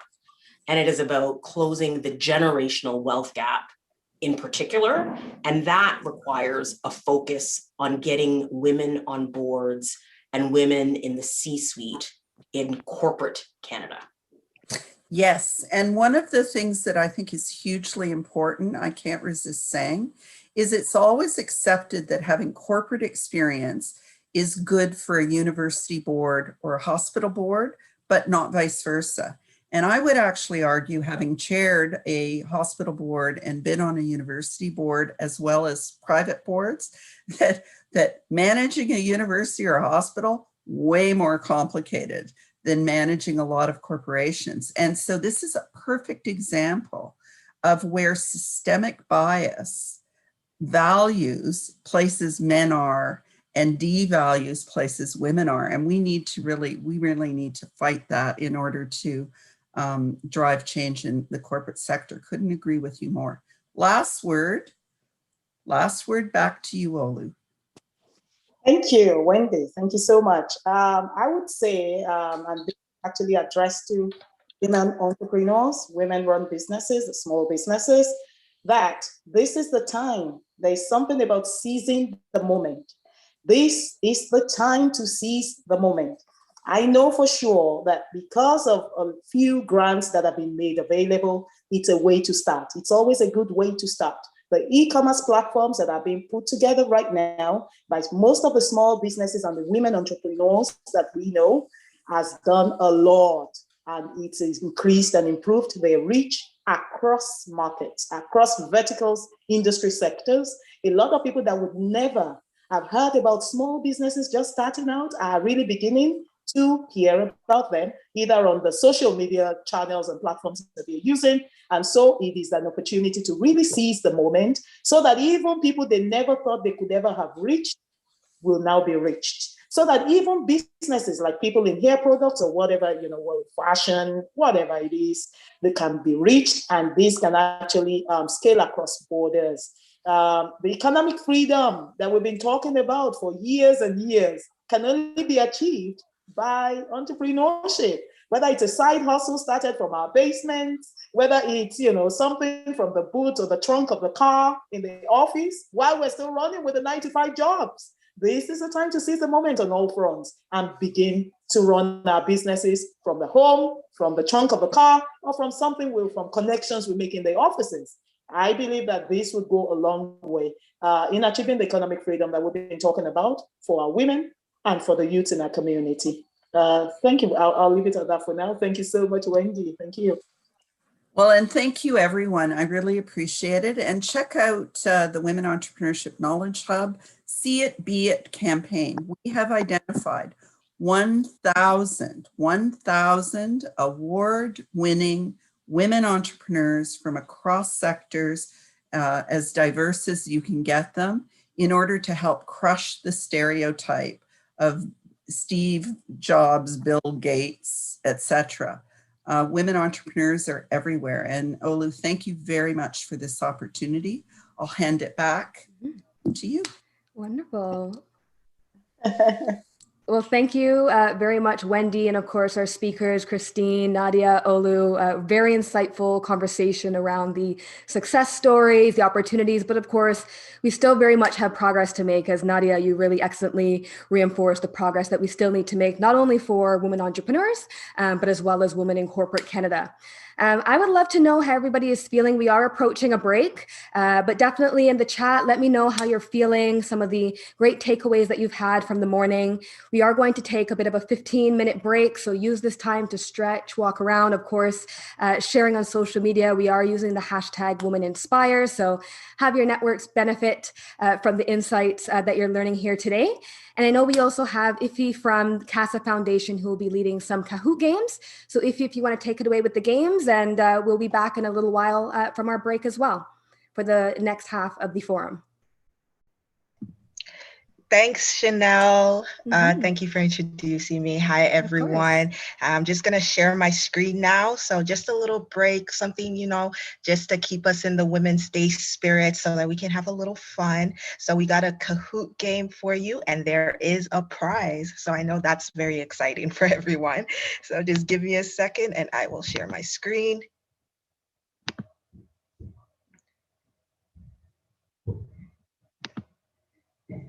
And it is about closing the generational wealth gap in particular. And that requires a focus on getting women on boards and women in the C-suite in corporate Canada. Yes. And one of the things that I think is hugely important, I can't resist saying, is it's always accepted that having corporate experience is good for a university board or a hospital board, but not vice versa. And I would actually argue, having chaired a hospital board and been on a university board as well as private boards, that managing a university or a hospital, way more complicated than managing a lot of corporations. And so this is a perfect example of where systemic bias values places men are and devalues places women are. And we really need to fight that in order to drive change in the corporate sector. Couldn't agree with you more. Last word back to you, Olu. Thank you, Wendy. Thank you so much. I would say, and this actually addressed to women entrepreneurs, women-run businesses, small businesses, that this is the time. There's something about seizing the moment. This is the time to seize the moment. I know for sure that because of a few grants that have been made available, it's a way to start. It's always a good way to start. The e-commerce platforms that are being put together right now by most of the small businesses and the women entrepreneurs that we know has done a lot, and it is increased and improved their reach across markets, across verticals, industry sectors. A lot of people that would never have heard about small businesses just starting out are really beginning to hear about them, either on the social media channels and platforms that they're using. And so it is an opportunity to really seize the moment so that even people they never thought they could ever have reached will now be reached. So that even businesses like people in hair products or whatever, fashion, whatever it is, they can be reached, and this can actually scale across borders. The economic freedom that we've been talking about for years and years can only be achieved by entrepreneurship, whether it's a side hustle started from our basements, whether it's, something from the boot or the trunk of the car in the office while we're still running with the 9-to-5 jobs. This is the time to seize the moment on all fronts and begin to run our businesses from the home, from the trunk of the car, or from from connections we make in the offices. I believe that this would go a long way in achieving the economic freedom that we've been talking about for our women and for the youth in our community. Thank you. I'll leave it at that for now. Thank you so much, Wendy. Thank you. Well, and thank you, everyone. I really appreciate it. And check out the Women Entrepreneurship Knowledge Hub, See It, Be It campaign. We have identified 1,000 award-winning women entrepreneurs from across sectors, as diverse as you can get them, in order to help crush the stereotype of Steve Jobs, Bill Gates, etc. Women entrepreneurs are everywhere. And Olu, thank you very much for this opportunity. I'll hand it back to you. Wonderful. Well, thank you very much, Wendy, and of course our speakers, Christine, Nadia, Olu. Very insightful conversation around the success stories, the opportunities, but of course, we still very much have progress to make. As Nadia, you really excellently reinforced the progress that we still need to make, not only for women entrepreneurs, but as well as women in corporate Canada. I would love to know how everybody is feeling. We are approaching a break, but definitely in the chat, let me know how you're feeling, some of the great takeaways that you've had from the morning. We are going to take a bit of a 15-minute break, so use this time to stretch, walk around, of course, sharing on social media. We are using the hashtag #WomenInspire, so have your networks benefit from the insights that you're learning here today. And I know we also have Iffy from Casa Foundation who will be leading some Kahoot games. So Iffy, if you want to take it away with the games, and we'll be back in a little while from our break as well for the next half of the forum. Thanks, Chanel. Thank you for introducing me. Hi, everyone. I'm just going to share my screen now. So just a little break, something, just to keep us in the Women's Day spirit so that we can have a little fun. So we got a Kahoot game for you, and there is a prize. So I know that's very exciting for everyone. So just give me a second and I will share my screen.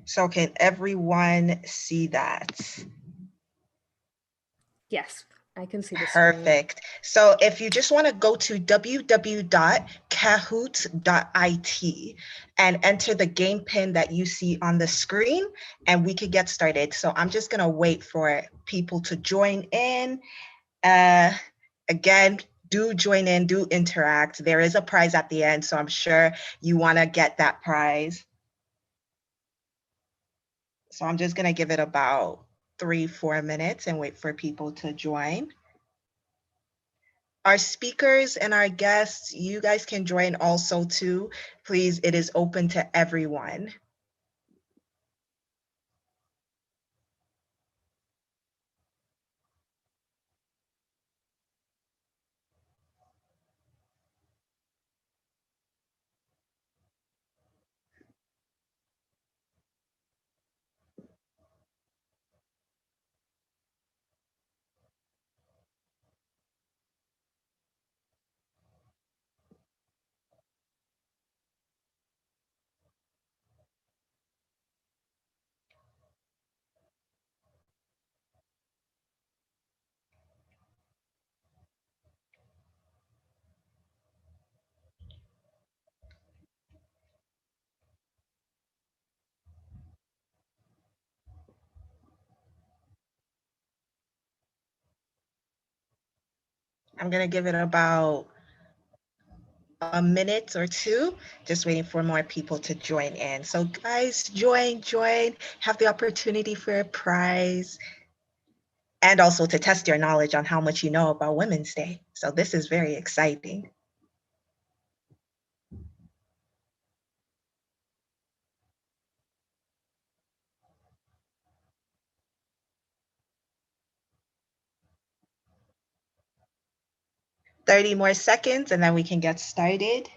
So can everyone see that? Yes, I can see this. Perfect. So if you just want to go to www.kahoot.it and enter the game pin that you see on the screen, and we could get started. So I'm just going to wait for people to join in. Again, do join in, do interact. There is a prize at the end, so I'm sure you want to get that prize. So I'm just going to give it about 3-4 minutes and wait for people to join. Our speakers and our guests, you guys can join also too. Please, it is open to everyone. I'm gonna give it about a minute or two, just waiting for more people to join in. So guys, join, have the opportunity for a prize, and also to test your knowledge on how much you know about Women's Day. So this is very exciting. "30 more seconds and then we can get started."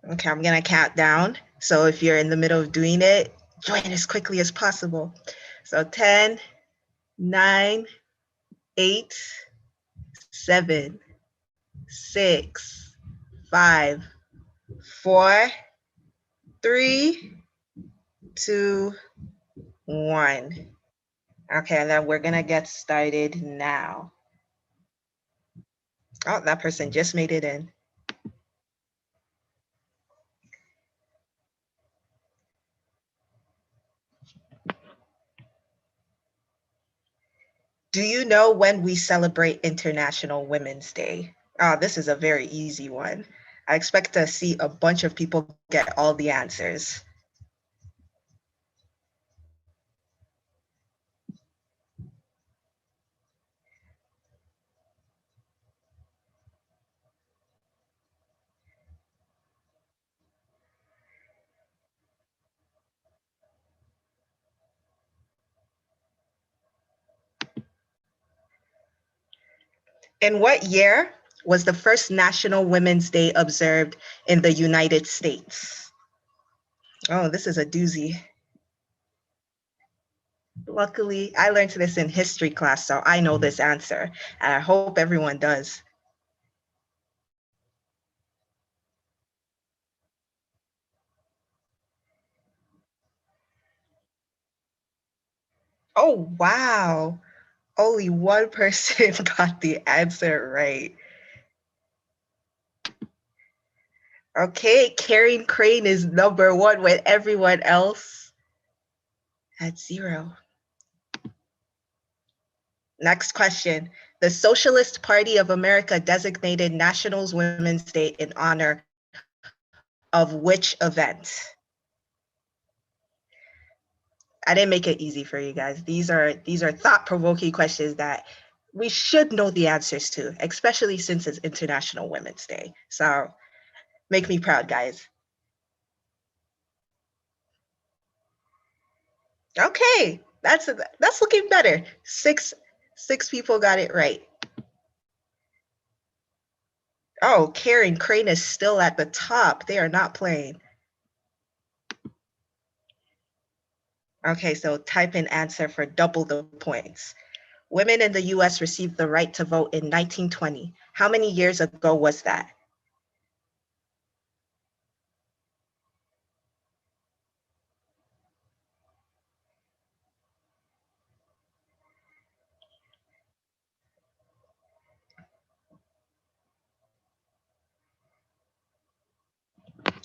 Okay, I'm gonna count down. So if you're in the middle of doing it, join as quickly as possible. So 10, 9, 8, 7, 6, 5, 4, 3, 2, 1. Okay, and then we're gonna get started now. Oh, that person just made it in. Do you know when we celebrate International Women's Day? This is a very easy one. I expect to see a bunch of people get all the answers. In what year was the first National Women's Day observed in the United States? Oh, this is a doozy. Luckily, I learned this in history class, so I know this answer, and I hope everyone does. Oh, wow. Only one person got the answer right. Okay, carrying crane is number one with everyone else at 0. Next question. The Socialist Party of America designated National Women's Day in honor of which event? I didn't make it easy for you guys. These are thought-provoking questions that we should know the answers to, especially since it's International Women's Day. So make me proud, guys. Okay, that's looking better. Six people got it right. Oh, Karen Crane is still at the top. They are not playing. Okay, so type in answer for double the points. Women in the US received the right to vote in 1920. How many years ago was that?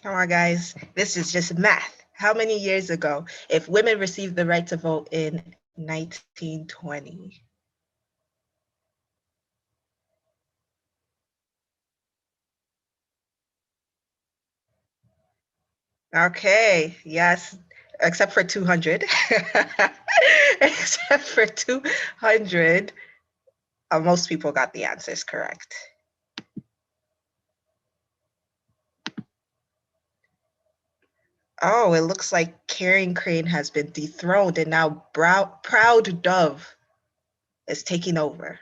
Come on, guys. This is just math. How many years ago if women received the right to vote in 1920? Okay, yes, except for 200. Except for 200, most people got the answers correct. Oh, it looks like Carrying Crane has been dethroned and now Proud Dove is taking over.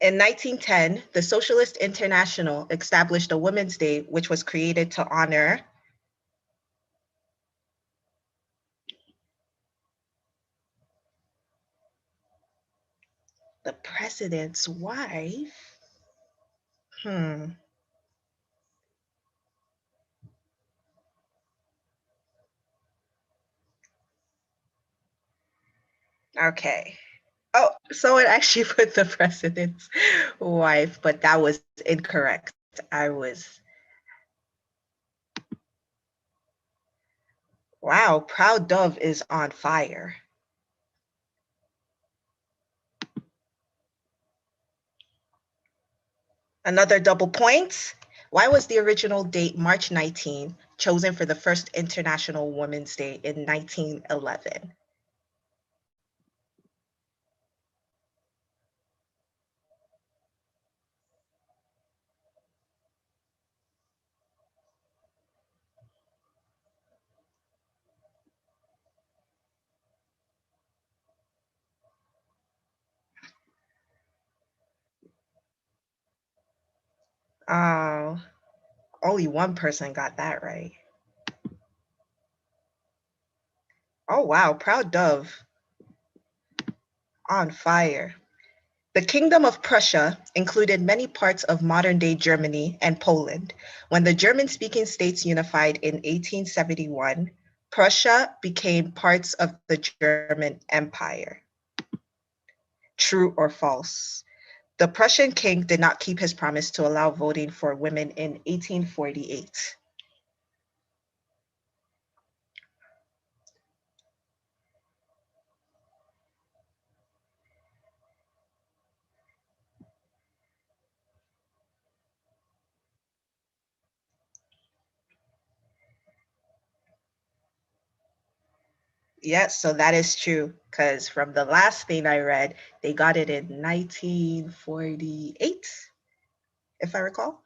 In 1910, the Socialist International established a Women's Day, which was created to honor the president's wife. Okay. Oh, someone actually put the president's wife, but that was incorrect. Wow, Proud Dove is on fire. Another double point. Why was the original date March 19 chosen for the first International Women's Day in 1911? Oh, only one person got that right. Oh, wow, Proud Dove on fire. The Kingdom of Prussia included many parts of modern-day Germany and Poland. When the German-speaking states unified in 1871, Prussia became parts of the German Empire. True or false? The Prussian king did not keep his promise to allow voting for women in 1848. Yes, so that is true, because from the last thing I read, they got it in 1948, if I recall.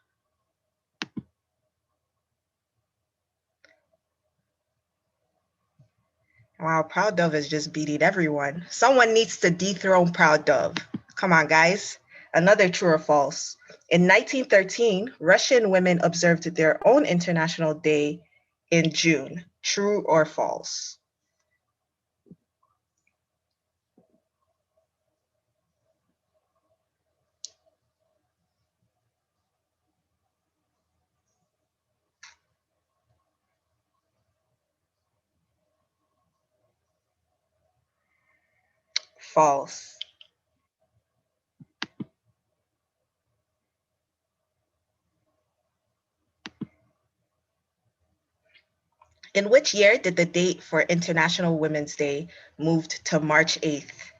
Wow, Proud Dove is just beating everyone. Someone needs to dethrone Proud Dove. Come on, guys. Another true or false. In 1913, Russian women observed their own International Day in June. True or false? False. In which year did the date for International Women's Day moved to March 8th?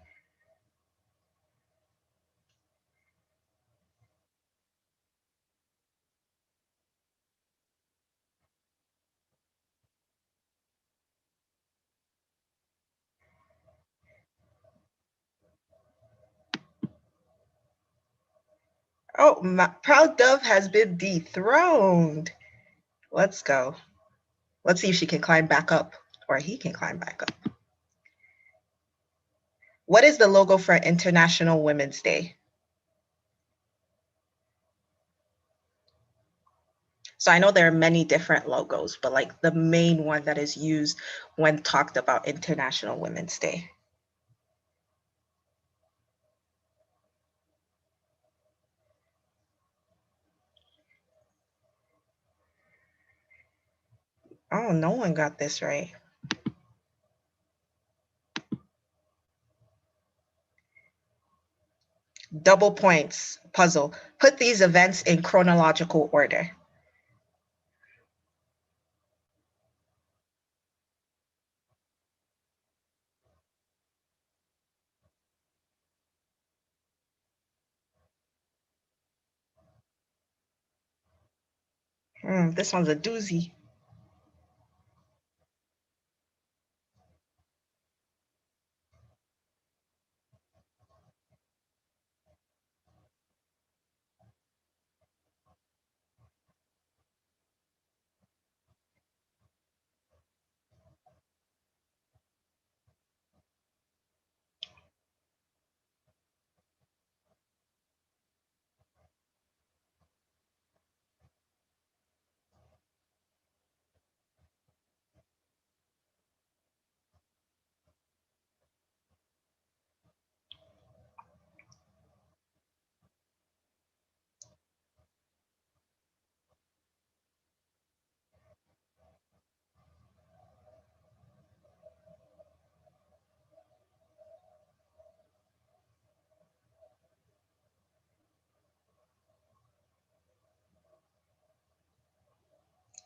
Oh, my proud dove has been dethroned. Let's go. Let's see if she can climb back up, or he can climb back up. What is the logo for International Women's Day? So I know there are many different logos, but like the main one that is used when talked about International Women's Day. Oh, no one got this right. Double points puzzle. Put these events in chronological order. This one's a doozy.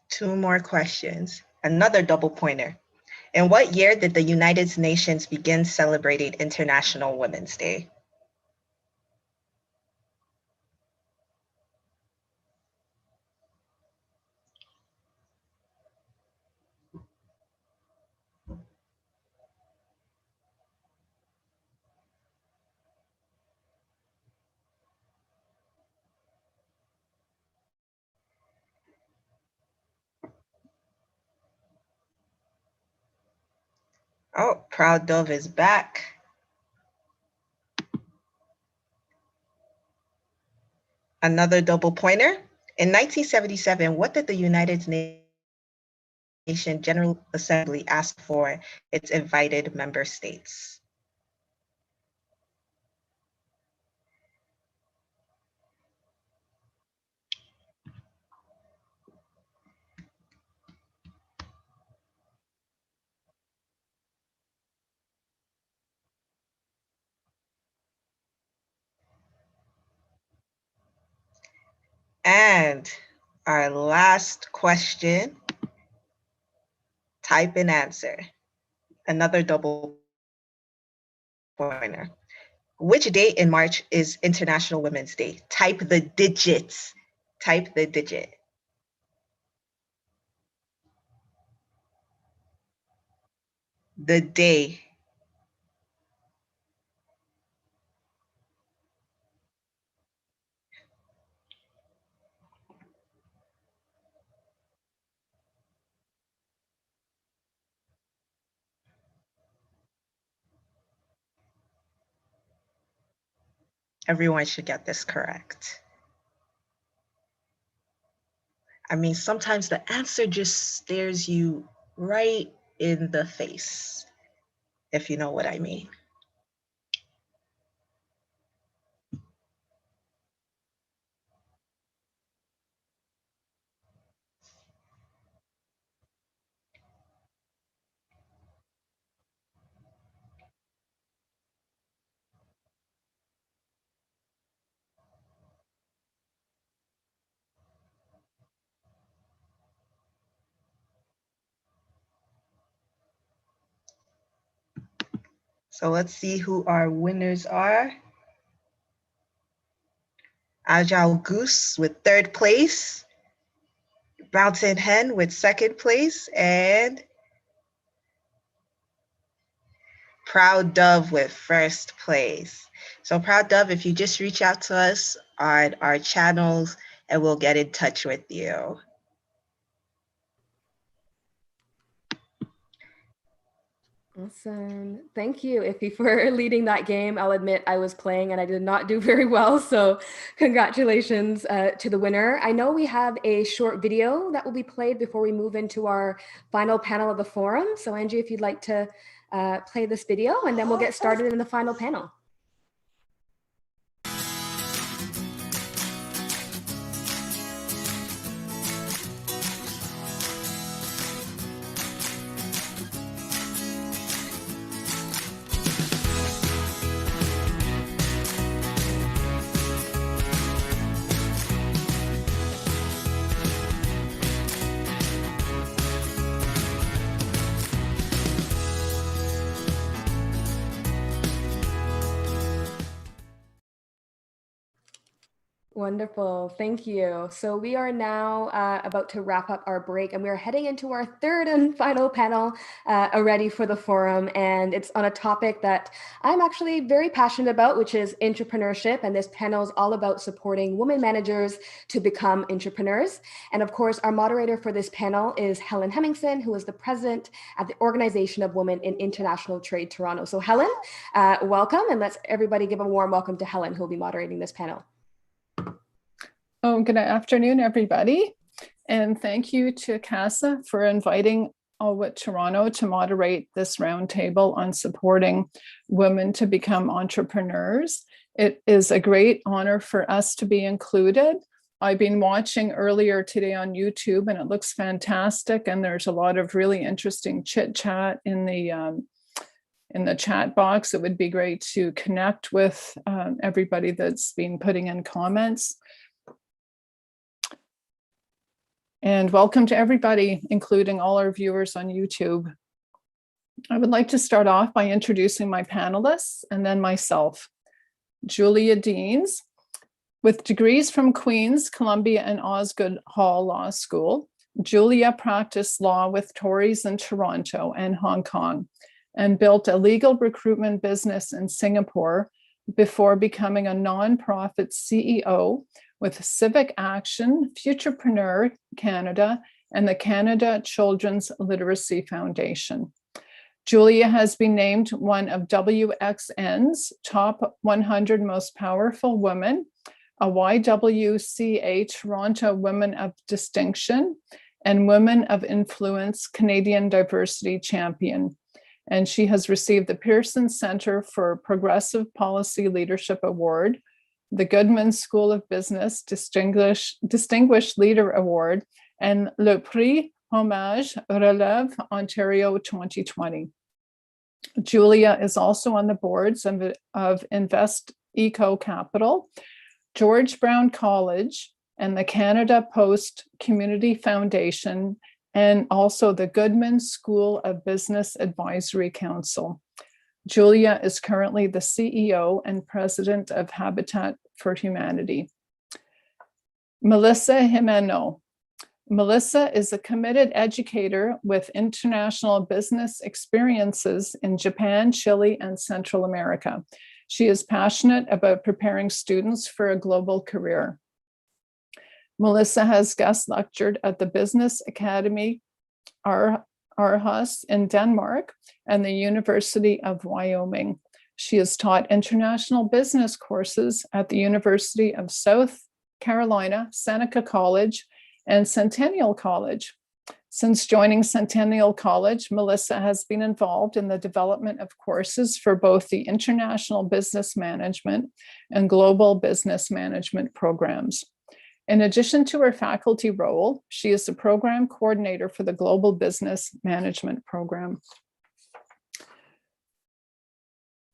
Two more questions. Another double pointer. In what year did the United Nations begin celebrating International Women's Day? Oh, Proud Dove is back. Another double pointer. In 1977, what did the United Nations General Assembly ask for its invited member states? And our last question, type an answer. Another double pointer. Which date in March is International Women's Day? Type the digits. Type the digit. The day. Everyone should get this correct. I mean, sometimes the answer just stares you right in the face, if you know what I mean. So let's see who our winners are. Agile Goose with 3rd place, Bouncing Hen with 2nd place, and Proud Dove with 1st place. So Proud Dove, if you just reach out to us on our channels and we'll get in touch with you. Awesome. Thank you, Iffy, for leading that game. I'll admit I was playing and I did not do very well. So congratulations to the winner. I know we have a short video that will be played before we move into our final panel of the forum. So Angie, if you'd like to play this video, and then we'll get started in the final panel. Wonderful. Thank you. So we are now about to wrap up our break, and we are heading into our 3rd and final panel already for the forum. And it's on a topic that I'm actually very passionate about, which is entrepreneurship. And this panel is all about supporting women managers to become entrepreneurs. And of course, our moderator for this panel is Helen Hemmingson, who is the president at the Organization of Women in International Trade Toronto. So Helen, welcome. And let's everybody give a warm welcome to Helen, who will be moderating this panel. Oh, good afternoon, everybody. And thank you to Casa for inviting OWIT Toronto to moderate this roundtable on supporting women to become entrepreneurs. It is a great honor for us to be included. I've been watching earlier today on YouTube and it looks fantastic. And there's a lot of really interesting chit chat in the chat box. It would be great to connect with everybody that's been putting in comments. And welcome to everybody, including all our viewers on YouTube. I would like to start off by introducing my panelists and then myself. Julia Deans, with degrees from Queen's, Columbia, and Osgoode Hall Law School, Julia practiced law with Tories in Toronto and Hong Kong and built a legal recruitment business in Singapore before becoming a nonprofit CEO with Civic Action, Futurepreneur Canada, and the Canada Children's Literacy Foundation. Julia has been named one of WXN's top 100 most powerful women, a YWCA Toronto Women of Distinction, and Women of Influence Canadian Diversity Champion. And she has received the Pearson Centre for Progressive Policy Leadership Award, the Goodman School of Business Distinguished Leader Award, and Le Prix Hommage Relève Ontario 2020. Julia is also on the boards of Invest Eco Capital, George Brown College, and the Canada Post Community Foundation, and also the Goodman School of Business Advisory Council. Julia is currently the CEO and president of Habitat for Humanity. Melissa Jimeno. Melissa is a committed educator with international business experiences in Japan, Chile, and Central America. She is passionate about preparing students for a global career. Melissa has guest lectured at the Business Academy Aarhus in Denmark and the University of Wyoming. She has taught international business courses at the University of South Carolina, Seneca College, and Centennial College. Since joining Centennial College, Melissa has been involved in the development of courses for both the International Business Management and Global Business Management programs. In addition to her faculty role, she is the program coordinator for the Global Business Management program.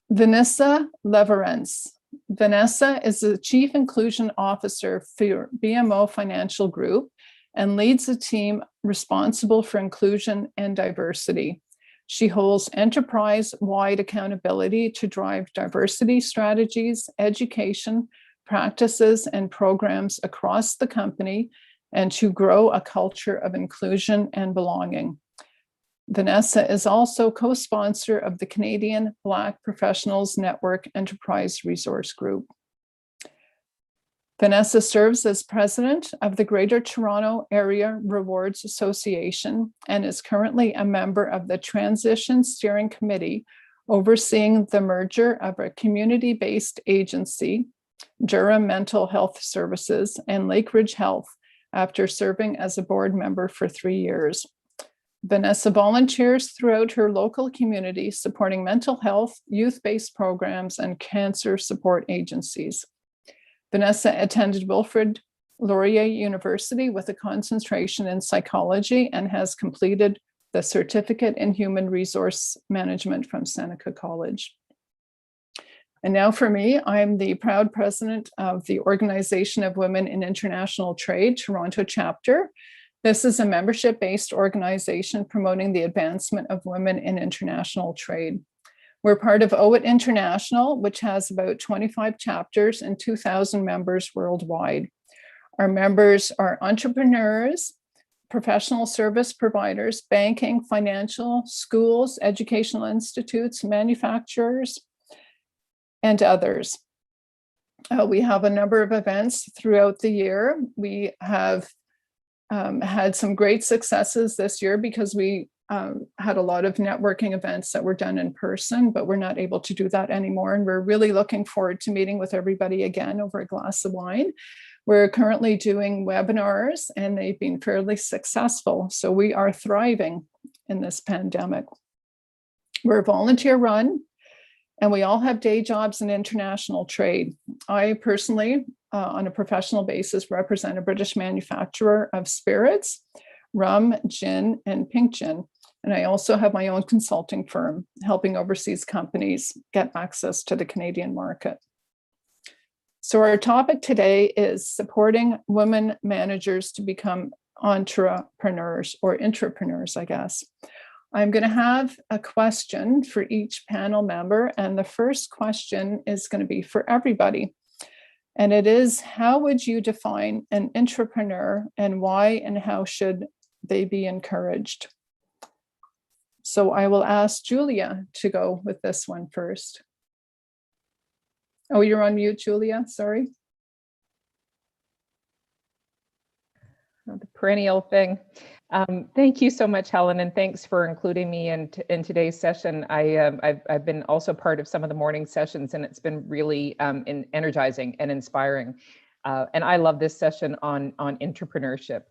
Vanessa Leverance. Vanessa is the Chief Inclusion Officer for BMO Financial Group and leads a team responsible for inclusion and diversity. She holds enterprise-wide accountability to drive diversity strategies, education, practices, and programs across the company, and to grow a culture of inclusion and belonging. Vanessa is also co-sponsor of the Canadian Black Professionals Network Enterprise Resource Group. Vanessa serves as president of the Greater Toronto Area Rewards Association and is currently a member of the Transition Steering Committee overseeing the merger of a community-based agency, Durham Mental Health Services, and Lakeridge Health after serving as a board member for 3 years. Vanessa volunteers throughout her local community supporting mental health, youth-based programs, and cancer support agencies. Vanessa attended Wilfrid Laurier University with a concentration in psychology and has completed the Certificate in Human Resource Management from Seneca College. And now for me, I'm the proud president of the Organization of Women in International Trade, Toronto chapter. This is a membership-based organization promoting the advancement of women in international trade. We're part of OIT International, which has about 25 chapters and 2,000 members worldwide. Our members are entrepreneurs, professional service providers, banking, financial, schools, educational institutes, manufacturers, and others. We have a number of events throughout the year. We have had some great successes this year because we had a lot of networking events that were done in person, but we're not able to do that anymore. And we're really looking forward to meeting with everybody again over a glass of wine. We're currently doing webinars and they've been fairly successful. So we are thriving in this pandemic. We're volunteer run and we all have day jobs in international trade. I personally, on a professional basis, represent a British manufacturer of spirits, rum, gin, and pink gin. And I also have my own consulting firm helping overseas companies get access to the Canadian market. So our topic today is supporting women managers to become entrepreneurs or intrapreneurs, I guess. I'm going to have a question for each panel member. And the first question is going to be for everybody. And it is, how would you define an intrapreneur and why and how should they be encouraged? So I will ask Julia to go with this one first. Oh, you're on mute, Julia, sorry. The perennial thing. Thank you so much, Helen, and thanks for including me in today's session. I've been also part of some of the morning sessions, and it's been really energizing and inspiring. And I love this session on entrepreneurship.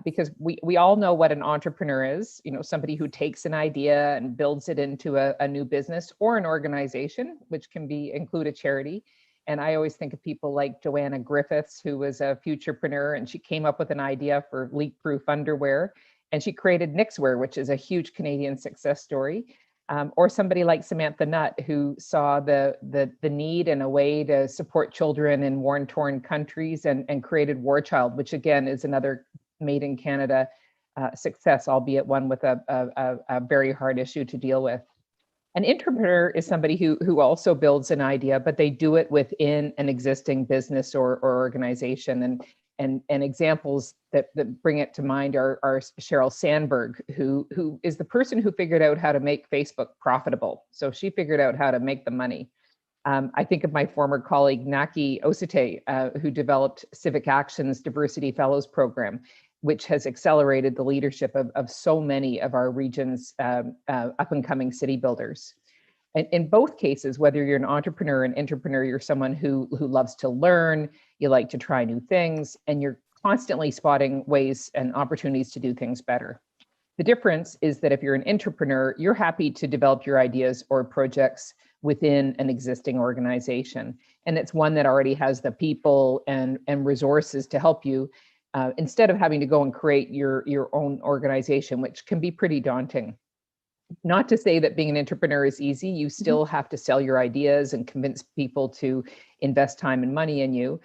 Because we all know what an entrepreneur is, you know, somebody who takes an idea and builds it into a new business or an organization, which can include a charity. And I always think of people like Joanna Griffiths, who was a futurepreneur, and she came up with an idea for leak-proof underwear, and she created Nixwear, which is a huge Canadian success story. Or somebody like Samantha Nutt, who saw the need and a way to support children in war-torn countries and created War Child, which again is another made in Canada success, albeit one with a very hard issue to deal with. An intrapreneur is somebody who also builds an idea, but they do it within an existing business or organization. And examples that bring it to mind are Sheryl Sandberg, who is the person who figured out how to make Facebook profitable. So she figured out how to make the money. I think of my former colleague, Naki Osite, who developed Civic Action's Diversity Fellows Program, which has accelerated the leadership of so many of our region's up and coming city builders. And in both cases, whether you're an entrepreneur or an intrapreneur, you're someone who loves to learn, you like to try new things, and you're constantly spotting ways and opportunities to do things better. The difference is that if you're an intrapreneur, you're happy to develop your ideas or projects within an existing organization. And it's one that already has the people and resources to help you, instead of having to go and create your own organization, which can be pretty daunting. Not to say that being an entrepreneur is easy, you still have to sell your ideas and convince people to invest time and money in you.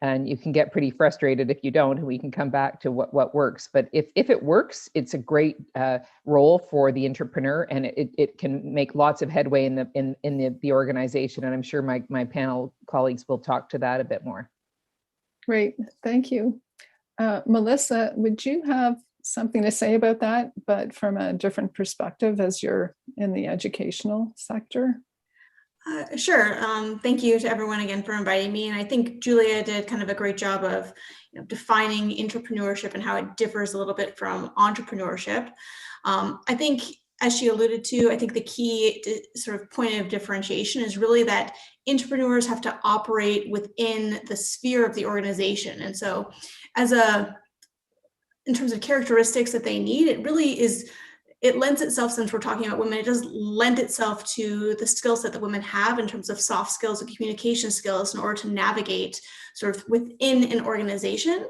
And you can get pretty frustrated if you don't, and we can come back to what works. But if it works, it's a great role for the entrepreneur, and it can make lots of headway in the organization. And I'm sure my panel colleagues will talk to that a bit more. Great, thank you. Melissa, would you have something to say about that, but from a different perspective as you're in the educational sector? Sure. Thank you to everyone again for inviting me. And I think Julia did kind of a great job of defining intrapreneurship and how it differs a little bit from entrepreneurship. I think, as she alluded to, I think the key sort of point of differentiation is really that intrapreneurs have to operate within the sphere of the organization. And so in terms of characteristics that they need, it really is, it lends itself, since we're talking about women, it does lend itself to the skill set that women have in terms of soft skills and communication skills in order to navigate sort of within an organization.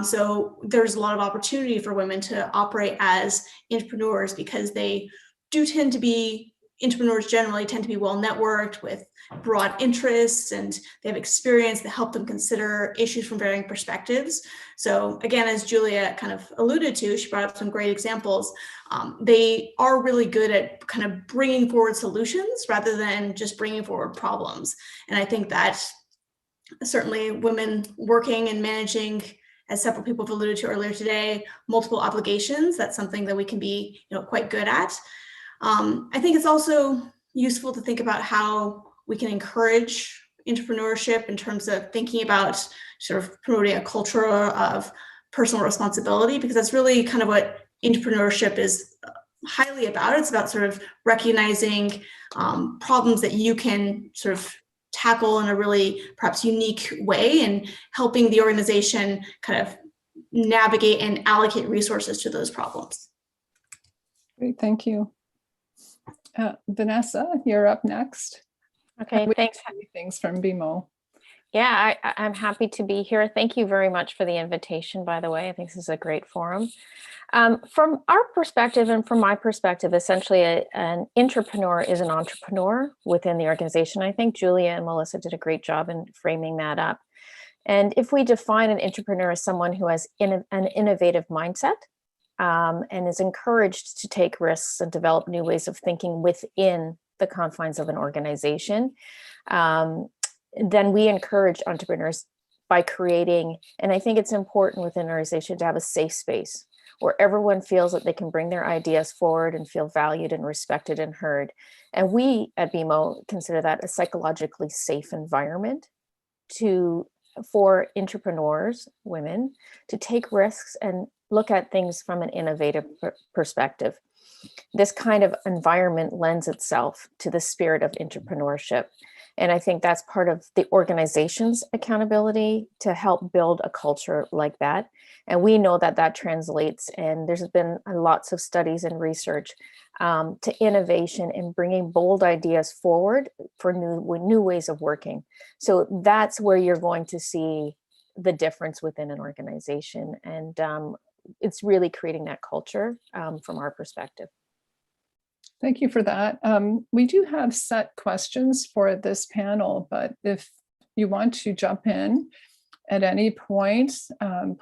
So there's a lot of opportunity for women to operate as entrepreneurs because they do tend to be, entrepreneurs generally tend to be well networked with broad interests, and they have experience that help them consider issues from varying perspectives. So again, as Julia kind of alluded to, she brought up some great examples. They are really good at kind of bringing forward solutions rather than just bringing forward problems. And I think that certainly women working and managing, as several people have alluded to earlier today, multiple obligations, that's something that we can be quite good at. I think it's also useful to think about how we can encourage entrepreneurship in terms of thinking about sort of promoting a culture of personal responsibility, because that's really kind of what entrepreneurship is highly about. It's about sort of recognizing problems that you can sort of tackle in a really perhaps unique way and helping the organization kind of navigate and allocate resources to those problems. Great, thank you. Vanessa, you're up next. Okay, thanks. Things from BMO. Yeah, I'm happy to be here. Thank you very much for the invitation, by the way. I think this is a great forum. From our perspective and from my perspective, essentially an intrapreneur is an entrepreneur within the organization. I think Julia and Melissa did a great job in framing that up. And if we define an intrapreneur as someone who has an innovative mindset and is encouraged to take risks and develop new ways of thinking within the confines of an organization, then we encourage entrepreneurs by creating, and I think it's important within an organization to have a safe space where everyone feels that they can bring their ideas forward and feel valued and respected and heard. And we at BMO consider that a psychologically safe environment for intrapreneurs, women, to take risks and look at things from an innovative perspective. This kind of environment lends itself to the spirit of entrepreneurship. And I think that's part of the organization's accountability to help build a culture like that. And we know that that translates, and there's been lots of studies and research to innovation and bringing bold ideas forward for new ways of working. So that's where you're going to see the difference within an organization. And it's really creating that culture from our perspective. Thank you for that. We do have set questions for this panel, but if you want to jump in at any point,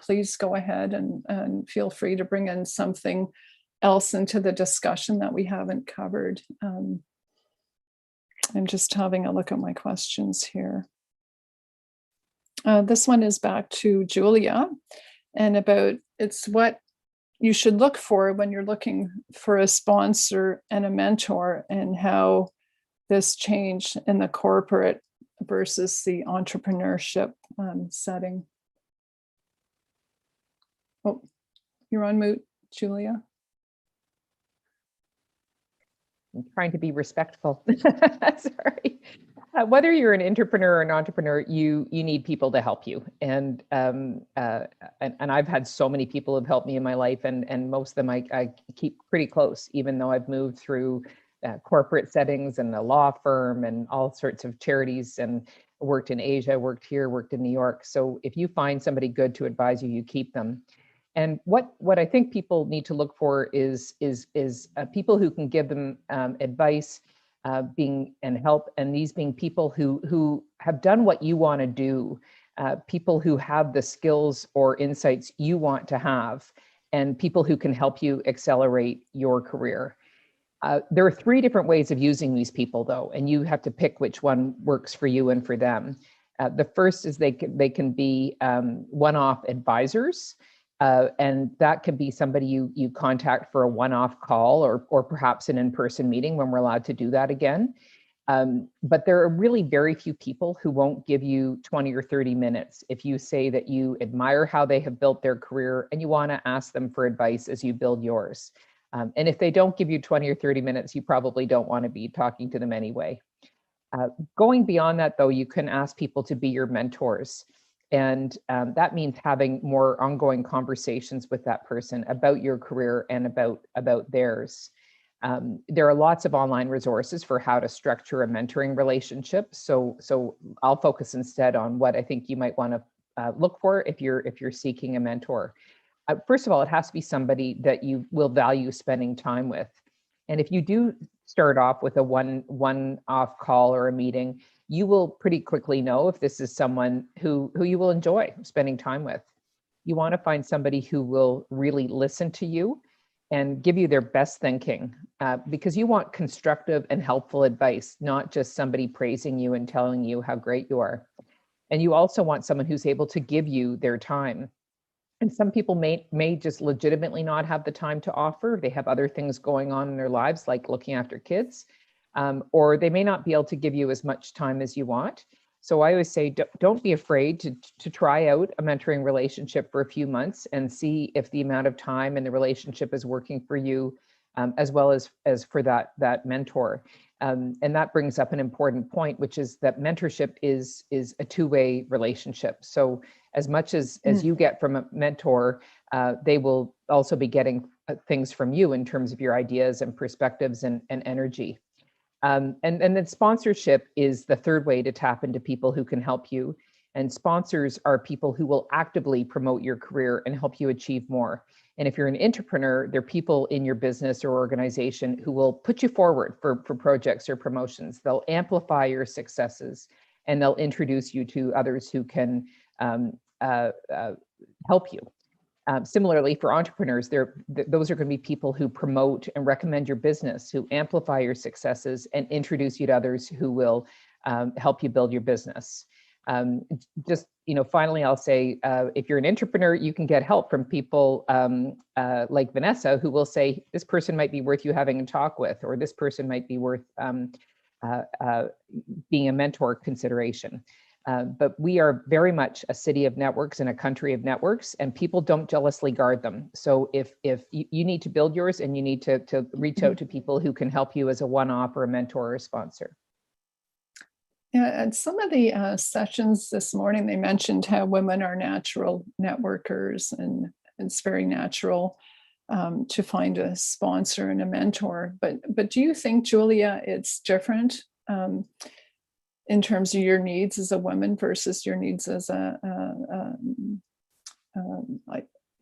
please go ahead and feel free to bring in something else into the discussion that we haven't covered. I'm just having a look at my questions here. This one is back to Julia, and about it's what you should look for when you're looking for a sponsor and a mentor, and how this changed in the corporate versus the entrepreneurship setting. Oh, you're on mute, Julia. I'm trying to be respectful. Sorry. Whether you're an entrepreneur or an entrepreneur, you need people to help you. And I've had so many people who've helped me in my life, and most of them I keep pretty close, even though I've moved through corporate settings and a law firm and all sorts of charities, and worked in Asia, worked here, worked in New York. So if you find somebody good to advise you, you keep them. And what I think people need to look for is people who can give them advice, and help, and these being people who have done what you want to do, people who have the skills or insights you want to have, and people who can help you accelerate your career. There are 3 different ways of using these people, though, and you have to pick which one works for you and for them. The first is they can be one-off advisors, and that could be somebody you contact for a one-off call or perhaps an in-person meeting when we're allowed to do that again. But there are really very few people who won't give you 20 or 30 minutes if you say that you admire how they have built their career and you want to ask them for advice as you build yours. And if they don't give you 20 or 30 minutes, you probably don't want to be talking to them anyway. Going beyond that, though, you can ask people to be your mentors. And that means having more ongoing conversations with that person about your career and about theirs. There are lots of online resources for how to structure a mentoring relationship. So I'll focus instead on what I think you might want to look for if you're seeking a mentor. First of all, it has to be somebody that you will value spending time with. And if you do start off with a one-off call or a meeting, you will pretty quickly know if this is someone who you will enjoy spending time with. You want to find somebody who will really listen to you and give you their best thinking, because you want constructive and helpful advice, not just somebody praising you and telling you how great you are. And you also want someone who's able to give you their time. And some people may just legitimately not have the time to offer. They have other things going on in their lives, like looking after kids, or they may not be able to give you as much time as you want. So I always say, don't be afraid to try out a mentoring relationship for a few months and see if the amount of time and the relationship is working for you, as well as for that mentor. And that brings up an important point, which is that mentorship is a two-way relationship. So as much as you get from a mentor, they will also be getting things from you in terms of your ideas and perspectives and energy. And then sponsorship is the third way to tap into people who can help you. And sponsors are people who will actively promote your career and help you achieve more. And if you're an entrepreneur, they're people in your business or organization who will put you forward for projects or promotions. They'll amplify your successes and they'll introduce you to others who can help you. Similarly, for entrepreneurs, those are going to be people who promote and recommend your business, who amplify your successes and introduce you to others who will help you build your business. Finally, I'll say, if you're an entrepreneur, you can get help from people like Vanessa, who will say, this person might be worth you having a talk with, or this person might be worth being a mentor consideration. But we are very much a city of networks and a country of networks, and people don't jealously guard them. So if you need to build yours, and you need to reach out to people who can help you as a one-off or a mentor or a sponsor. Yeah, at some of the sessions this morning, they mentioned how women are natural networkers, and it's very natural to find a sponsor and a mentor. But do you think, Julia, it's different in terms of your needs as a woman versus your needs as a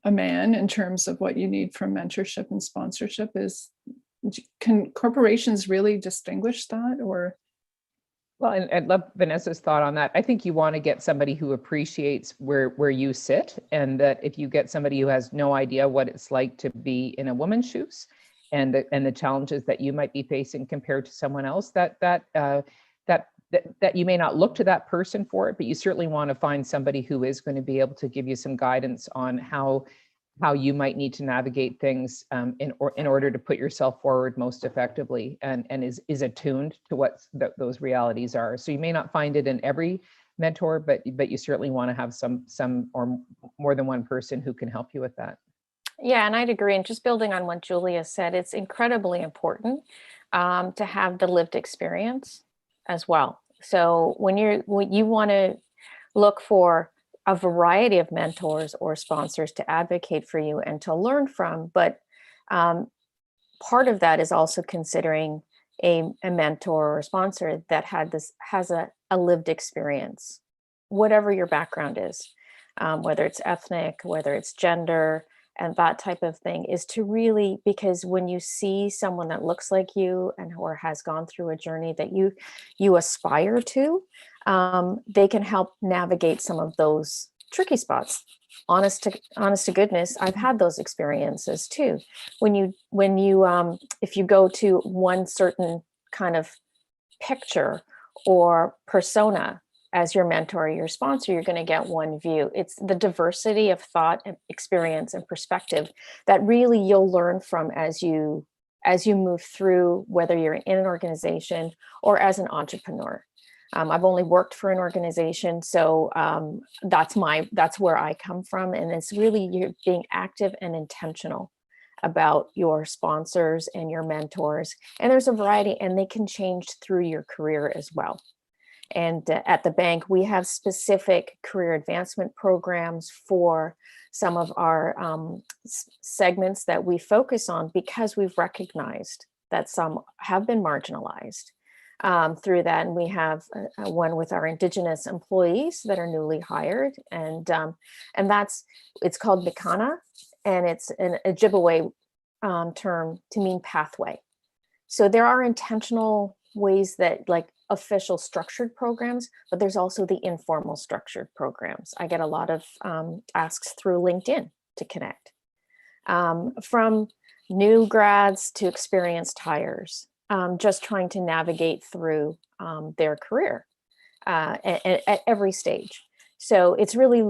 man, in terms of what you need from mentorship and sponsorship? Can corporations really distinguish that, or? Well, and I'd love Vanessa's thought on that. I think you want to get somebody who appreciates where you sit, and that if you get somebody who has no idea what it's like to be in a woman's shoes, and the challenges that you might be facing compared to someone else, that you may not look to that person for it, but you certainly want to find somebody who is going to be able to give you some guidance on how you might need to navigate things in order to put yourself forward most effectively, and is attuned to what those realities are. So you may not find it in every mentor, but you certainly want to have some or more than one person who can help you with that. Yeah, and I'd agree. And just building on what Julia said, it's incredibly important to have the lived experience as well. So when you want to look for a variety of mentors or sponsors to advocate for you and to learn from, but part of that is also considering a mentor or a sponsor that has a lived experience, whatever your background is, whether it's ethnic, whether it's gender, and that type of thing, is to really, because when you see someone that looks like you and or has gone through a journey that you aspire to, they can help navigate some of those tricky spots. Honest to goodness, I've had those experiences too. When you if you go to one certain kind of picture or persona as your mentor or your sponsor, you're going to get one view. It's the diversity of thought and experience and perspective that really you'll learn from as you move through, whether you're in an organization or as an entrepreneur. I've only worked for an organization, so that's where I come from, and it's really you're being active and intentional about your sponsors and your mentors. And there's a variety, and they can change through your career as well. And at the bank, we have specific career advancement programs for some of our segments that we focus on, because we've recognized that some have been marginalized through that. And we have one with our Indigenous employees that are newly hired. And it's called Mikana, and it's an Ojibwe term to mean pathway. So there are intentional ways that, like, official structured programs, but there's also the informal structured programs. I get a lot of asks through LinkedIn to connect, from new grads to experienced hires, just trying to navigate through their career at every stage. So it's really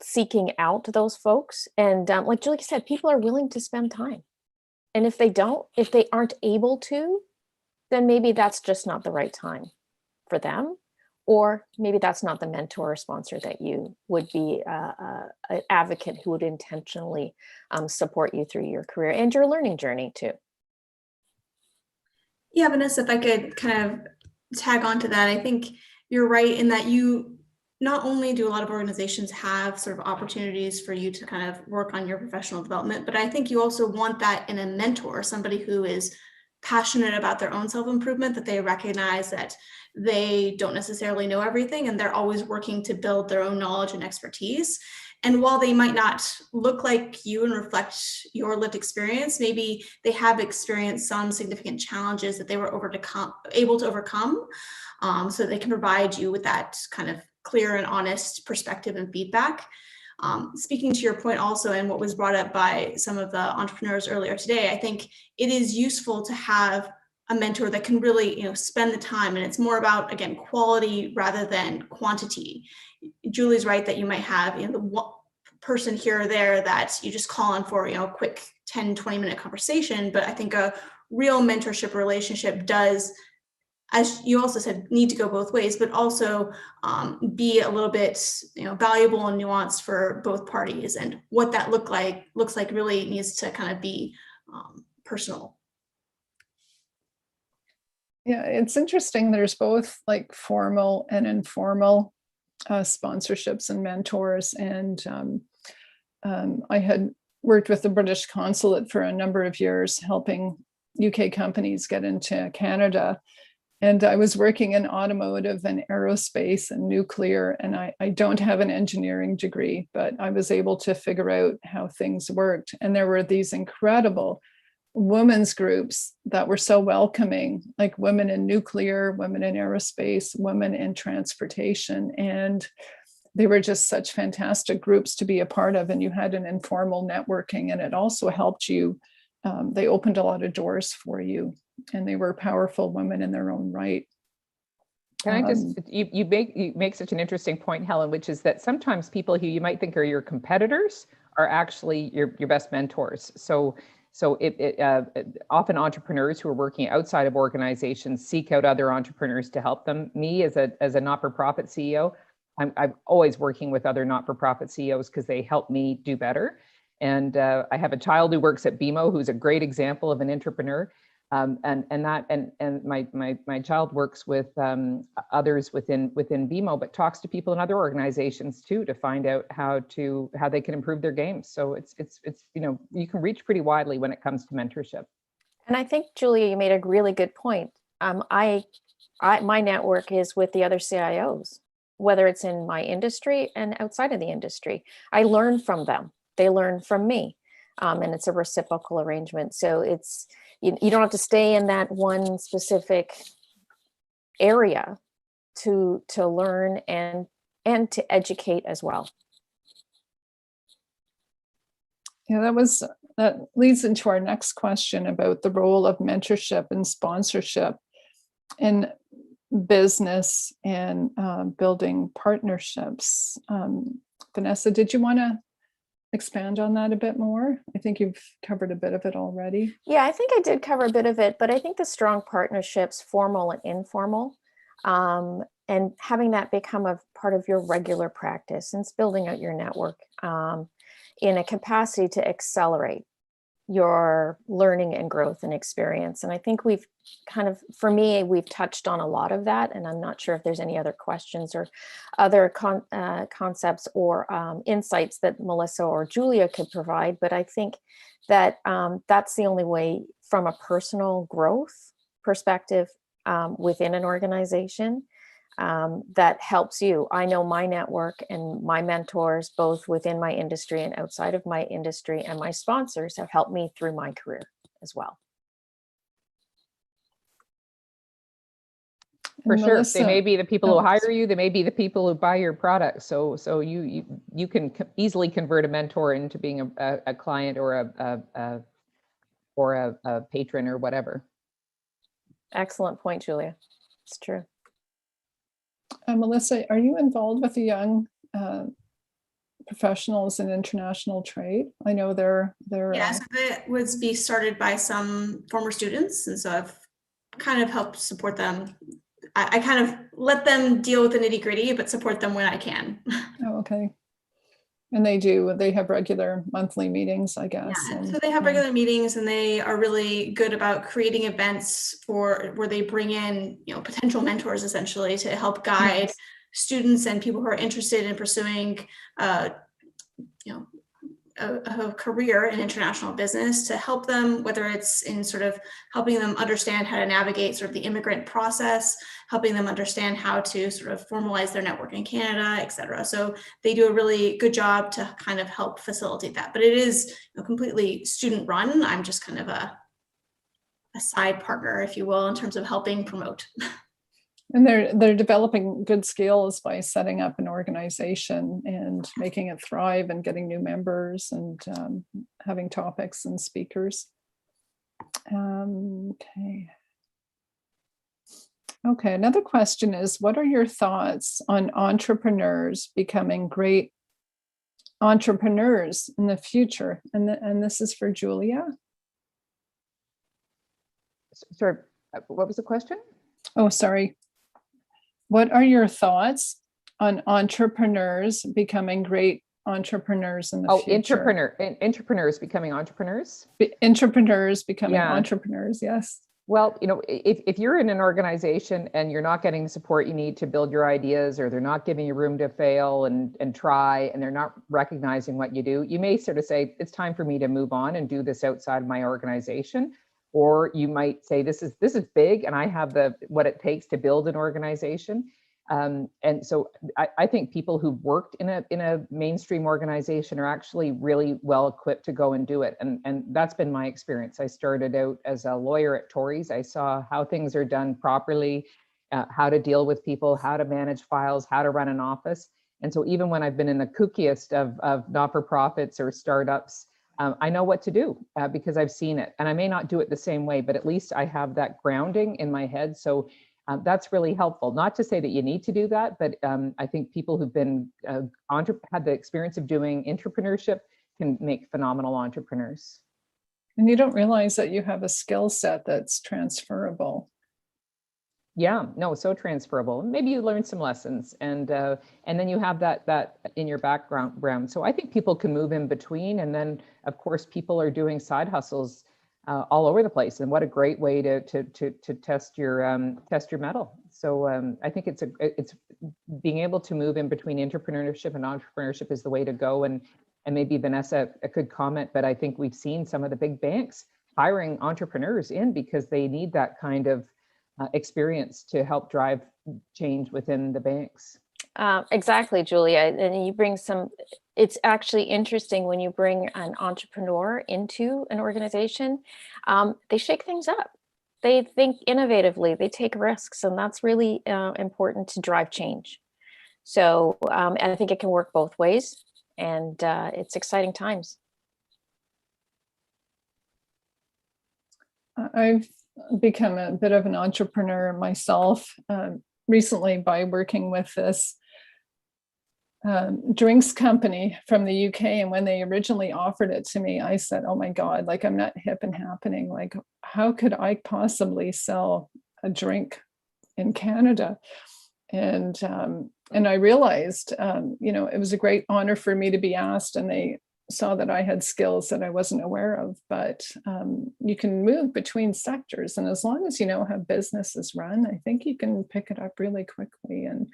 seeking out those folks. And like Julie said, people are willing to spend time. And if they aren't able to, then maybe that's just not the right time for them, or maybe that's not the mentor or sponsor that you would be an advocate who would intentionally support you through your career and your learning journey too. Yeah, Vanessa, if I could kind of tag on to that, I think you're right in that you not only do a lot of organizations have sort of opportunities for you to kind of work on your professional development, but I think you also want that in a mentor, somebody who is passionate about their own self-improvement, that they recognize that they don't necessarily know everything and they're always working to build their own knowledge and expertise. And while they might not look like you and reflect your lived experience, maybe they have experienced some significant challenges that they were able to overcome, so they can provide you with that kind of clear and honest perspective and feedback. Speaking to your point also, and what was brought up by some of the entrepreneurs earlier today, I think it is useful to have a mentor that can really, spend the time, and it's more about, again, quality rather than quantity. Julie's right that you might have, the one person here or there that you just call on for, a quick 10, 20-minute conversation. But I think a real mentorship relationship does, as you also said, need to go both ways, but also be a little bit, valuable and nuanced for both parties. And what that looks like really needs to kind of be personal. Yeah, it's interesting. There's both like formal and informal sponsorships and mentors. And I had worked with the British consulate for a number of years, helping UK companies get into Canada. And I was working in automotive and aerospace and nuclear, and I don't have an engineering degree, but I was able to figure out how things worked. And there were these incredible women's groups that were so welcoming, like women in nuclear, women in aerospace, women in transportation. And they were just such fantastic groups to be a part of. And you had an informal networking, and it also helped you. They opened a lot of doors for you, and they were powerful women in their own right. Can I just, you make such an interesting point, Helen, which is that sometimes people who you might think are your competitors are actually your best mentors. So often entrepreneurs who are working outside of organizations seek out other entrepreneurs to help them. Me as a not-for-profit CEO, I'm always working with other not-for-profit CEOs because they help me do better. And I have a child who works at BMO who's a great example of an entrepreneur. And my child works with others within BMO, but talks to people in other organizations too to find out how they can improve their games. So it's you can reach pretty widely when it comes to mentorship. And I think, Julia, you made a really good point. My network is with the other CIOs, whether it's in my industry and outside of the industry. I learn from them. They learn from me, and it's a reciprocal arrangement. So it's you don't have to stay in that one specific area to learn and to educate as well. Yeah, that leads into our next question about the role of mentorship and sponsorship in business and building partnerships. Vanessa, did you want to expand on that a bit more? I think you've covered a bit of it already. Yeah, I think I did cover a bit of it, but I think the strong partnerships, formal and informal, and having that become a part of your regular practice, and it's building out your network in a capacity to accelerate your learning and growth and experience. And I think we've kind of, for me, we've touched on a lot of that, and I'm not sure if there's any other questions or other concepts or insights that Melissa or Julia could provide. But I think that that's the only way from a personal growth perspective within an organization that helps you. I know my network and my mentors, both within my industry and outside of my industry, and my sponsors have helped me through my career as well. For sure, Melissa, they may be the people who hire you. They may be the people who buy your product. So you can easily convert a mentor into being a client or a patron or whatever. Excellent point, Julia. It's true. Melissa, are you involved with the young professionals in international trade? I know they're yeah, so that would be started by some former students, and so I've kind of helped support them. I kind of let them deal with the nitty-gritty, but support them when I can. Oh, okay. And they have regular monthly meetings, I guess. Yeah, and, so they have regular meetings, and they are really good about creating events where they bring in, potential mentors essentially to help guide students and people who are interested in pursuing, a career in international business, to help them, whether it's in sort of helping them understand how to navigate sort of the immigrant process, helping them understand how to sort of formalize their network in Canada, et cetera. So they do a really good job to kind of help facilitate that. But it is completely student run. I'm just kind of a side partner, if you will, in terms of helping promote. And they're developing good skills by setting up an organization and making it thrive and getting new members and having topics and speakers. Okay. Another question is, what are your thoughts on entrepreneurs becoming great entrepreneurs in the future? And this is for Julia. Sorry, what was the question? Oh, sorry. What are your thoughts on entrepreneurs becoming great entrepreneurs in the future? Entrepreneurs becoming entrepreneurs? Entrepreneurs becoming entrepreneurs, yes. Well, if you're in an organization and you're not getting the support you need to build your ideas, or they're not giving you room to fail and try, and they're not recognizing what you do, you may sort of say, it's time for me to move on and do this outside of my organization. Or you might say, this is big, and I have what it takes to build an organization. And so I think people who've worked in a mainstream organization are actually really well equipped to go and do it. And that's been my experience. I started out as a lawyer at Tories. I saw how things are done properly, how to deal with people, how to manage files, how to run an office. And so even when I've been in the kookiest of not-for-profits or startups, I know what to do because I've seen it, and I may not do it the same way, but at least I have that grounding in my head. So that's really helpful. Not to say that you need to do that, but I think people who've been had the experience of doing entrepreneurship can make phenomenal entrepreneurs. And you don't realize that you have a skill set that's transferable. Yeah, no, so transferable. Maybe you learn some lessons, and then you have that in your background. So I think people can move in between, and then of course people are doing side hustles all over the place. And what a great way to test your mettle. So I think it's being able to move in between entrepreneurship and entrepreneurship is the way to go. And maybe Vanessa could comment, but I think we've seen some of the big banks hiring entrepreneurs in because they need that kind of experience to help drive change within the banks. Exactly, Julia. And you bring it's actually interesting when you bring an entrepreneur into an organization, they shake things up. they think innovatively, they take risks, and that's really important to drive change. So I think it can work both ways, and it's exciting times. I've become a bit of an entrepreneur myself recently by working with this drinks company from the UK. And when they originally offered it to me, I said, oh my God, like, I'm not hip and happening. Like, how could I possibly sell a drink in Canada? And I realized, it was a great honor for me to be asked, and they saw that I had skills that I wasn't aware of. But you can move between sectors, and as long as you know how businesses run, I think you can pick it up really quickly. And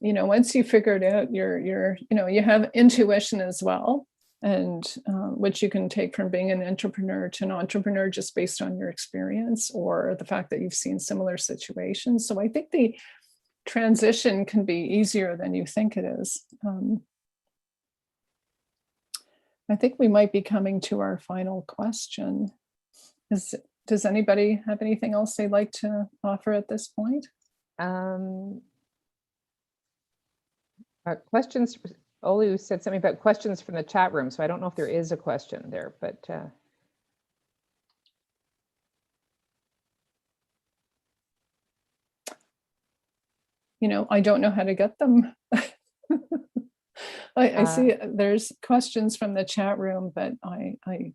once you figure it out, you have intuition as well, and which you can take from being an entrepreneur to an entrepreneur just based on your experience or the fact that you've seen similar situations. So I think the transition can be easier than you think it is. I think we might be coming to our final question. Does anybody have anything else they'd like to offer at this point? Questions. Olu said something about questions from the chat room, so I don't know if there is a question there, but I don't know how to get them. I see there's questions from the chat room, but I'm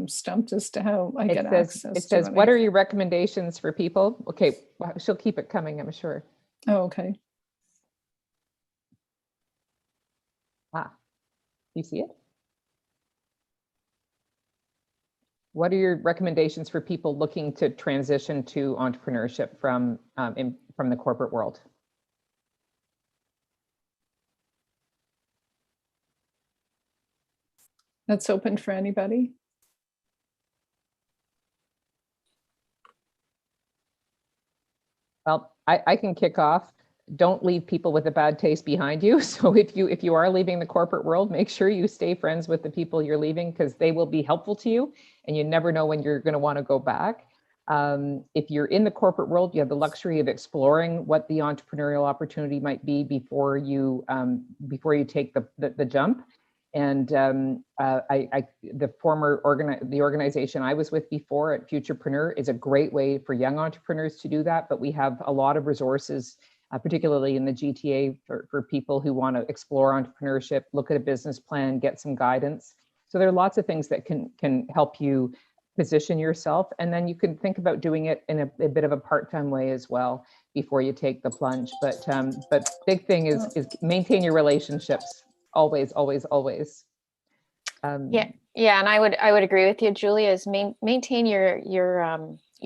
stumped as to how I get access. It says, what are your recommendations for people? Okay, well, she'll keep it coming, I'm sure. Oh, okay. You see it? What are your recommendations for people looking to transition to entrepreneurship from the corporate world? That's open for anybody. Well, I can kick off. Don't leave people with a bad taste behind you. So if you are leaving the corporate world, make sure you stay friends with the people you're leaving, because they will be helpful to you, and you never know when you're going to want to go back. If you're in the corporate world, you have the luxury of exploring what the entrepreneurial opportunity might be before you take the jump. And the organization I was with before at Futurepreneur is a great way for young entrepreneurs to do that. But we have a lot of resources, particularly in the GTA, for people who want to explore entrepreneurship, look at a business plan, get some guidance. So there are lots of things that can help you position yourself, and then you can think about doing it in a bit of a part-time way as well before you take the plunge. But big thing is maintain your relationships. Always. Yeah, and I would agree with you, Julia. Is maintain your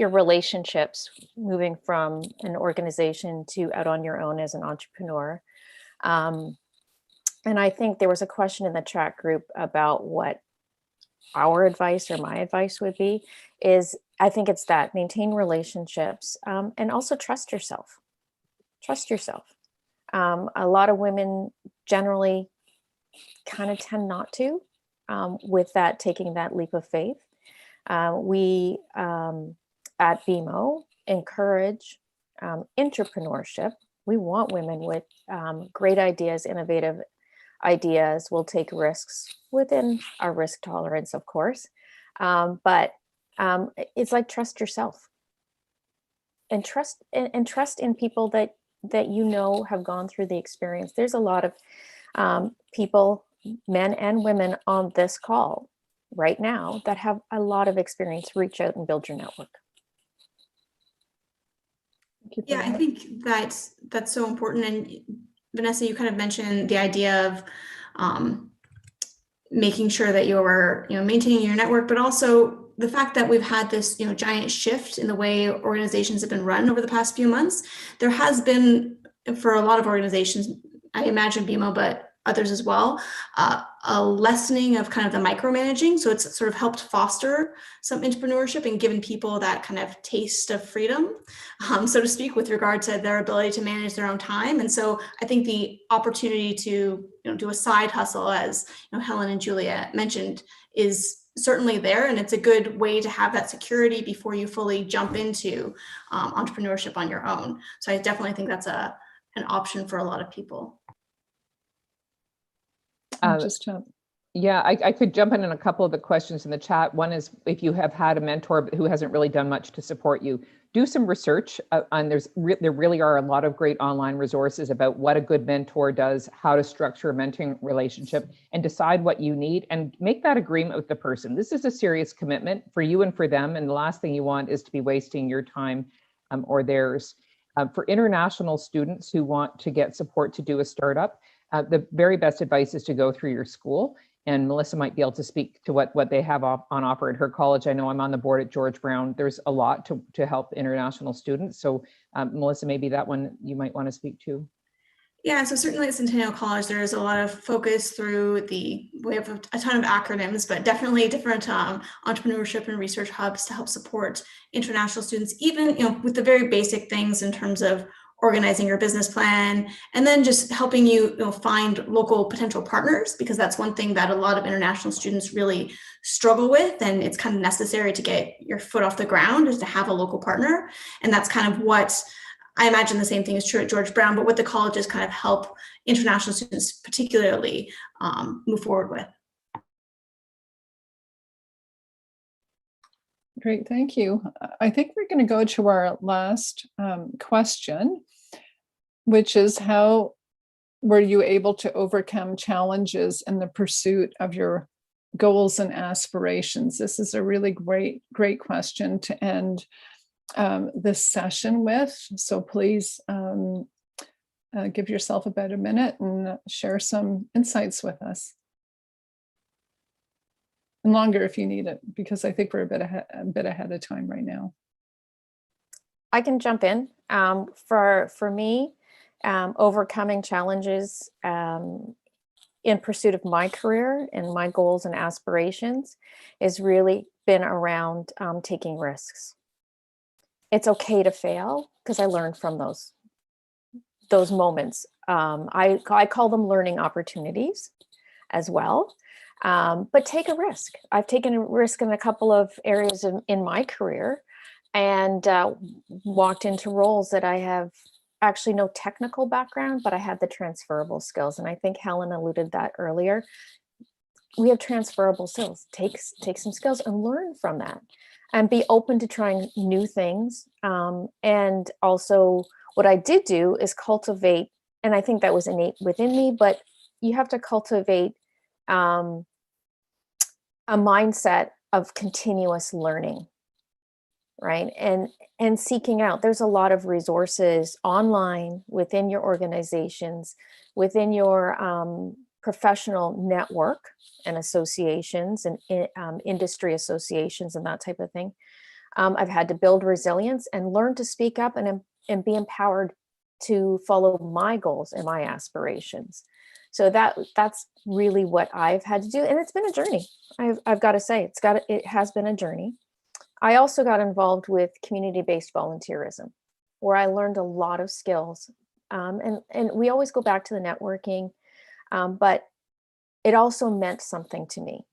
relationships moving from an organization to out on your own as an entrepreneur. And I think there was a question in the chat group about what our advice or my advice would be. I think it's that maintain relationships, and also trust yourself. Trust yourself. A lot of women generally kind of tend not to, with that, taking that leap of faith. We at BMO encourage intrapreneurship. We want women with great ideas, innovative ideas. We'll take risks within our risk tolerance, of course. But it's like, trust yourself, and trust in people that have gone through the experience. There's a lot of people, men and women, on this call right now that have a lot of experience. Reach out and build your network. Yeah, I think that's so important. And Vanessa, you kind of mentioned the idea of making sure that you're maintaining your network, but also the fact that we've had this giant shift in the way organizations have been run over the past few months. There has been, for a lot of organizations, I imagine BMO, but others as well, a lessening of kind of the micromanaging. So it's sort of helped foster some entrepreneurship and given people that kind of taste of freedom, so to speak, with regard to their ability to manage their own time. And so I think the opportunity to do a side hustle, as Helen and Julia mentioned, is certainly there, and it's a good way to have that security before you fully jump into entrepreneurship on your own. So I definitely think that's an option for a lot of people. Yeah, I could jump in on a couple of the questions in the chat. One is, if you have had a mentor who hasn't really done much to support you, do some research. And there really are a lot of great online resources about what a good mentor does, how to structure a mentoring relationship, and decide what you need and make that agreement with the person. This is a serious commitment for you and for them. And the last thing you want is to be wasting your time or theirs. For international students who want to get support to do a startup, the very best advice is to go through your school. And Melissa might be able to speak to what they have on offer at her college. I know I'm on the board at George Brown. There's a lot to help international students. So Melissa, maybe that one you might want to speak to. Yeah, so certainly at Centennial College, there's a lot of focus through we have a ton of acronyms, but definitely different entrepreneurship and research hubs to help support international students, even with the very basic things in terms of organizing your business plan, and then just helping you, find local potential partners, because that's one thing that a lot of international students really struggle with, and it's kind of necessary to get your foot off the ground is to have a local partner. And that's kind of what I imagine the same thing is true at George Brown, but what the colleges kind of help international students particularly move forward with. Great, thank you. I think we're going to go to our last question, which is, how were you able to overcome challenges in the pursuit of your goals and aspirations? This is a really great question to end this session with. So please give yourself about a minute and share some insights with us. And longer if you need it, because I think we're a bit ahead of time right now. I can jump in. For me, overcoming challenges in pursuit of my career and my goals and aspirations has really been around taking risks. It's okay to fail, because I learned from those moments. I call them learning opportunities as well. But take a risk. I've taken a risk in a couple of areas in my career, and walked into roles that I have actually no technical background, but I had the transferable skills. And I think Helen alluded that earlier. We have transferable skills. Take some skills and learn from that, and be open to trying new things. And also what I did do is cultivate, and I think that was innate within me, but you have to cultivate a mindset of continuous learning, right? And seeking out. There's a lot of resources online within your organizations, within your professional network and associations and industry associations and that type of thing. I've had to build resilience and learn to speak up and be empowered to follow my goals and my aspirations. So that's really what I've had to do, and it's been a journey. I've got to say, it has been a journey. I also got involved with community-based volunteerism, where I learned a lot of skills, and we always go back to the networking, but it also meant something to me,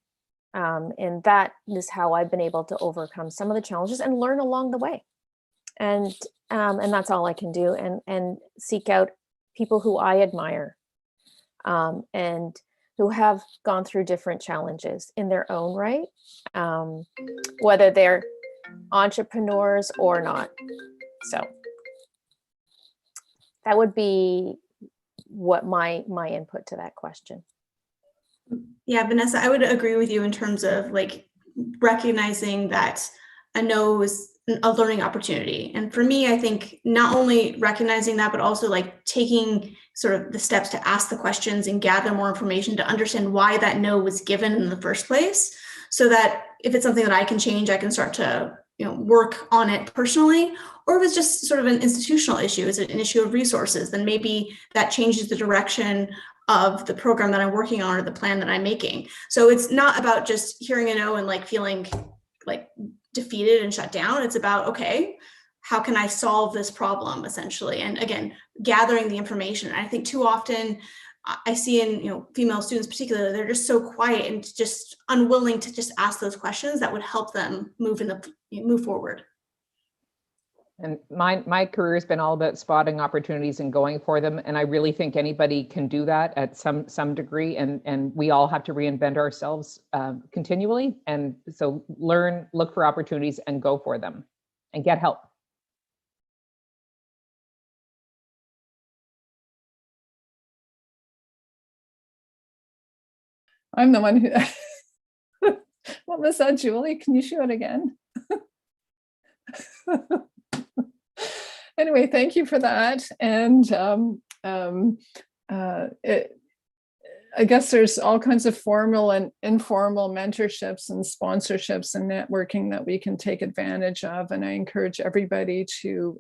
and that is how I've been able to overcome some of the challenges and learn along the way, and that's all I can do, and seek out people who I admire. And who have gone through different challenges in their own right, whether they're entrepreneurs or not. So that would be what my input to that question. Yeah, Vanessa, I would agree with you in terms of like recognizing that a no is a learning opportunity. And for me, I think not only recognizing that, but also like taking sort of the steps to ask the questions and gather more information to understand why that no was given in the first place, so that if it's something that I can change, I can start to work on it personally. Or if it's just sort of an institutional issue, is it an issue of resources, then maybe that changes the direction of the program that I'm working on or the plan that I'm making. So it's not about just hearing a no and like feeling like defeated and shut down. It's about, okay, how can I solve this problem essentially? And again, gathering the information. I think too often I see in female students particularly, they're just so quiet and just unwilling to just ask those questions that would help them move forward. And my career has been all about spotting opportunities and going for them. And I really think anybody can do that at some degree. And we all have to reinvent ourselves continually. And so learn, look for opportunities and go for them and get help. I'm the one who, what was that, Julie? Can you show it again? Anyway, thank you for that. And I guess there's all kinds of formal and informal mentorships and sponsorships and networking that we can take advantage of. And I encourage everybody to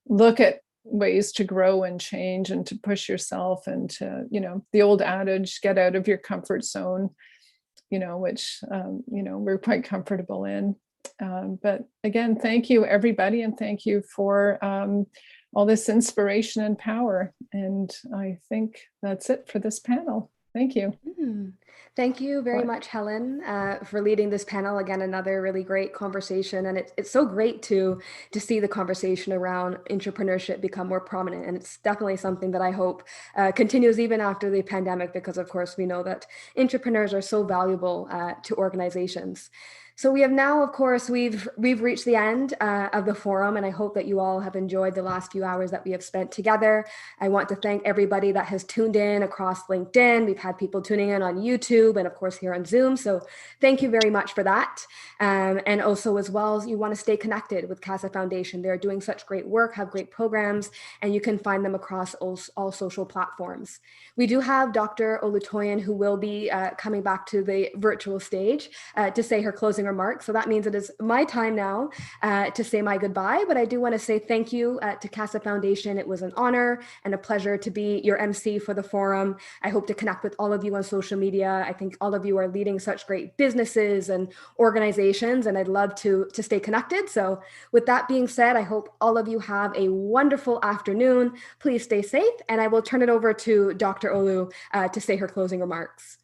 look at ways to grow and change and to push yourself and to, the old adage, get out of your comfort zone, which, we're quite comfortable in. But again, thank you, everybody, and thank you for all this inspiration and power. And I think that's it for this panel. Thank you. Thank you very much, Helen, for leading this panel. Again, another really great conversation. And it's so great to see the conversation around entrepreneurship become more prominent. And it's definitely something that I hope continues even after the pandemic, because of course, we know that entrepreneurs are so valuable to organizations. So we have now, of course, we've reached the end of the forum, and I hope that you all have enjoyed the last few hours that we have spent together. I want to thank everybody that has tuned in across LinkedIn. We've had people tuning in on YouTube and of course here on Zoom. So thank you very much for that. And also as well as you want to stay connected with Casa Foundation. They're doing such great work, have great programs, and you can find them across all social platforms. We do have Dr. Olutoyin, who will be coming back to the virtual stage to say her closing remarks. So that means it is my time now to say my goodbye, but I do want to say thank you to Casa Foundation. It was an honor and a pleasure to be your MC for the forum. I hope to connect with all of you on social media. I think all of you are leading such great businesses and organizations, and I'd love to stay connected. So with that being said, I hope all of you have a wonderful afternoon. Please stay safe, and I will turn it over to Dr. Olu to say her closing remarks.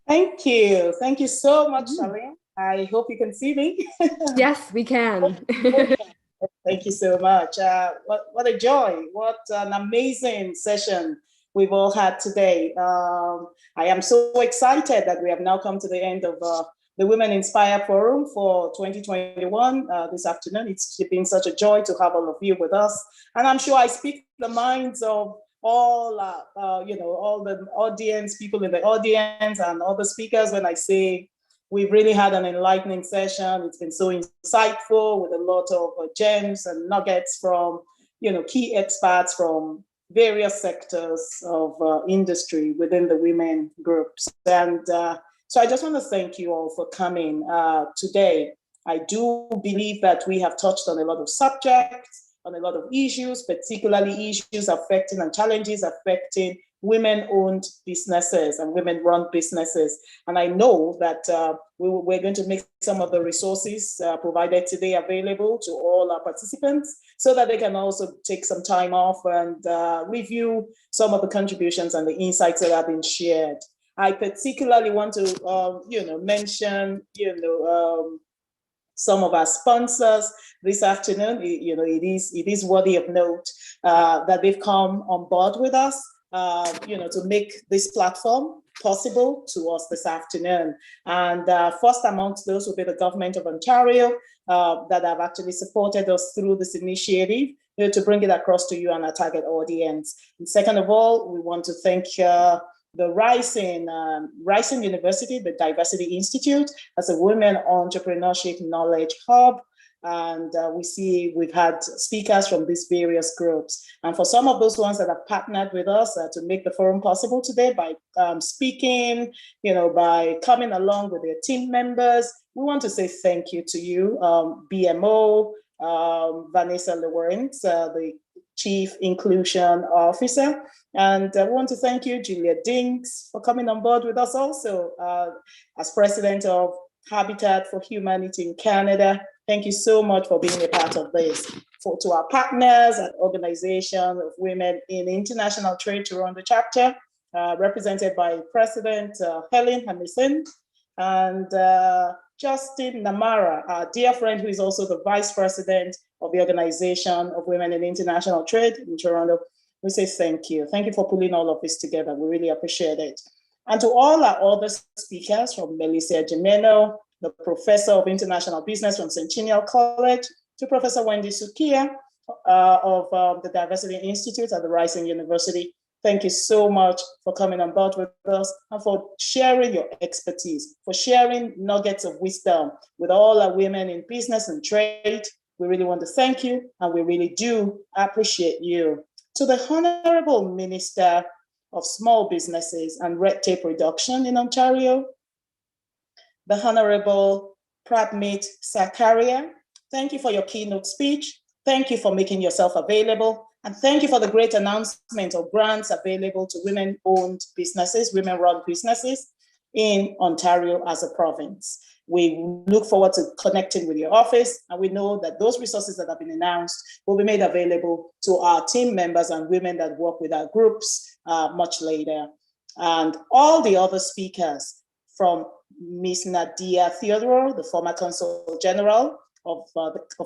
Thank you. Thank you so much, Charlene. I hope you can see me. Yes, we can. Thank you so much. What a joy. What an amazing session we've all had today. I am so excited that we have now come to the end of the Women Inspire Forum for 2021 this afternoon. It's been such a joy to have all of you with us. And I'm sure I speak the minds of all all the audience, people in the audience and all the speakers when I say we've really had an enlightening session. It's been so insightful with a lot of gems and nuggets from key experts from various sectors of industry within the women groups. And so I just want to thank you all for coming today. I do believe that we have touched on a lot of subjects, on a lot of issues, particularly issues affecting and challenges affecting women-owned businesses and women-run businesses. And I know that we're going to make some of the resources provided today available to all our participants so that they can also take some time off and review some of the contributions and the insights that have been shared. I particularly want to, mention, some of our sponsors this afternoon. It is worthy of note that they've come on board with us, to make this platform possible to us this afternoon. And first amongst those will be the Government of Ontario that have actually supported us through this initiative to bring it across to you and our target audience. And second of all, we want to thank the Rising University, the Diversity Institute, as a women entrepreneurship knowledge hub. And we've had speakers from these various groups. And for some of those ones that have partnered with us to make the forum possible today by speaking, by coming along with their team members, we want to say thank you to you, BMO, Vanessa Lawrence, the Chief Inclusion Officer. And I want to thank you, Julia Dinks, for coming on board with us also as President of Habitat for Humanity in Canada. Thank you so much for being a part of this. to our partners and organization of women in international trade Toronto chapter, represented by President Helen Hamilton and Justin Namara, our dear friend who is also the Vice President of the Organization of Women in International Trade in Toronto. We say thank you. Thank you for pulling all of this together. We really appreciate it. And to all our other speakers, from Melissa Jimeno, the Professor of International Business from Centennial College, to Professor Wendy Sukia of the Diversity Institute at the Rising University. Thank you so much for coming on board with us and for sharing your expertise, for sharing nuggets of wisdom with all our women in business and trade. We really want to thank you, and we really do appreciate you. To the Honorable Minister of Small Businesses and Red Tape Reduction in Ontario, the Honorable Pratmeet Sakaria, thank you for your keynote speech. Thank you for making yourself available. And thank you for the great announcement of grants available to women-owned businesses, women-run businesses in Ontario as a province. We look forward to connecting with your office, and we know that those resources that have been announced will be made available to our team members and women that work with our groups much later. And all the other speakers, from Ms. Nadia Theodore, the former Consul General of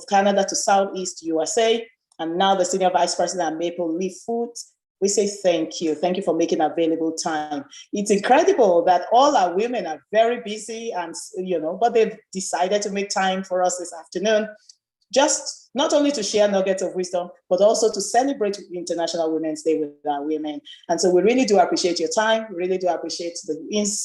Canada to Southeast USA, and now the Senior Vice President at Maple Leaf Foods, we say thank you. Thank you for making available time. It's incredible that all our women are very busy and, but they've decided to make time for us this afternoon, just not only to share nuggets of wisdom, but also to celebrate International Women's Day with our women. And so we really do appreciate your time. We really do appreciate the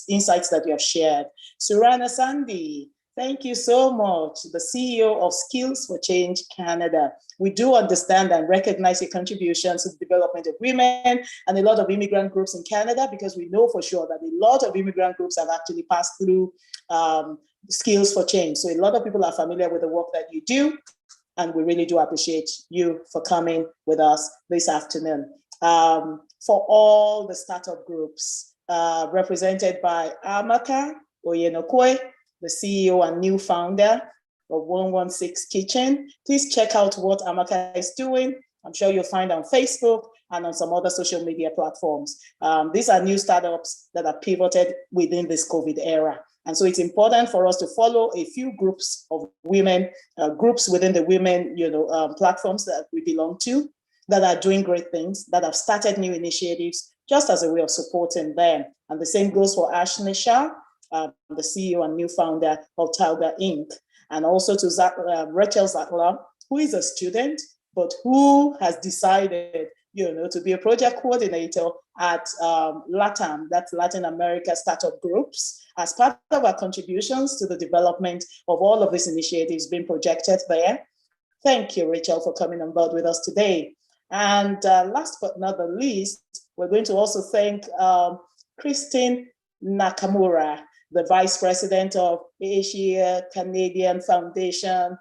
insights that you have shared. Surana Sandi, thank you so much, the CEO of Skills for Change Canada. We do understand and recognize your contributions to the development of women and a lot of immigrant groups in Canada, because we know for sure that a lot of immigrant groups have actually passed through Skills for Change. So a lot of people are familiar with the work that you do, and we really do appreciate you for coming with us this afternoon. For all the startup groups represented by Amaka Oyenokwe, the CEO and new founder of 116 Kitchen. Please check out what Amaka is doing. I'm sure you'll find on Facebook and on some other social media platforms. These are new startups that are pivoted within this COVID era. And so it's important for us to follow a few groups of women, groups within the women platforms that we belong to, that are doing great things, that have started new initiatives, just as a way of supporting them. And the same goes for Ashley Shah, the CEO and new founder of Tauga Inc. And also to Rachel Zakla, who is a student, but who has decided, to be a project coordinator at LATAM, that's Latin America Startup Groups, as part of our contributions to the development of all of these initiatives being projected there. Thank you, Rachel, for coming on board with us today. And last but not the least, we're going to also thank Christine Nakamura, the Vice President of Asia Canadian Foundation.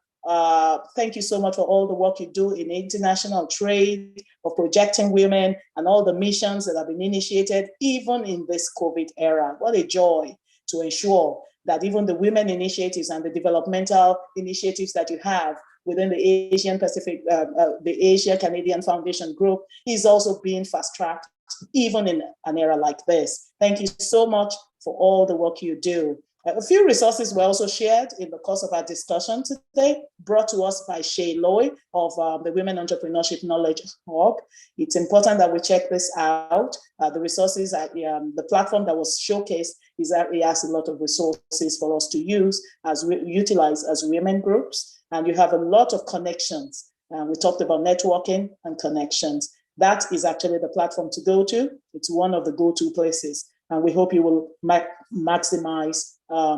Thank you so much for all the work you do in international trade, of projecting women, and all the missions that have been initiated, even in this COVID era. What a joy to ensure that even the women initiatives and the developmental initiatives that you have within the Asian Pacific, the Asia Canadian Foundation Group is also being fast-tracked, even in an era like this. Thank you so much for all the work you do. A few resources were also shared in the course of our discussion today, brought to us by Shay Loy of the Women Entrepreneurship Knowledge Hub. It's important that we check this out. The resources, the platform that was showcased it has a lot of resources for us to use as we utilize as women groups. And you have a lot of connections. We talked about networking and connections. That is actually the platform to go to. It's one of the go-to places. And we hope you will maximize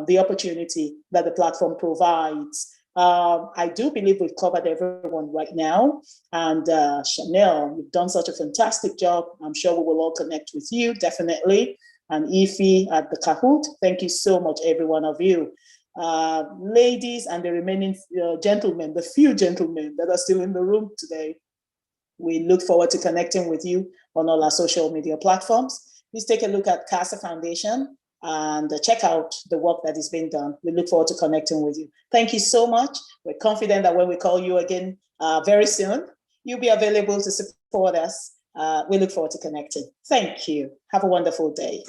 the opportunity that the platform provides. I do believe we've covered everyone right now. And Chanel, you've done such a fantastic job. I'm sure we will all connect with you, definitely. And Ify at the Kahoot, thank you so much, every one of you. Ladies and the remaining gentlemen, the few gentlemen that are still in the room today, we look forward to connecting with you on all our social media platforms. Please take a look at Casa Foundation and check out the work that is being done. We look forward to connecting with you. Thank you so much. We're confident that when we call you again very soon, you'll be available to support us. We look forward to connecting. Thank you. Have a wonderful day.